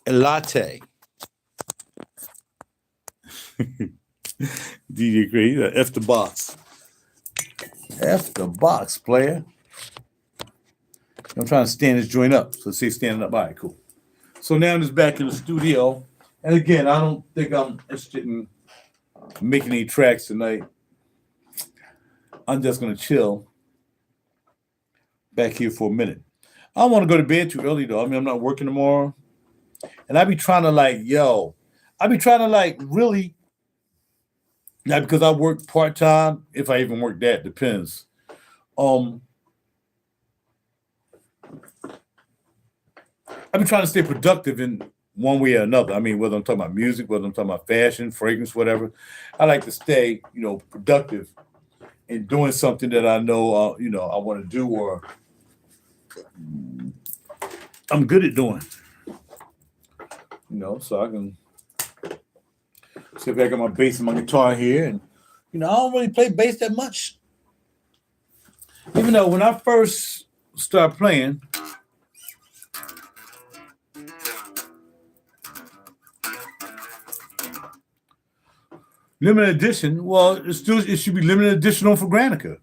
a latte. DJ Crazy, F the box. F the box, player. I'm trying to stand this joint up. So say standing up. All right, cool. So now I'm just back in the studio. And again, I don't think I'm interested in making any tracks tonight. I'm just going to chill back here for a minute. I don't want to go to bed too early, though. I mean, I'm not working tomorrow. And I be trying to really, not because I work part-time, if I even work that, depends. I've been trying to stay productive in one way or another. I mean, whether I'm talking about music, whether I'm talking about fashion, fragrance, whatever. I like to stay, productive in doing something that I know, I want to do or I'm good at doing. So I can sit back on my bass and my guitar here. And, I don't really play bass that much. Even though when I first started playing, limited edition, well, it should be limited edition on Fragrantica.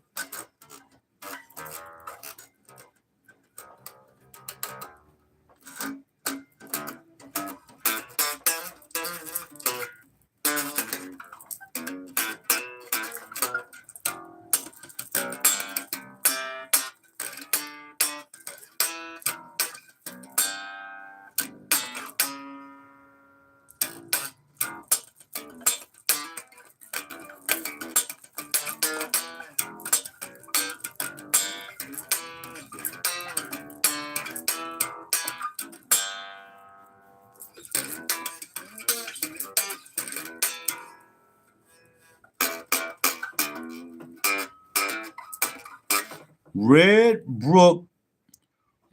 Red Brook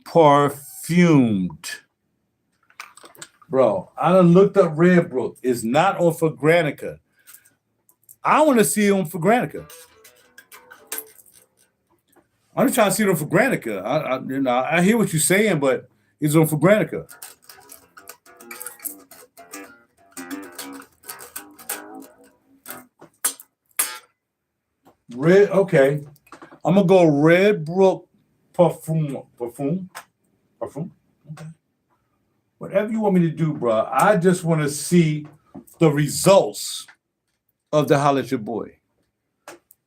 perfumed. Bro, I done looked up Red Brook. It's not on for Granica. I want to see it on for Granica. I'm just trying to see it on for Granica. I hear what you're saying, but it's on for Granica. Red, okay. I'm gonna go Red Brook perfume. Okay. Whatever you want me to do, bro. I just want to see the results of the Holla at Your Boy.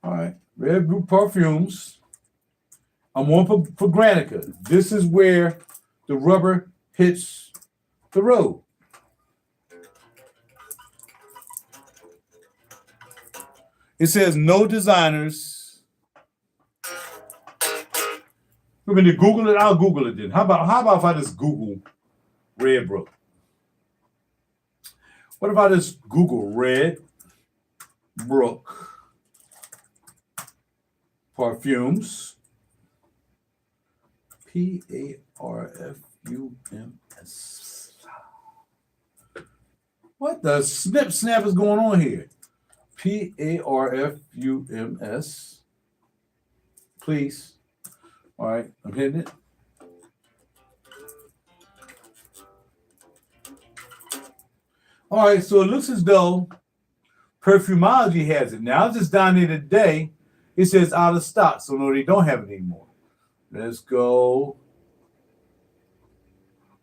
All right, Red Brook perfumes. I'm on for Granica. This is where the rubber hits the road. It says no designers. You want me to Google it? I'll Google it then. How about if I just Google Red Brook? What if I just Google Red Brook perfumes? Parfums. What the snap is going on here? Parfums. Please. All right, I'm hitting it. All right, so it looks as though Perfumology has it. Now, I was just down there today. It says out of stock, so no, they don't have it anymore. Let's go.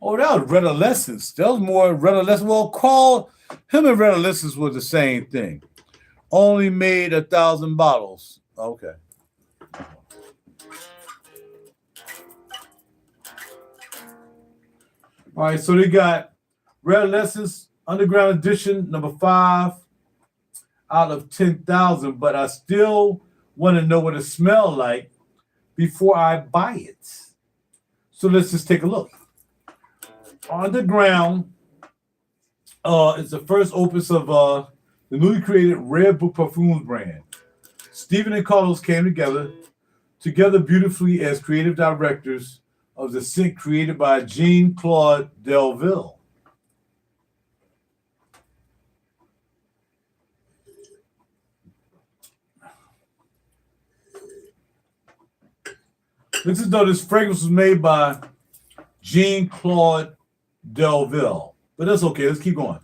Oh, that was Rajaissance. That was more Rajaissance. Well, call him and Rajaissance was the same thing. Only made 1,000 bottles. Okay. All right, so they got Rajaissance Underground Edition number 5 out of 10,000, but I still want to know what it smells like before I buy it. So let's just take a look. Underground is the first opus of the newly created Red Brook Perfumes brand. Stephen and Carlos came together beautifully as creative directors of the scent created by Jean-Claude Delville. Looks as though this fragrance was made by Jean-Claude Delville. But that's okay. Let's keep going.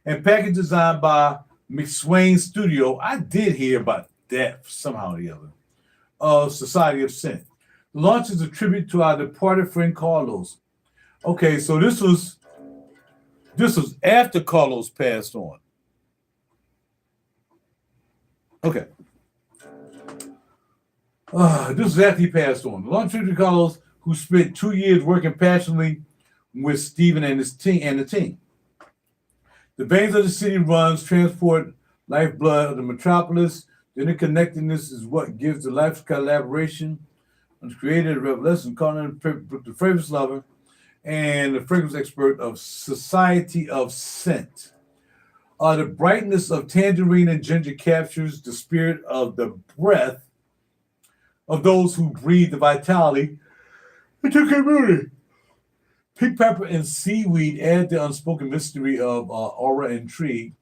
And package designed by McSwain Studio. I did hear about that somehow or the other. Society of Scent. The launch is a tribute to our departed friend Carlos. Okay, so this was after Carlos passed on. Okay. This is after he passed on. The launch tribute to Carlos, who spent 2 years working passionately with Stephen and his team the team. The veins of the city runs transport lifeblood of the metropolis. The interconnectedness is what gives the life collaboration and created a revelation calling the fragrance lover and the fragrance expert of Society of Scent. The brightness of tangerine and ginger captures the spirit of the breath of those who breathe the vitality into community. Pink pepper and seaweed add the unspoken mystery of aura and intrigue.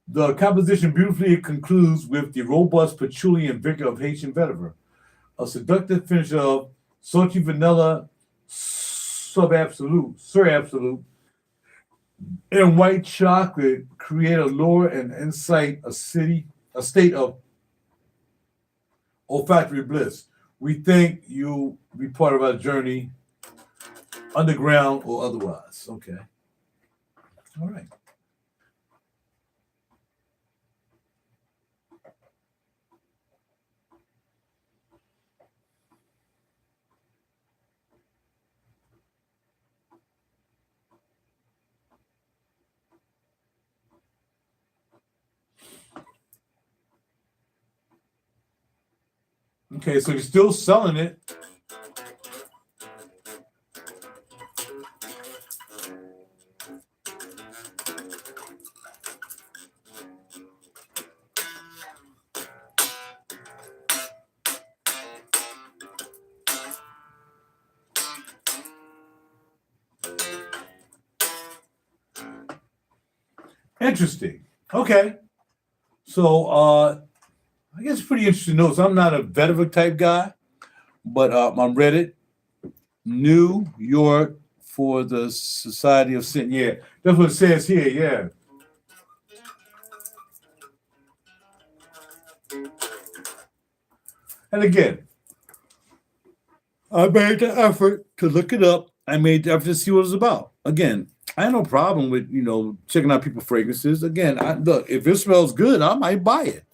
The composition beautifully concludes with the robust patchouli and vigor of Haitian vetiver. A seductive finish of salty vanilla Sir Absolute, and white chocolate create a lure and incite a state of olfactory bliss. We think you'll be part of our journey, underground or otherwise. Okay. All right. Okay, so you're still selling it. Interesting. Okay. So I guess pretty interesting notes. I'm not a veteran type guy, but I'm Reddit, New York for the Society of Sin. Yeah, that's what it says here. Yeah. And again, I made the effort to look it up. I made the effort to see what it was about. Again, I have no problem with checking out people's fragrances. Again, look, if it smells good, I might buy it.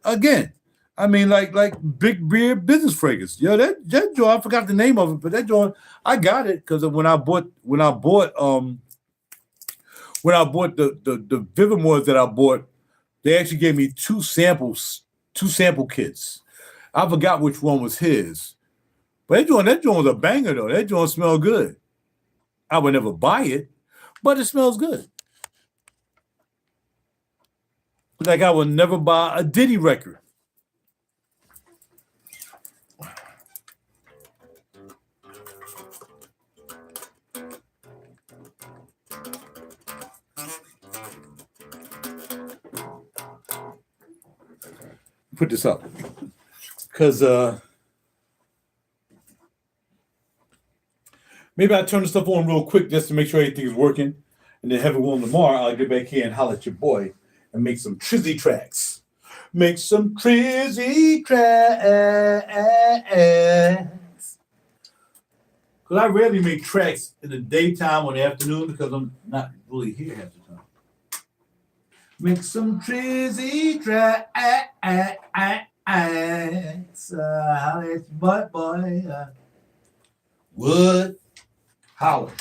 Again, I mean, like Big Beer business fragrance. Yeah, that joint, I forgot the name of it, but that joint, I got it because when I bought the Vivamores that I bought, they actually gave me two sample kits. I forgot which one was his. But that joint was a banger though. That joint smelled good. I would never buy it, but it smells good. Like I would never buy a Diddy record. Put this up because maybe I turn the stuff on real quick just to make sure everything is working, and then have it on tomorrow. I'll get back here and holler at your boy and make some trizzy tracks. Make some trizzy tracks. Because I rarely make tracks in the daytime or the afternoon because I'm not really here half the time. Make some trizzy tracks. Holler at your boy. Wood. Holler.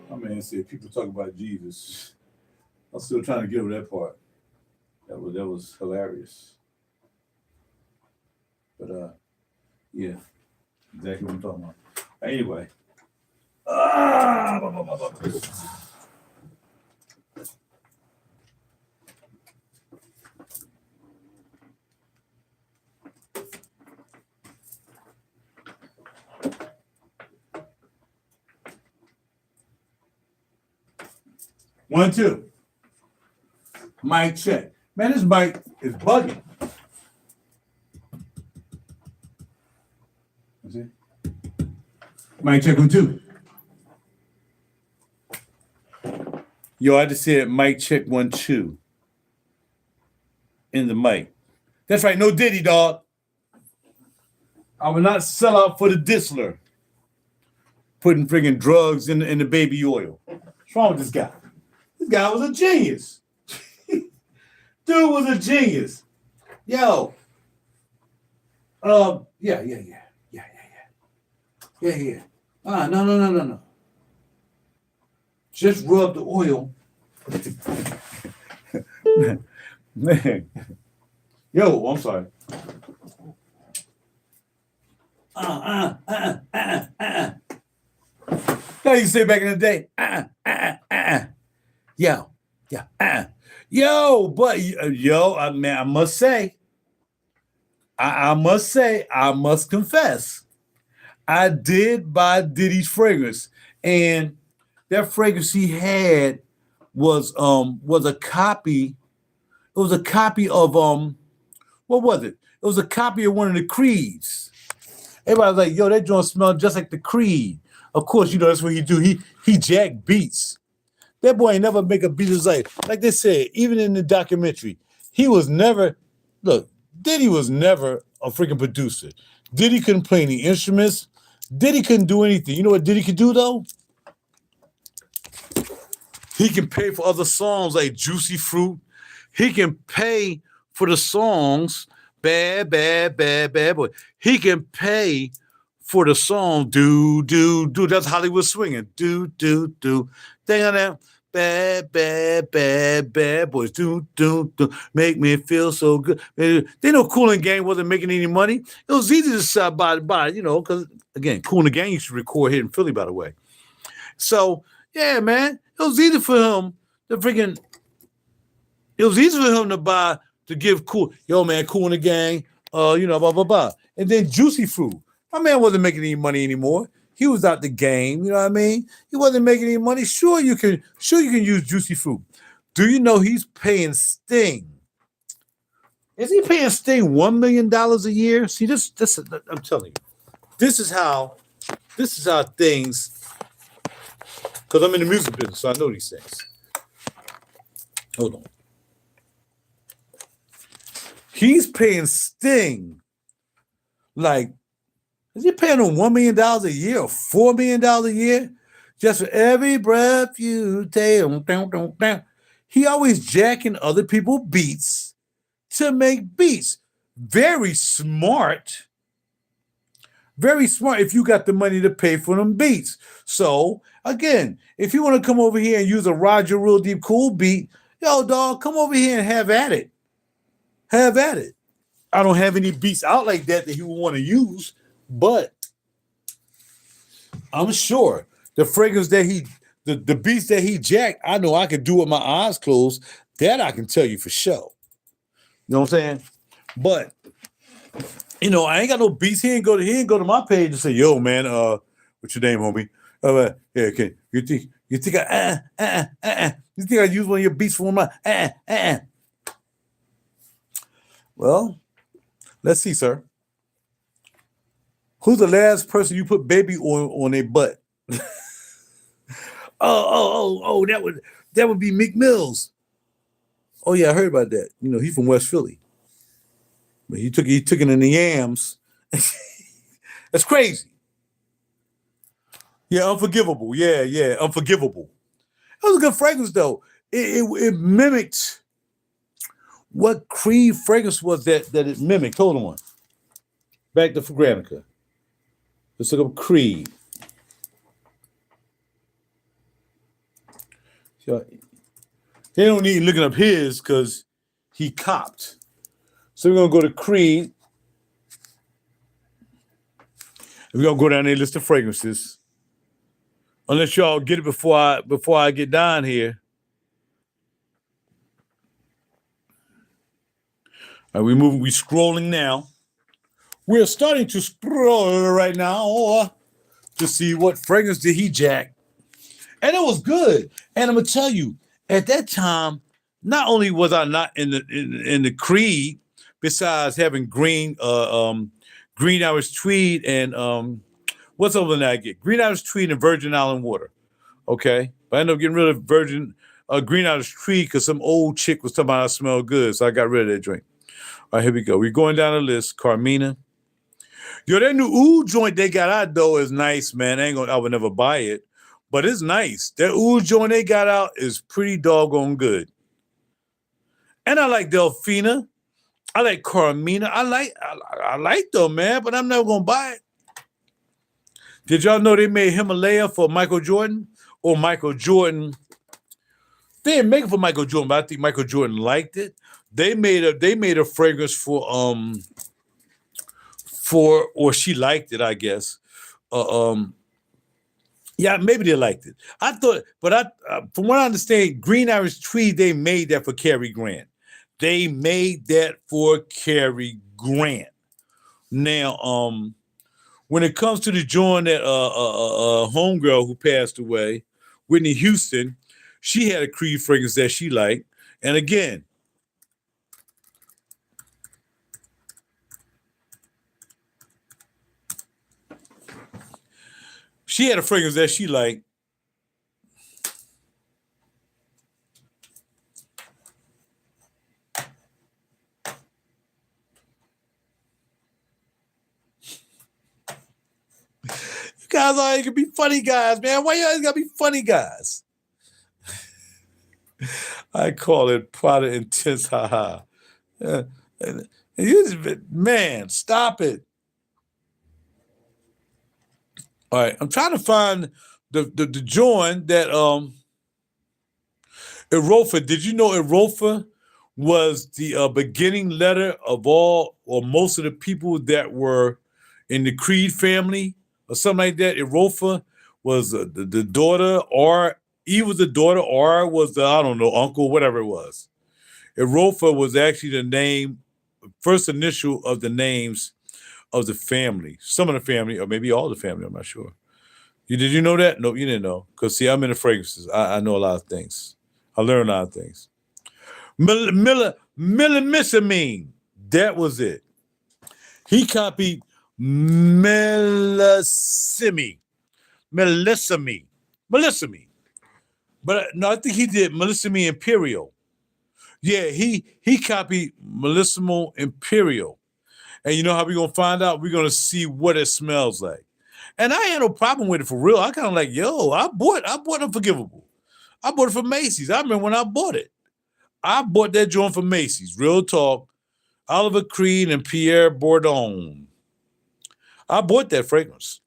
My man said people talk about Jesus. I'm still trying to get over that part. That was hilarious. But yeah, exactly what I'm talking about. Anyway. 1, 2. Mic check. Man, this mic is bugging. See? Mic check 1, 2. Yo, I just said mic check 1, 2. In the mic. That's right, no Diddy, dog. I will not sell out for the Distler. Putting friggin' drugs in the baby oil. What's wrong with this guy? This guy was a genius. Dude was a genius. Yo. Yeah. No. Just rub the oil. Man. Yo, I'm sorry. Now you say back in the day, Yo, but man, I must say, I must confess, I did buy Diddy's fragrance, and that fragrance he had was a copy. It was a copy of what was it? It was a copy of one of the Creeds. Everybody was like, yo, that joint smelled just like the Creed. Of course, that's what he do. He jack beats. That boy ain't never make a beat his life. Like they said, even in the documentary, he was never, Diddy was never a freaking producer. Diddy couldn't play any instruments. Diddy couldn't do anything. You know what Diddy could do, though? He can pay for other songs like Juicy Fruit. He can pay for the songs, Bad Boy. He can pay for the song, do. That's Hollywood swinging. Do. Thing on that. Bad boys. Do. Make me feel so good. They know Kool and Gang wasn't making any money. It was easy to sell by, because, again, Kool and the Gang used to record here in Philly, by the way. So, yeah, man, it was easy for him to buy to give Kool, yo man, Kool and the gang, blah blah blah. And then Juicy Fruit, my man wasn't making any money anymore. He was out the game, you know what I mean? He wasn't making any money. Sure you can use Juicy Fruit. Do you know he's paying Sting? Is he paying Sting $1 million a year? See, this I'm telling you, this is how things, because I'm in the music business, so I know these things. Hold on. He's paying Sting like, is he paying him $1 million a year or $4 million a year? Just for every breath you take. He always jacking other people's beats to make beats. Very smart. Very smart if you got the money to pay for them beats. So, again, if you want to come over here and use a RaJuR Real Deep Cool beat, yo, dog, come over here and have at it. Have at it. I don't have any beats out like that he would want to use, but I'm sure the fragrance that the beats that he jacked, I know I can do with my eyes closed. That I can tell you for sure. You know what I'm saying? But I ain't got no beats. He ain't go to my page and say, yo, man, what's your name, homie? Yeah, okay. You think you think I use one of your beats for one of my Well, let's see, sir. Who's the last person you put baby oil on their butt? Oh, that would be Meek Mills. Oh yeah, I heard about that. He's from West Philly. But he took it in the yams. That's crazy. Yeah, Unforgivable. Yeah, Unforgivable. That was a good fragrance though. It mimicked what Creed fragrance was that it mimicked. Hold on. Back to Granica. Let's look up Creed. So, they don't need looking up his because he copped. So we're gonna go to Creed. We're gonna go down there and list the fragrances. Unless y'all get it before I get down here. All right, we scrolling now. We're starting to scroll right now to see what fragrance did he jack. And it was good. And I'm gonna tell you, at that time, not only was I not in the Creed, besides having green Irish Tweed and what's over there I get? Green Irish Tweed and Virgin Island water. Okay. But I ended up getting rid of Green Irish Tweed because some old chick was talking about I smell good. So I got rid of that drink. All right, here we go. We're going down the list. Carmina. Yo, that new oud joint they got out though is nice, man. I would never buy it, but it's nice. That oud joint they got out is pretty doggone good. And I like Delfina. I like Carmina. I like them, man, but I'm never gonna buy it. Did y'all know they made Himalaya for Michael Jordan? Or Michael Jordan? They didn't make it for Michael Jordan, but I think Michael Jordan liked it. They made a fragrance for or she liked it, I guess. Yeah, maybe they liked it. I thought, but from what I understand, Green Irish Tweed, they made that for Cary Grant. They made that for Cary Grant. Now, when it comes to the joint that homegirl who passed away, Whitney Houston, she had a Creed fragrance that she liked. And again, she had a fragrance that she liked. You guys always can be funny guys, man. Why you always gotta be funny guys? I call it product intense, haha. And man, stop it. All right, I'm trying to find the joint that Erofa. Did you know Erofa was the beginning letter of all or most of the people that were in the Creed family or something like that? Erofa was the daughter, or Eve was the daughter, or was the, I don't know, uncle, whatever it was. Erofa was actually the name, first initial of the names of the family. Some of the family, or maybe all the family, I'm not sure. Did you know that? No, you didn't know. Because, see, I'm in the fragrances. I know a lot of things. I learned a lot of things. Millimissamine. That was it. He copied Melissamine. Melissamine. But no, I think he did Melissamine Imperial. Yeah, he copied Melissimo Imperial. And you know how we're going to find out? We're going to see what it smells like. And I had no problem with it for real. I kind of like, yo, I bought Unforgivable. I bought it from Macy's. I remember when I bought it. I bought that joint from Macy's. Real talk. Oliver Creed and Pierre Bourdon. I bought that fragrance.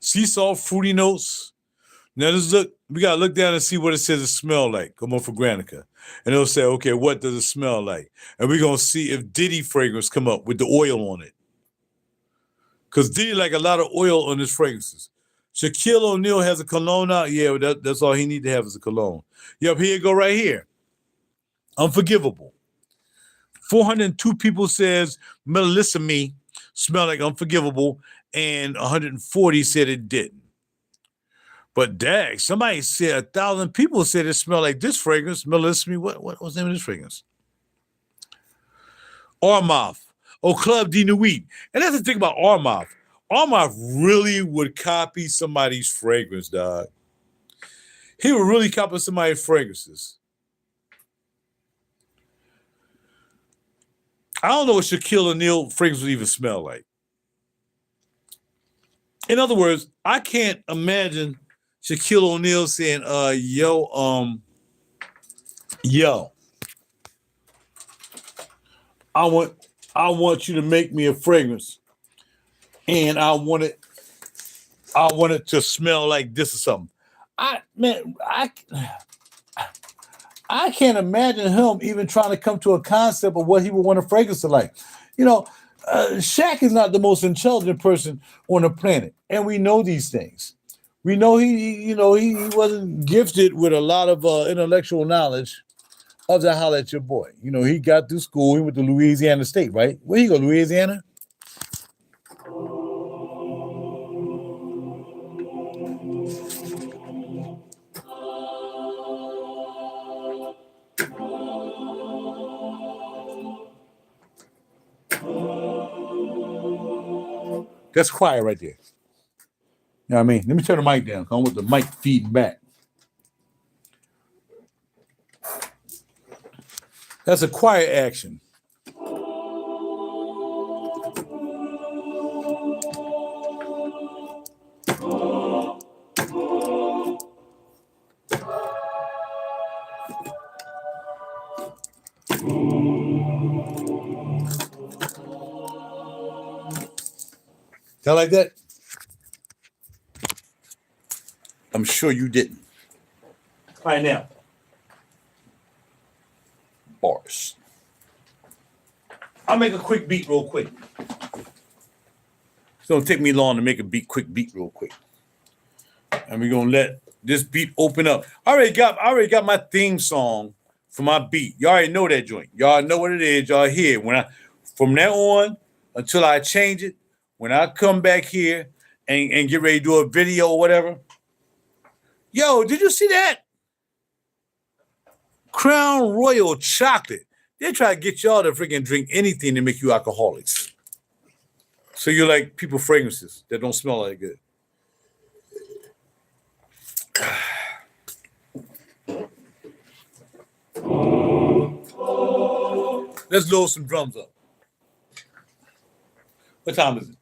Sea salt, fruity notes. Now let's look. We gotta look down and see what it says it smell like. Come on for Granica. And it'll say, okay, what does it smell like? And we're gonna see if Diddy fragrance come up with the oil on it. Because Diddy like a lot of oil on his fragrances. Shaquille O'Neal has a cologne out. Yeah, that's all he need to have is a cologne. Yep, here you go right here. Unforgivable. 402 people says Melissamine smelled like Unforgivable, and 140 said it didn't. But dag, somebody said 1,000 people said it smelled like this fragrance. Melissamine, what was the name of this fragrance? Armagh. Au Club de Nuit. And that's the thing about Armagh. Armagh really would copy somebody's fragrance, dog. He would really copy somebody's fragrances. I don't know what Shaquille O'Neal fragrance would even smell like. In other words, I can't imagine Shaquille O'Neal saying, yo, I want you to make me a fragrance, and I want it to smell like this or something. I can't imagine him even trying to come to a concept of what he would want a fragrance to like. You know, Shaq is not the most intelligent person on the planet, and we know these things. We know he wasn't gifted with a lot of intellectual knowledge of the Holla at Your Boy. You know, he got through school. He went to Louisiana State, right? Where he go, Louisiana? That's quiet right there. You know what I mean? Let me turn the mic down. I want the mic feeding back. That's a quiet action. Y'all like that? I'm sure you didn't. All right, now. Bars. I'll make a quick beat real quick. It's going to take me long to make a quick beat real quick. And we're going to let this beat open up. I already got my theme song for my beat. Y'all already know that joint. Y'all know what it is. Y'all hear. From now on, until I change it, when I come back here and get ready to do a video or whatever, yo, did you see that? Crown Royal chocolate. They try to get y'all to freaking drink anything to make you alcoholics. So you like people fragrances that don't smell like good. Let's load some drums up. What time is it?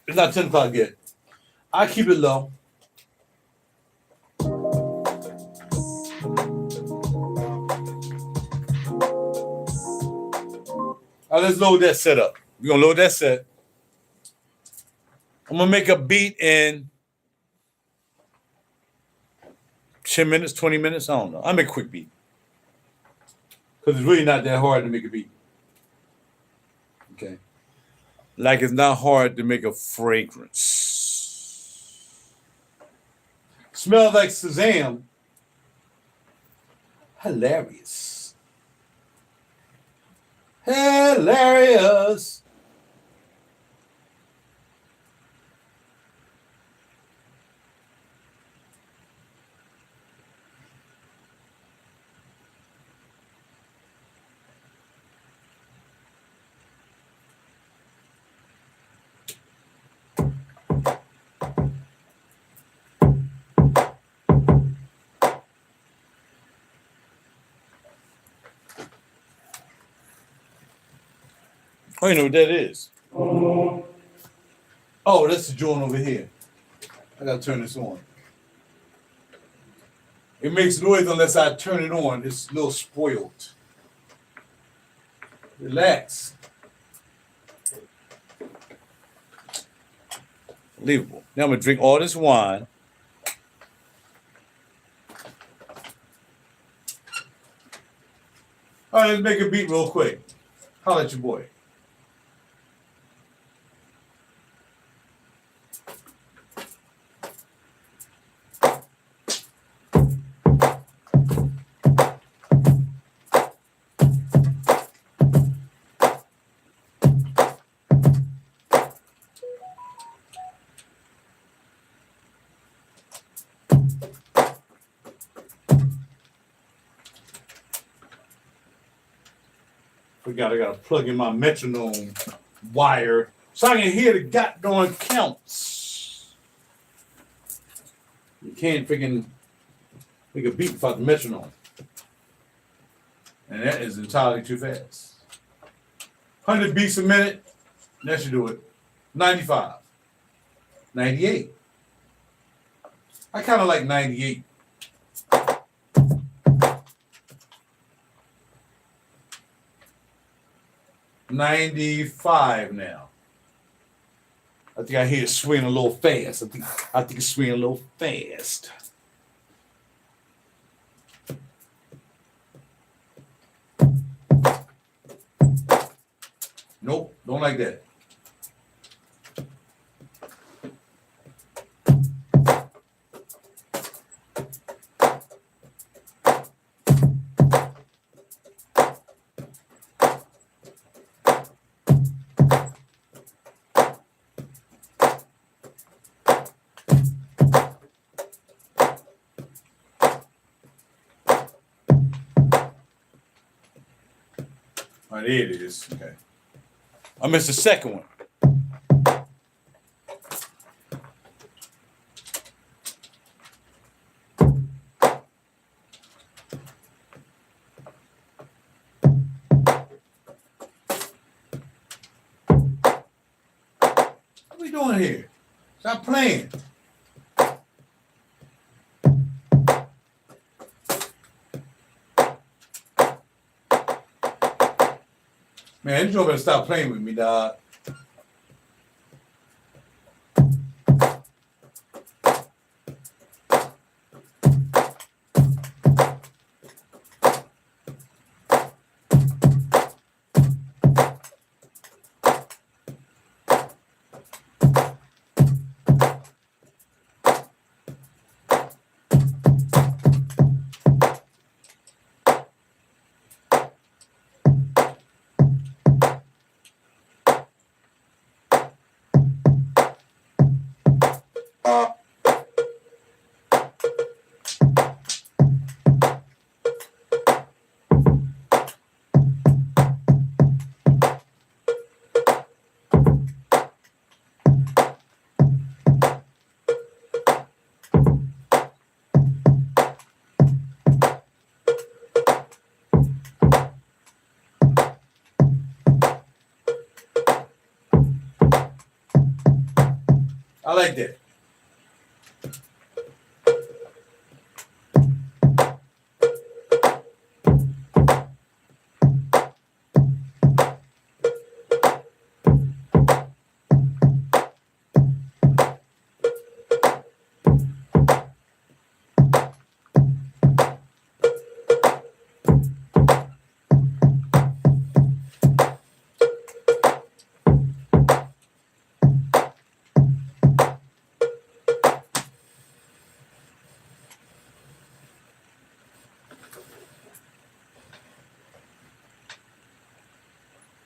It's not 10 o'clock yet. I keep it low. All right, let's load that set up. We're going to load that set. I'm going to make a beat in 10 minutes, 20 minutes. I don't know. I'll make a quick beat. Because it's really not that hard to make a beat. Okay. Like it's not hard to make a fragrance. Smells like Shazam. hilarious. Hilarious. Oh, you know what that is? Oh, that's the joint over here. I gotta turn this on. It makes noise unless I turn it on. It's a little spoiled. Relax. Unbelievable. Now I'm gonna drink all this wine. All right, let's make a beat real quick. Holla at your boy. Forgot I gotta plug in my metronome wire so I can hear the goddamn counts. You can't freaking make a beat without the metronome. And that is entirely too fast. 100 beats a minute, that should do it. 95. 98. I kind of like 98. $95 now. I think I hear it swing a little fast. I think it's swinging a little fast. Nope, don't like that. All right, there it is. Okay. I missed the second one. What are we doing here? Stop playing. Man, you better stop playing with me, dog. I like that.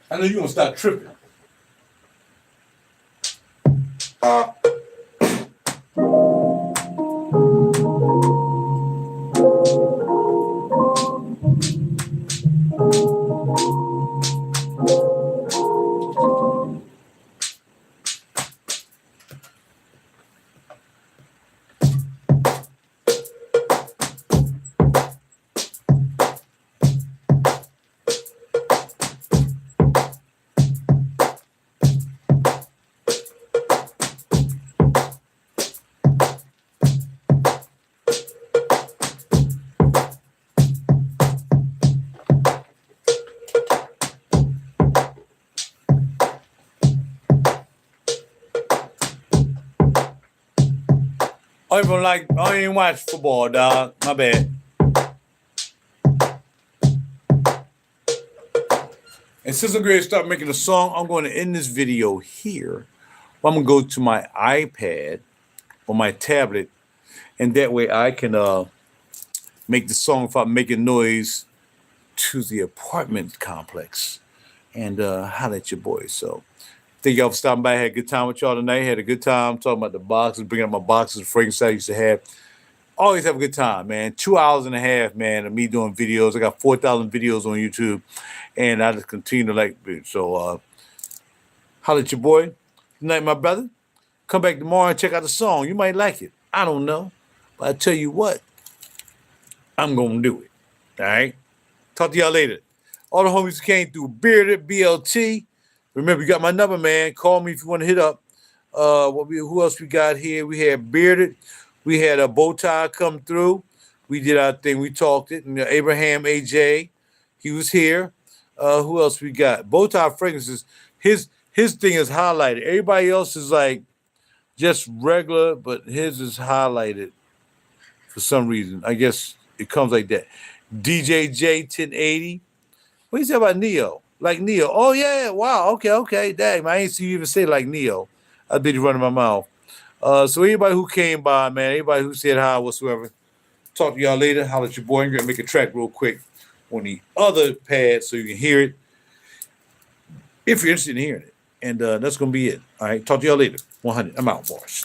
I know you're gonna start tripping. I don't even watch football, dog. My bad. And since I'm going to start making a song, I'm going to end this video here. I'm going to go to my iPad or my tablet, and that way I can make the song without making noise to the apartment complex. And holla at your boys. So thank y'all for stopping by. I had a good time with y'all tonight. Had a good time talking about the boxes, bringing up my boxes, the fragrance I used to have. Always have a good time, man. 2 hours and a half, man, of me doing videos. I got 4,000 videos on YouTube, and I just continue to like it. So holla at your boy. Good night, my brother. Come back tomorrow and check out the song. You might like it. I don't know. But I tell you what, I'm going to do it. All right? Talk to y'all later. All the homies who came through, Bearded, BLT. Remember, you got my number, man. Call me if you want to hit up. Who else we got here? We had Bearded. We had a bow tie come through. We did our thing. We talked it. And Abraham AJ, he was here. Who else we got? Bow tie fragrances. His thing is highlighted. Everybody else is like just regular, but his is highlighted for some reason. I guess it comes like that. DJ J 1080. What do you say about Neo? Like Neo. Oh, yeah. Wow. Okay. Dang, I ain't see you even say like Neo. I did you running my mouth. So anybody who came by, man, anybody who said hi whatsoever, talk to y'all later. Holla at your boy. I'm going to make a track real quick on the other pad so you can hear it if you're interested in hearing it. And that's going to be it. All right. Talk to y'all later. 100. I'm out, boys.